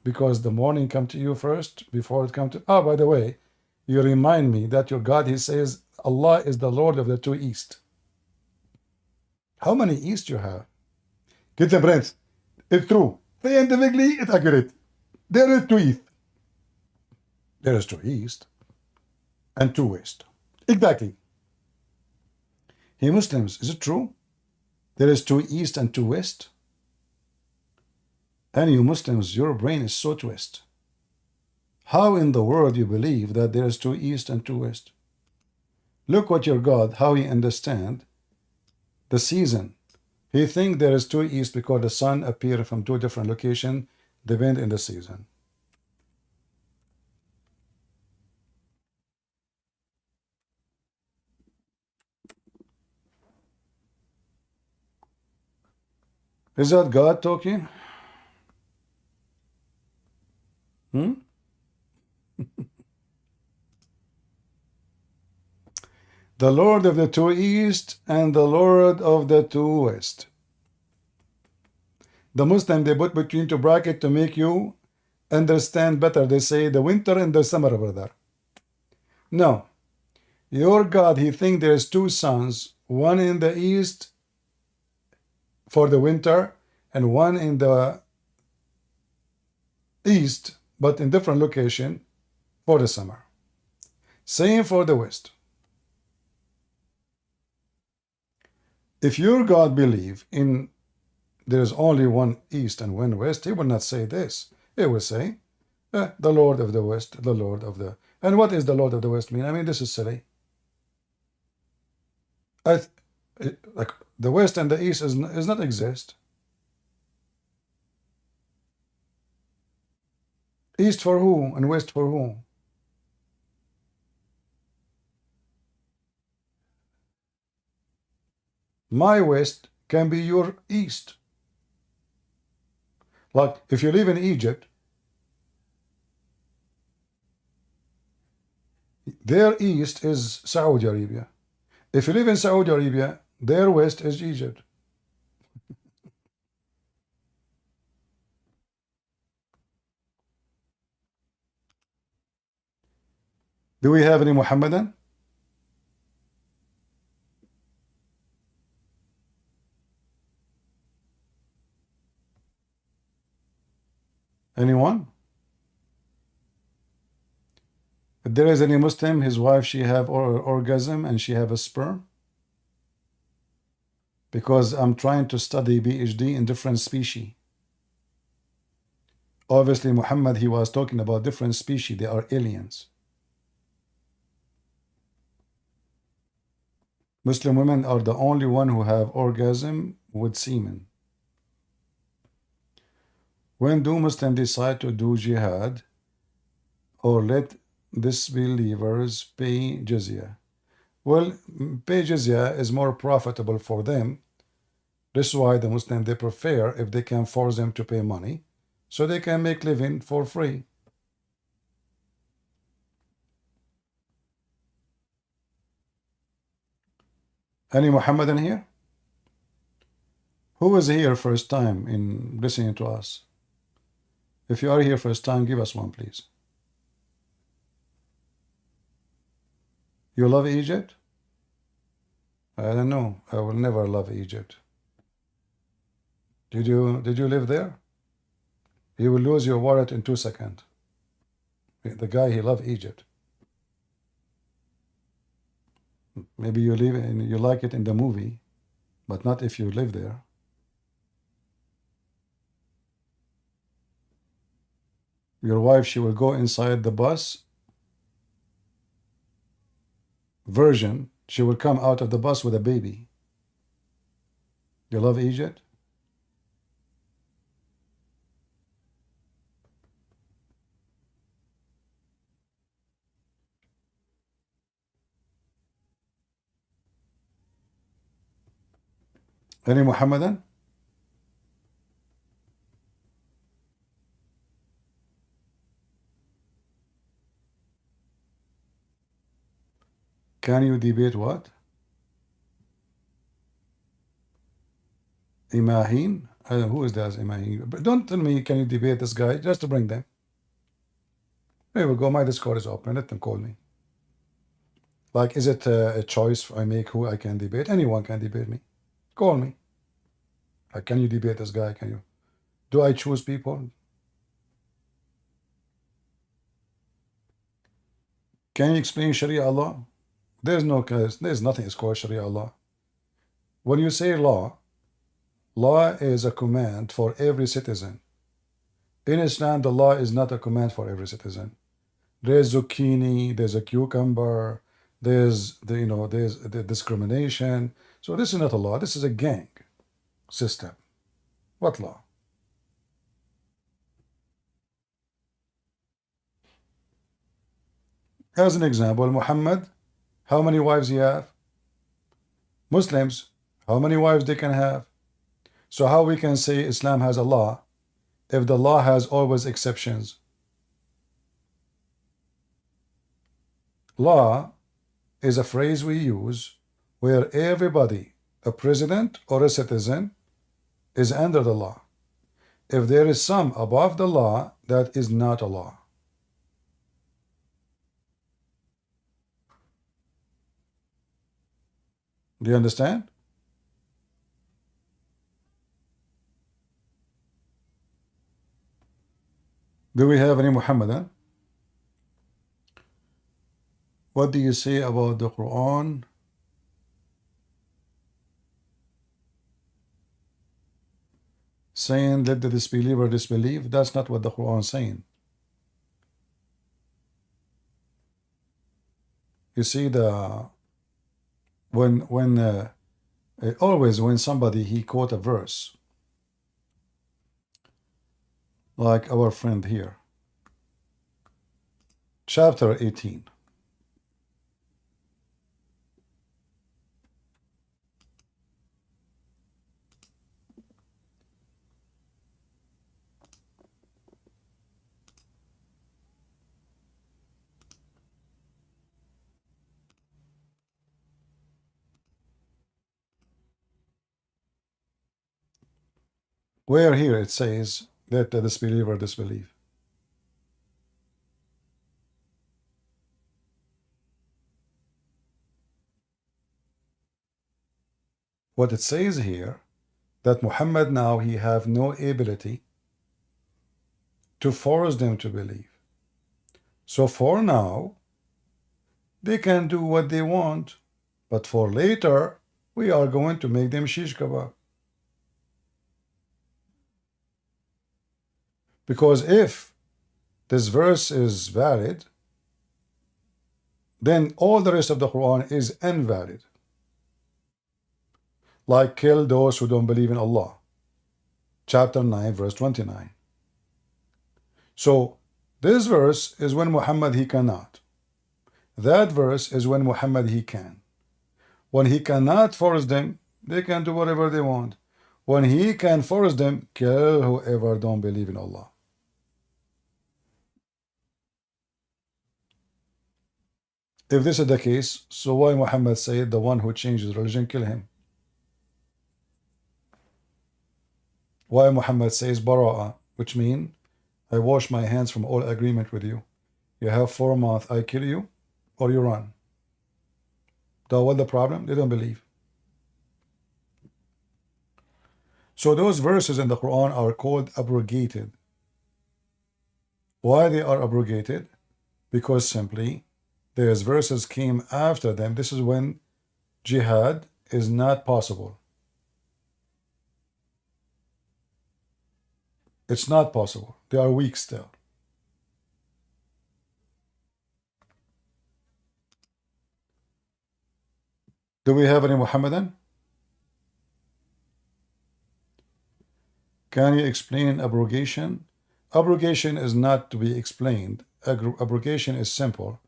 Because the morning come to you first before it come to... Oh, by the way, you remind me that your God, he says, Allah is the Lord of the two east. How many east you have? Get the breath. It's true. Scientifically, it's accurate. There is two east. There is two east and two west. Exactly. Hey Muslims, is it true? There is two east and two west? And you Muslims, your brain is so twisted. How in the world you believe that there is two east and two west? Look what your God, how he understand the season. He think there is two east because the sun appear from two different locations, depend in the season. Is that God talking? The Lord of the two east and the Lord of the two west. The Muslim, they put between two brackets to make you understand better. They say the winter and the summer, brother. No. Your God, he think there's two suns, one in the east for the winter and one in the east, but in different location for the summer. Same for the west. If your God believe in there is only one east and one west, he will not say this. He will say, the Lord of the west, the Lord of the... And what is the Lord of the west mean? I mean, this is silly. Like the west and the east is not exist. East for who and west for who? My west can be your east. Like if you live in Egypt, their east is Saudi Arabia. If you live in Saudi Arabia, their west is Egypt. Do we have any Muhammadan? Anyone? If there is any Muslim, his wife, she have orgasm and she have a sperm? Because I'm trying to study PhD in different species. Obviously, Muhammad, he was talking about different species. They are aliens. Muslim women are the only one who have orgasm with semen. When do Muslims decide to do jihad or let disbelievers pay jizya? Well, pay jizya is more profitable for them. This is why the Muslims, they prefer if they can force them to pay money so they can make living for free. Any Muhammadan here? Who is here first time in listening to us? If you are here first time, give us one, please. You love Egypt? I don't know. I will never love Egypt. Did you live there? You will lose your wallet in 2 seconds. The guy, he loved Egypt. Maybe you live and you like it in the movie, but not if you live there. Your wife, she will go inside the bus. Virgin, she will come out of the bus with a baby. You love Egypt? Any Muhammadan? Can you debate what? Imahin? Who is that Imahin? But don't tell me, can you debate this guy? Just to bring them. There we go. My Discord is open. Let them call me. Like, is it a choice I make who I can debate? Anyone can debate me. Call me. Like, can you debate this guy? Can you? Do I choose people? Can you explain Sharia law? There's nothing is called Sharia law. When you say law, law is a command for every citizen. In Islam, the law is not a command for every citizen. There's zucchini, there's a cucumber, there's the discrimination. So this is not a law. This is a gang system. What law? As an example, Muhammad, how many wives he have? Muslims, how many wives they can have? So how we can say Islam has a law if the law has always exceptions? Law is a phrase we use where everybody, a president or a citizen, is under the law. If there is some above the law, that is not a law. Do you understand? Do we have any Muhammadan? What do you say about the Quran? Saying let the disbeliever disbelieve? That's not what the Quran is saying. You see, always when somebody he quote a verse, like our friend here, chapter 18. Where here it says that the disbeliever disbelieve. What it says here, that Muhammad now he have no ability to force them to believe. So for now, they can do what they want, but for later, we are going to make them shish kebab. Because if this verse is valid, then all the rest of the Quran is invalid. Like kill those who don't believe in Allah. Chapter 9, verse 29. So this verse is when Muhammad he cannot. That verse is when Muhammad he can. When he cannot force them, they can do whatever they want. When he can force them, kill whoever don't believe in Allah. If this is the case, so why Muhammad said the one who changes religion, kill him? Why Muhammad says Bara'a, which means I wash my hands from all agreement with you. You have 4 months, I kill you, or you run. So what the problem? They don't believe. So those verses in the Quran are called abrogated. Why they are abrogated? Because simply those verses came after them. This is when jihad is not possible. It's not possible. They are weak still. Do we have any Muhammadan? Can you explain abrogation? Abrogation is not to be explained. Abrogation is simple.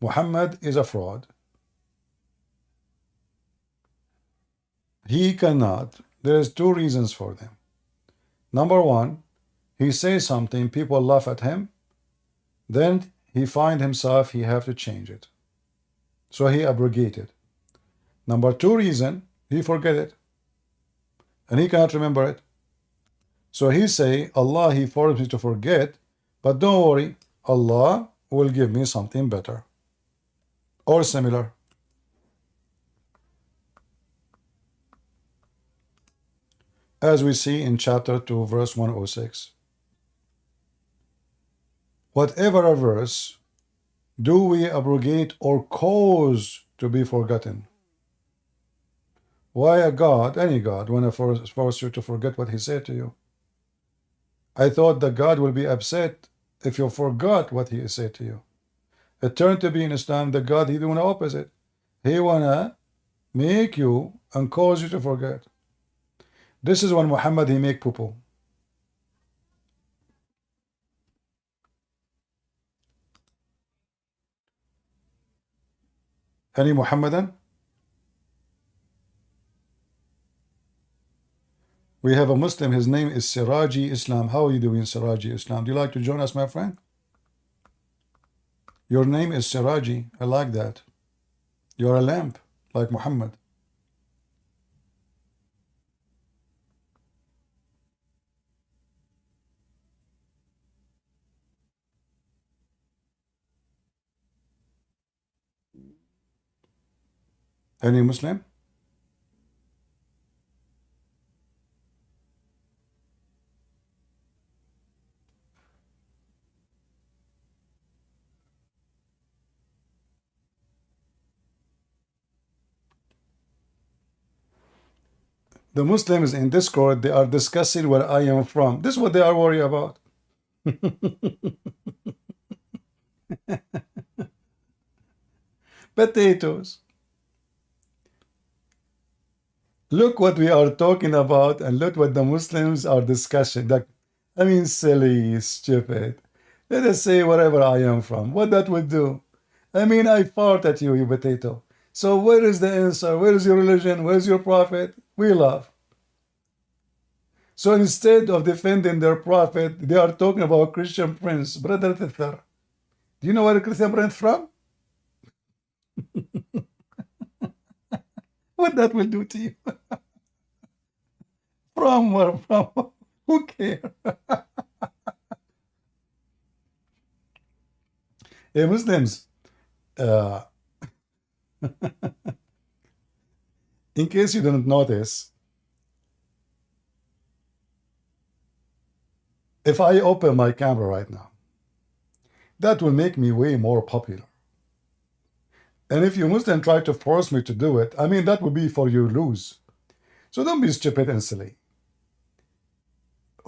Muhammad is a fraud. He cannot. There is 2 reasons for them. Number 1, he says something, people laugh at him, then he find himself he have to change it. So he abrogated. Number 2 reason, he forget it. And he cannot remember it. So he say, Allah, he forced me to forget, but don't worry, Allah will give me something better. Or similar. As we see in chapter 2, verse 106. Whatever a verse, do we abrogate or cause to be forgotten? Why a God, any God, want to force you to forget what he said to you? I thought that God will be upset if you forgot what he said to you. It turned to be in Islam that God, he doing the opposite. He wanna make you and cause you to forget. This is when Muhammad he make poo-poo. Any Muhammadan? We have a Muslim, his name is Siraji Islam. How are you doing, Siraji Islam? Do you like to join us, my friend? Your name is Siraji. I like that. You're a lamp, like Muhammad. Any Muslim? The Muslims in Discord, they are discussing where I am from. This is what they are worried about. Potatoes. Look what we are talking about and look what the Muslims are discussing. Like, I mean, silly, stupid. Let us say wherever I am from. What that would do? I mean, I fart at you, you potato. So where is the answer? Where is your religion? Where is your prophet? We laugh. So instead of defending their prophet, they are talking about Christian prince. Brother Tithar, do you know where the Christian prince from? What that will do to you? From where? From? Who cares? Hey, Muslims, in case you didn't notice, if I open my camera right now, that will make me way more popular. And if you Muslim try to force me to do it, I mean, that would be for you lose. So don't be stupid and silly.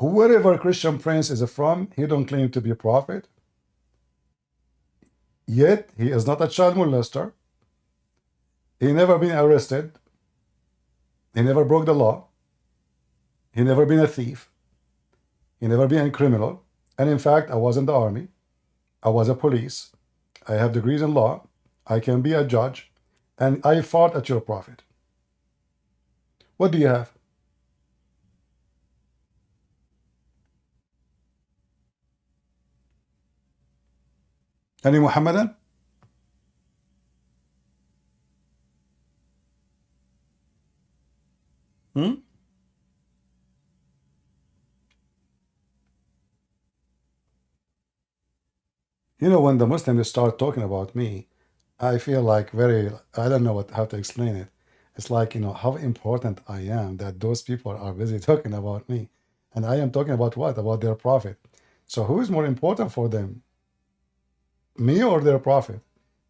wherever Christian prince is from, he don't claim to be a prophet. Yet he is not a child molester. He never been arrested. He never broke the law. He never been a thief. He never been a criminal. And in fact, I was in the army. I was a police. I have degrees in law. I can be a judge. And I fought at your prophet. What do you have? Any Muhammadan? Hmm? You know, when the Muslims start talking about me, I feel like I don't know how to explain it. It's like, how important I am that those people are busy talking about me. And I am talking about what? About their prophet. So who is more important for them? Me or their prophet?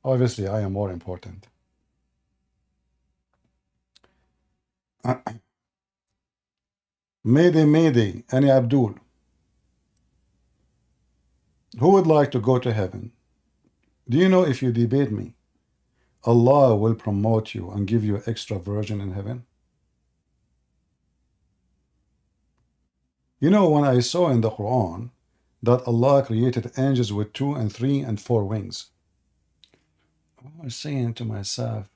Obviously, I am more important. Mayday, any Abdul. Who would like to go to heaven? Do you know if you debate me, Allah will promote you and give you extra version in heaven? You know, when I saw in the Quran that Allah created angels with 2 and 3 and 4 wings, I was saying to myself,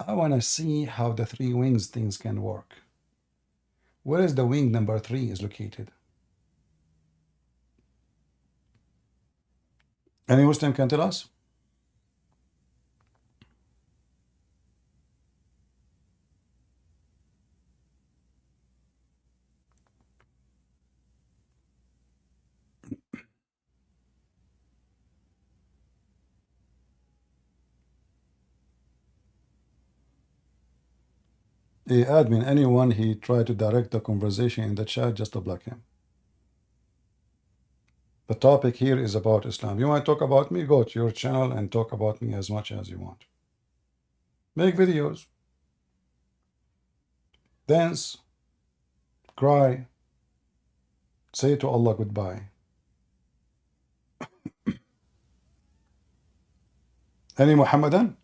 I want to see how the 3 wings things can work. Where is the wing number 3 is located? Any Muslim can tell us? Admin, anyone he tried to direct the conversation in the chat, just to block him. The topic here is about Islam. You want to talk about me? Go to your channel and talk about me as much as you want. Make videos. Dance. Cry. Say to Allah goodbye. Any Muhammadan?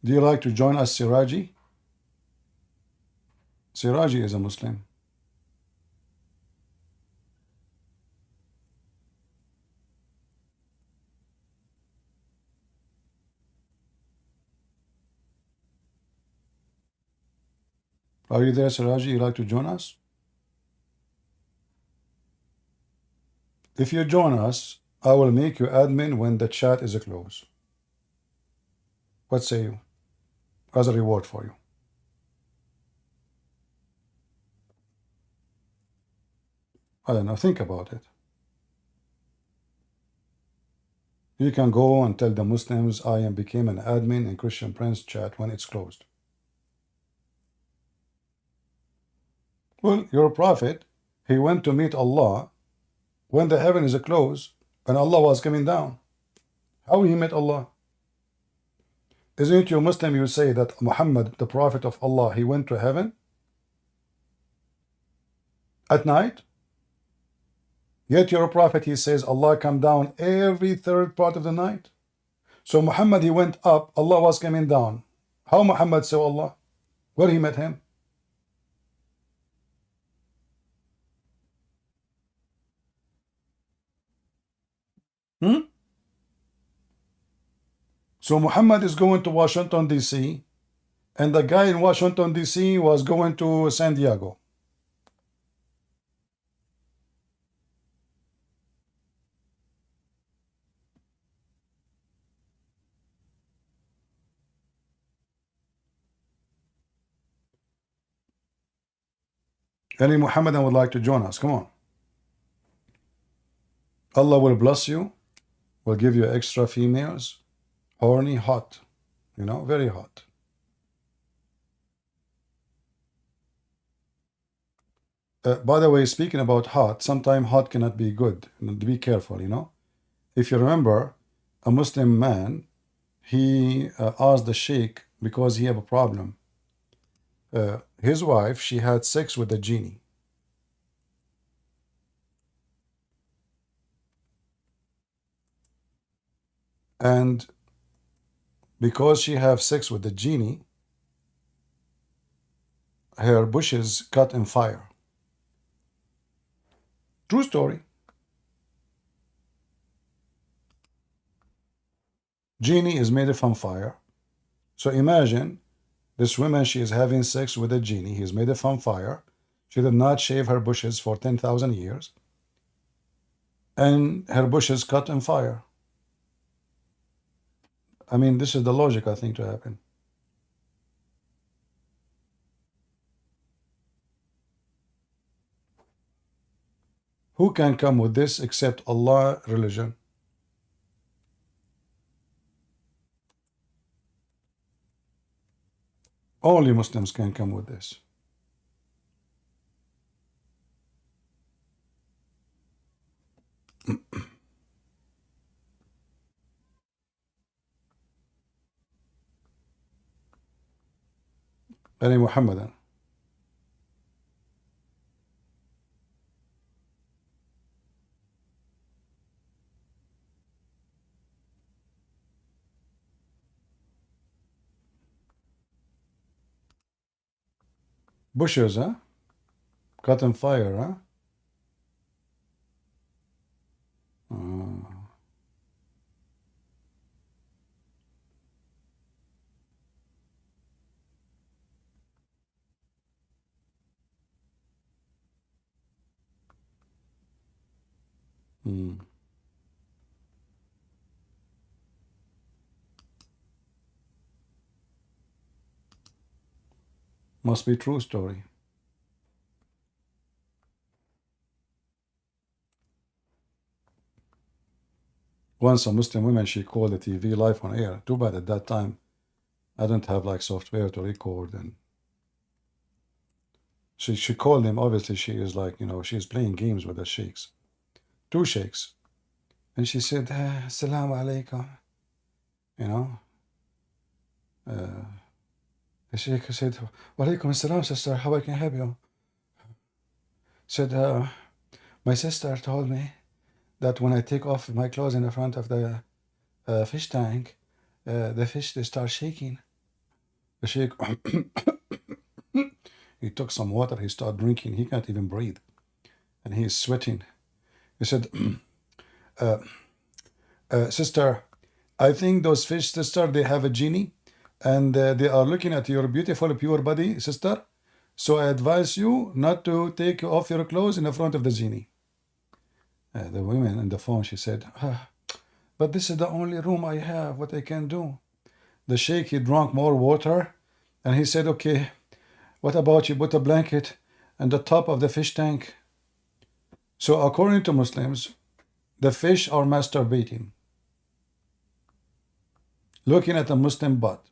Do you like to join us, Siraji? Siraji is a Muslim. Are you there, Siraji? You like to join us? If you join us, I will make you admin when the chat is closed. What say you? As a reward for you. I don't know. Think about it. You can go and tell the Muslims I am became an admin in Christian Prince chat when it's closed. Well, your prophet, he went to meet Allah when the heaven is closed and Allah was coming down. How he met Allah? Isn't you Muslim, you say that Muhammad, the prophet of Allah, he went to heaven at night? Yet your prophet, he says Allah come down every third part of the night. So Muhammad, he went up, Allah was coming down. How Muhammad saw Allah? Where he met him? So Muhammad is going to Washington, D.C., and the guy in Washington, D.C. was going to San Diego. Any Muhammadan would like to join us? Come on. Allah will bless you, will give you extra females, horny, hot, very hot. By the way, speaking about hot, sometimes hot cannot be good. Be careful, If you remember, a Muslim man, he asked the sheikh because he have a problem. His wife, she had sex with a genie. And because she have sex with the genie, her bushes caught in fire. True story. Genie is made from fire. So imagine this woman, she is having sex with a genie. He is made from fire. She did not shave her bushes for 10,000 years. And her bushes caught in fire. I mean, this is the logic, I think, to happen. Who can come with this except Allah religion? Only Muslims can come with this. Any Muhammadan. Bushes, huh? Caught in fire, huh? Must be true story. Once a Muslim woman, she called the TV live on air. Too bad at that time I didn't have like software to record, and she called him. Obviously she is like, you know, she's playing games with the sheikhs. Two sheikhs. And she said, Assalamu alaikum. You know? The sheikh said, Wa alaikum assalam, sister, how I can help you? Said, my sister told me that when I take off my clothes in the front of the fish tank, the fish, they start shaking. The sheikh, he took some water, he started drinking, he can't even breathe. And he is sweating. He said, sister, I think those fish, sister, they have a genie, and they are looking at your beautiful, pure body, sister. So I advise you not to take off your clothes in the front of the genie. The woman on the phone, she said, but this is the only room I have, what I can do. The sheikh, he drank more water, and he said, okay, what about you put a blanket on the top of the fish tank? So according to Muslims, the fish are masturbating, looking at a Muslim butt.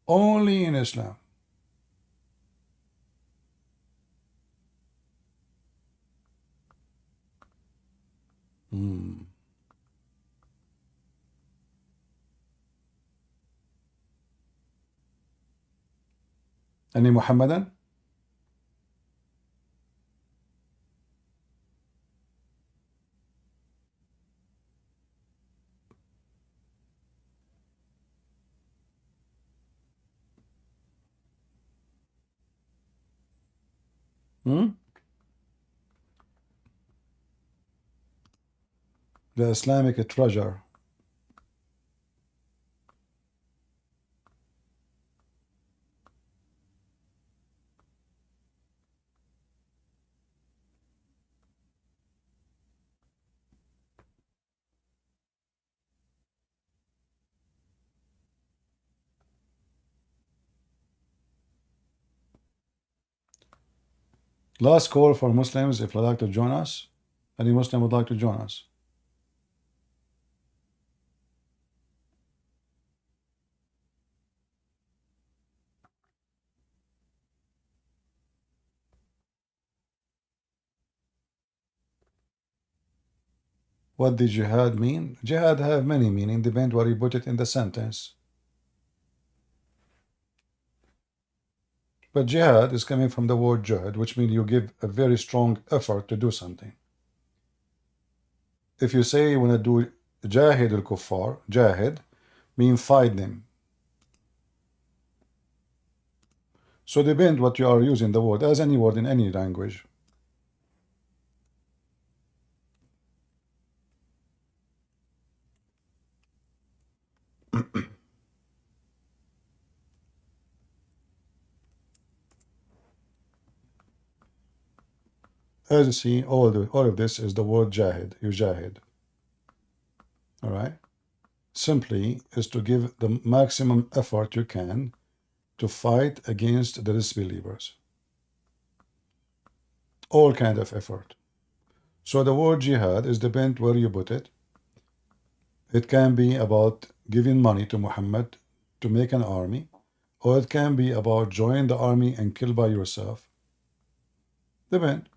Only in Islam. Any Muhammadan? The Islamic treasure. Last call for Muslims if you'd like to join us. Any Muslim would like to join us? What did jihad mean? Jihad have many meaning, depend where you put it in the sentence. But jihad is coming from the word jihad, which means you give a very strong effort to do something. If you say you want to do jahid al-kuffar, jahid, mean fight them. So depend what you are using the word, as any word in any language. As you see, all of this is the word jahid, yujahid. All right? Simply is to give the maximum effort you can to fight against the disbelievers. All kind of effort. So the word jihad is depend where you put it. It can be about giving money to Muhammad to make an army, or it can be about join the army and kill by yourself. Depend.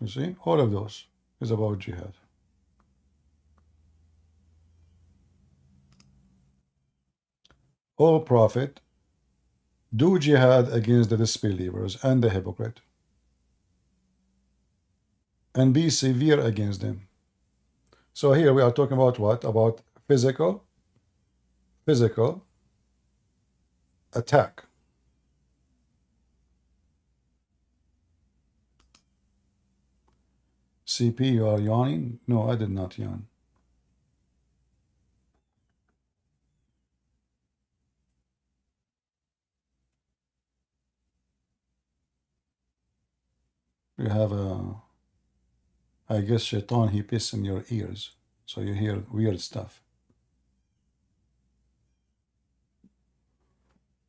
You see, all of those is about jihad. O Prophet, do jihad against the disbelievers and the hypocrite, and be severe against them. So here we are talking about what? About physical attack. CP, you are yawning? No, I did not yawn. You have I guess Shaitan, he piss in your ears, so you hear weird stuff.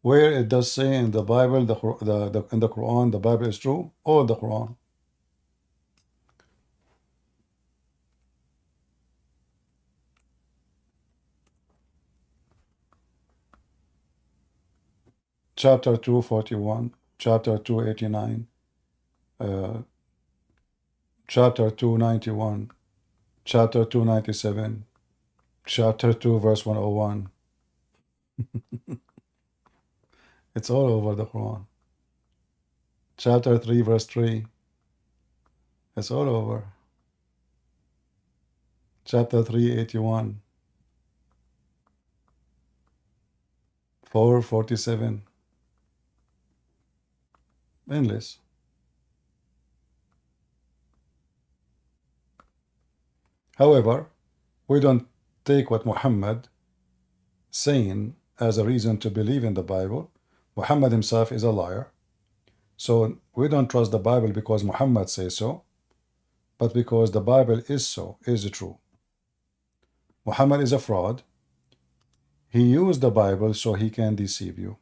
Where it does say in the Bible, in the Quran, the Bible is true, all the Quran. Chapter 241, chapter 289, chapter 291, chapter 297, chapter 2, verse 101. It's all over the Quran. Chapter 3, verse 3. It's all over. Chapter 381. 447. Endless. However, we don't take what Muhammad saying as a reason to believe in the Bible. Muhammad himself is a liar. So we don't trust the Bible because Muhammad says so, but because the Bible is so, is true. Muhammad is a fraud. He used the Bible so he can deceive you,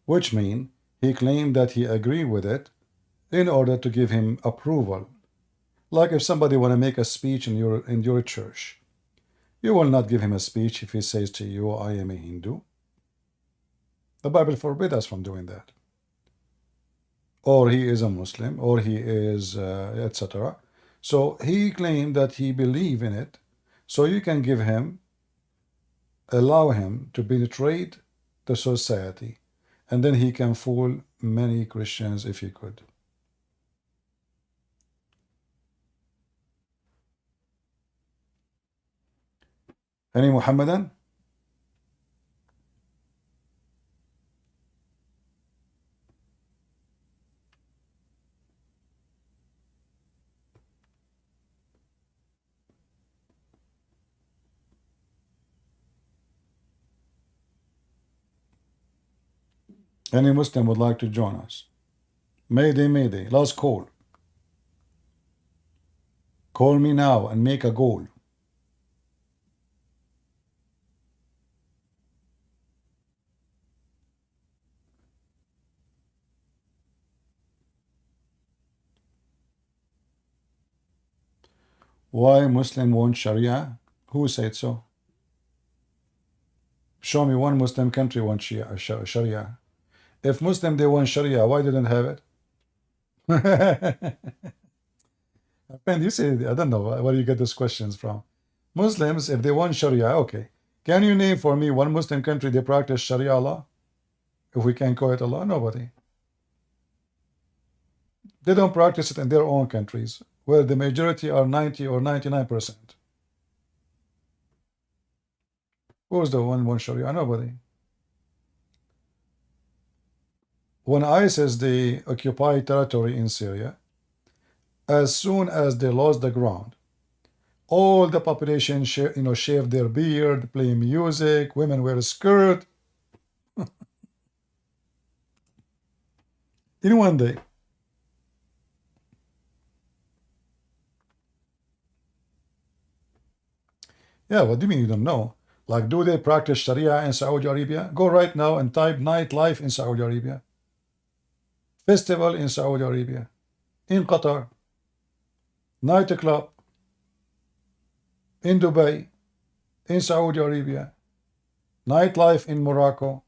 which means he claimed that he agreed with it in order to give him approval. Like if somebody want to make a speech in your church, you will not give him a speech if he says to you, I am a Hindu. The Bible forbids us from doing that. Or he is a Muslim, or he is, etc. So he claimed that he believed in it, so you can give him, allow him to penetrate the society, and then he can fool many Christians if he could. Any Muhammadan? Any Muslim would like to join us? Mayday, Mayday, last call. Call me now and make a goal. Why Muslim want Sharia? Who said so? Show me one Muslim country want Sharia. If Muslim they want Sharia, why didn't have it? And you say, I don't know where you get those questions from. Muslims, if they want Sharia, okay. Can you name for me one Muslim country they practice Sharia law? If we can call it a law, nobody. They don't practice it in their own countries, where the majority are 90 or 99%. Who's the one want Sharia? Nobody. When ISIS they occupy territory in Syria, as soon as they lost the ground, all the population shave their beard, play music, women wear a skirt. In one day. Yeah, what do you mean you don't know? Like, do they practice Sharia in Saudi Arabia? Go right now and type nightlife in Saudi Arabia. Festival in Saudi Arabia. In Qatar. Nightclub. In Dubai. In Saudi Arabia. Nightlife in Morocco.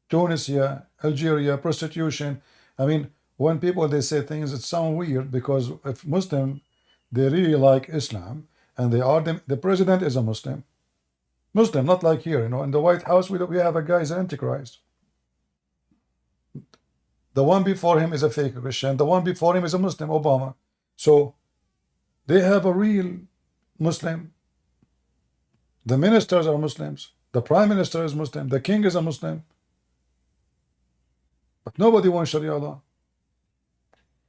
Tunisia. Algeria. Prostitution. I mean, when people, they say things that sound weird, because if Muslim, they really like Islam, and they are the president is a Muslim. Muslim, not like here, in the White House, we have a guy is an Antichrist. The one before him is a fake Christian. The one before him is a Muslim, Obama. So they have a real Muslim. The ministers are Muslims. The prime minister is Muslim. The king is a Muslim. But nobody wants Sharia law.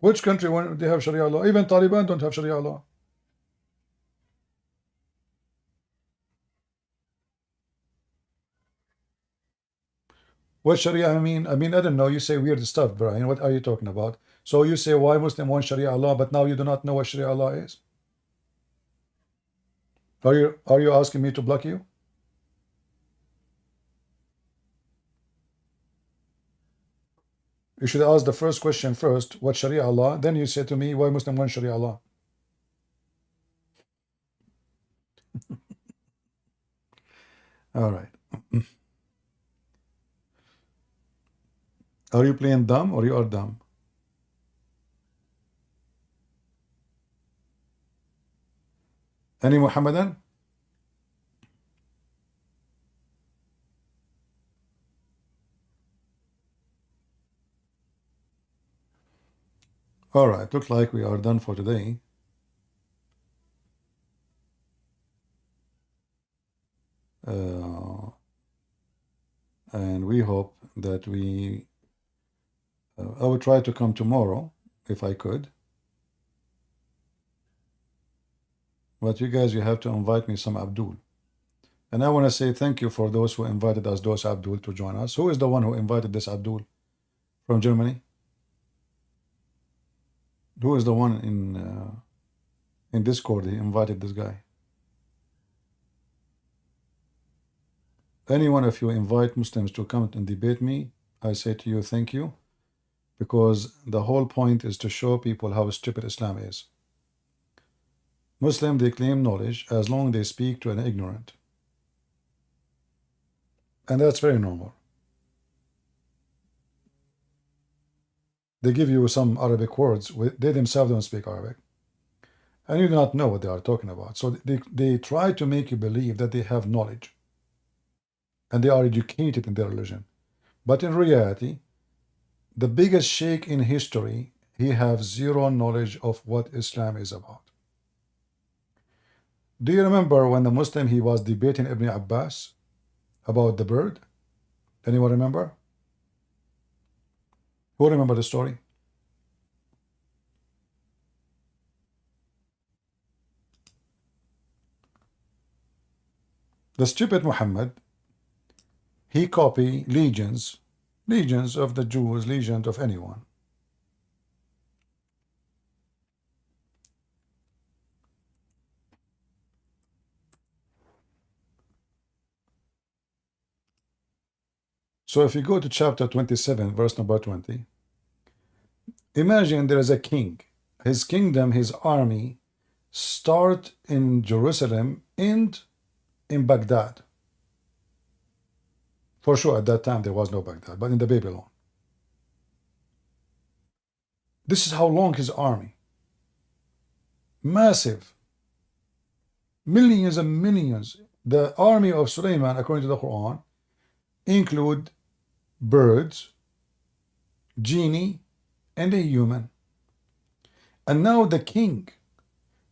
Which country they have Sharia law? Even Taliban don't have Sharia law. What Sharia I mean? I don't know. You say weird stuff, Brian. What are you talking about? So you say why Muslim want Sharia law, but now you do not know what Sharia law is? Are you asking me to block you? You should ask the first question first, what Sharia law? Then you say to me, why Muslim want Sharia law? All right. Are you playing dumb or you are dumb? Any Muhammadan? All right, looks like we are done for today. And we hope that I will try to come tomorrow if I could. But you guys, you have to invite me some Abdul. And I want to say thank you for those who invited us, those Abdul, to join us. Who is the one who invited this Abdul from Germany? Who is the one in Discord he invited this guy? Any one of you invite Muslims to come and debate me, I say to you thank you, because the whole point is to show people how stupid Islam is. Muslims, they claim knowledge as long as they speak to an ignorant. And that's very normal. They give you some Arabic words, they themselves don't speak Arabic. And you do not know what they are talking about. So they try to make you believe that they have knowledge. And they are educated in their religion. But in reality, the biggest sheikh in history, he has zero knowledge of what Islam is about. Do you remember when the Muslim, he was debating Ibn Abbas about the bird? Anyone remember? Who remember the story? The stupid Muhammad, he copied legions of the Jews, legions of anyone. So if you go to chapter 27, verse number 20, imagine there is a king. His kingdom, his army, start in Jerusalem, end in Baghdad. For sure, at that time there was no Baghdad, but in the Babylon. This is how long his army. Massive. Millions and millions. The army of Suleiman, according to the Quran, include birds, genie, and a human. And now the king,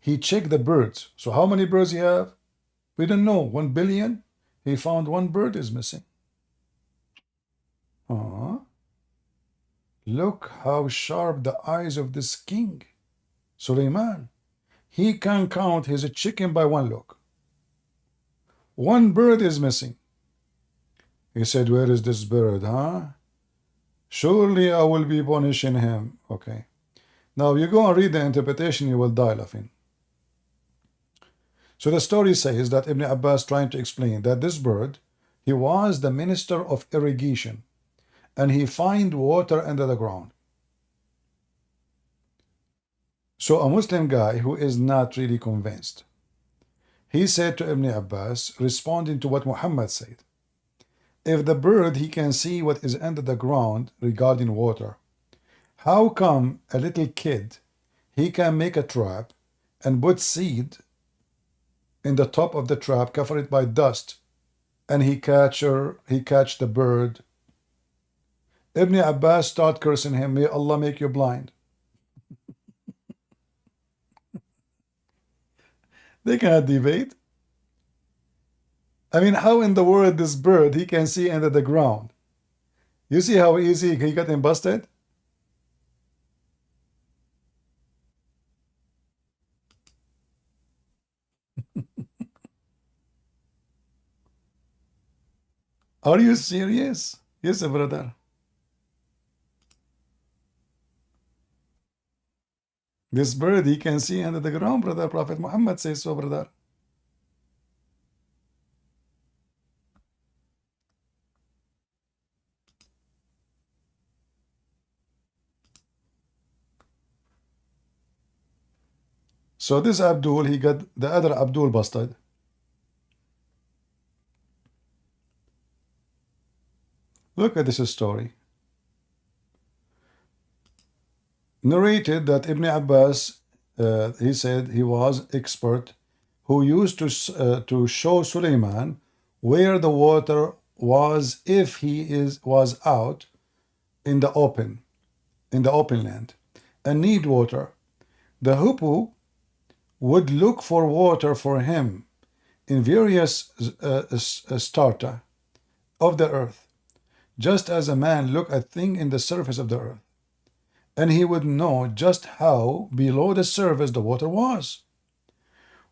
he checked the birds. So how many birds he have? We don't know. 1 billion? He found one bird is missing. Look how sharp the eyes of this king, Suleiman. He can count his chicken by one look. One bird is missing. He said, where is this bird, huh? Surely I will be punishing him. Okay. Now you go and read the interpretation, you will die laughing. So the story says that Ibn Abbas trying to explain that this bird, he was the minister of irrigation, and he find water under the ground. So a Muslim guy who is not really convinced, he said to Ibn Abbas, responding to what Muhammad said, if the bird, he can see what is under the ground regarding water, how come a little kid, he can make a trap and put seed in the top of the trap, cover it by dust, and he catch the bird? Ibn Abbas start cursing him, may Allah make you blind. They cannot debate. I mean, how in the world this bird, he can see under the ground? You see how easy he got him busted? Are you serious? Yes, brother. This bird, he can see under the ground, brother. Prophet Muhammad says so, brother. So this Abdul, he got the other Abdul busted. Look at this story. Narrated that Ibn Abbas, he said he was expert who used to show Suleiman where the water was if he was out in the open land and need water. The hoopoe would look for water for him in various strata of the earth, just as a man look at things in the surface of the earth, and he would know just how below the surface the water was.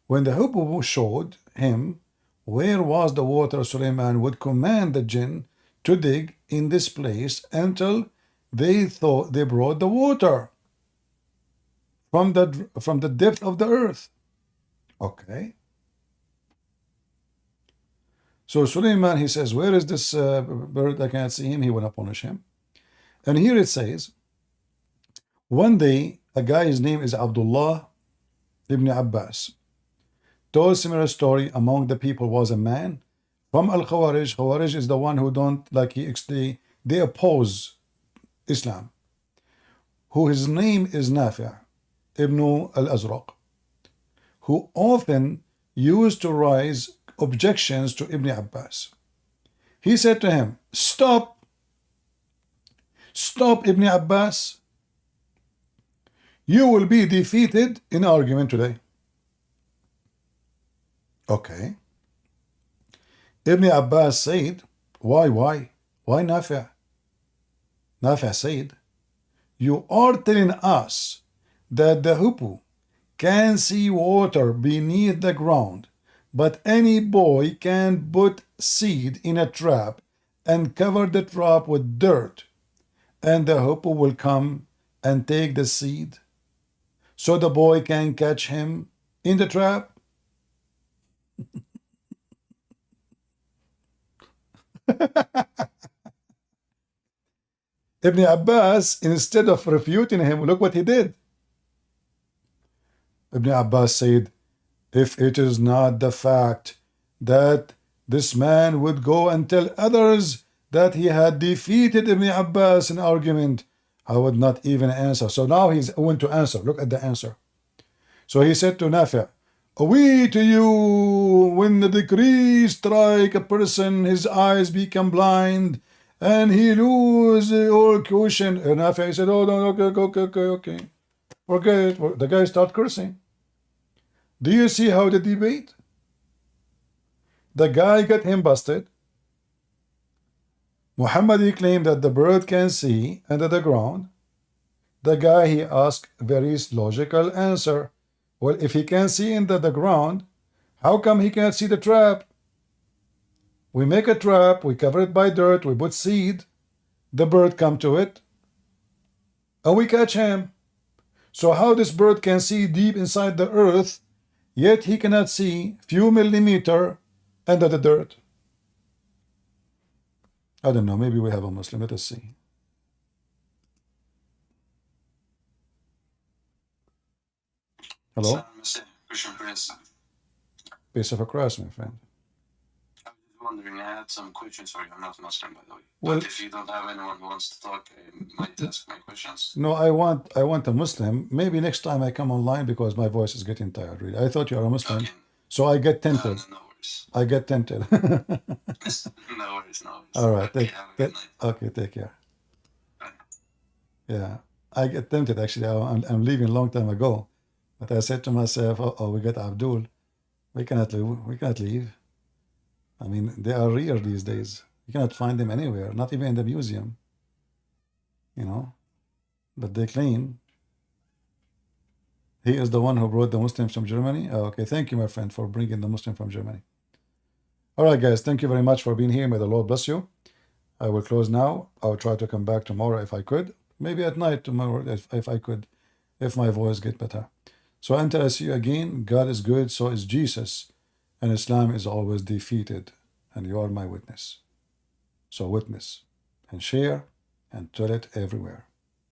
When the hoopoe showed him where was the water, Suleiman would command the jinn to dig in this place until they thought they brought the water from the depth of the earth. Okay. So Suleiman, he says, where is this bird? I can't see him. He will not punish him. And here it says, one day, a guy, his name is Abdullah ibn Abbas, told similar story. Among the people was a man from Al-Khawarij. Khawarij is the one who don't like, they oppose Islam, who his name is Nafi' ibn al-Azraq, who often used to raise objections to Ibn Abbas. He said to him, stop Ibn Abbas, you will be defeated in argument today. Okay. Ibn Abbas said, why Nafi'? Nafi' said, you are telling us that the hoopoe can see water beneath the ground, but any boy can put seed in a trap and cover the trap with dirt, and the hoopoe will come and take the seed, so the boy can catch him in the trap? Ibn Abbas, instead of refuting him, look what he did. Ibn Abbas said, if it is not the fact that this man would go and tell others that he had defeated Ibn Abbas in argument, I would not even answer. So now he's going to answer. Look at the answer. So he said to Nafi', we to you, when the decree strike a person, his eyes become blind, and he lose all caution. And Nafi' said, oh, no, okay. Forget it. The guy start cursing. Do you see how the debate? The guy got him busted. Muhammad, he claimed that the bird can see under the ground. The guy, he asked very logical answer. Well, if he can see under the ground, how come he can't see the trap? We make a trap, we cover it by dirt, we put seed, the bird come to it, and we catch him. So how this bird can see deep inside the earth, yet he cannot see few millimeter under the dirt? I don't know, maybe we have a Muslim, let us see. Hello? Piece of a cross, my friend. I was wondering, I had some questions for you. I'm not Muslim, by the way. Well, but if you don't have anyone who wants to talk, I might ask my questions. No, I want a Muslim. Maybe next time I come online because my voice is getting tired, really. I thought you are a Muslim. Okay. So I get tempted. No worries. I get tempted. No worries. All right. Okay, have a good night. Okay, take care. Bye. Yeah. I get tempted, actually. I'm leaving a long time ago. But I said to myself, oh, we got Abdul. We cannot leave. I mean, they are rare these days. You cannot find them anywhere, not even in the museum. You know? But they claim he is the one who brought the Muslims from Germany. Oh, okay, thank you, my friend, for bringing the Muslim from Germany. All right, guys, thank you very much for being here. May the Lord bless you. I will close now. I will try to come back tomorrow if I could. Maybe at night tomorrow if I could, if my voice gets better. So until I see you again, God is good, so is Jesus, and Islam is always defeated, and you are my witness. So witness and share and tell it everywhere.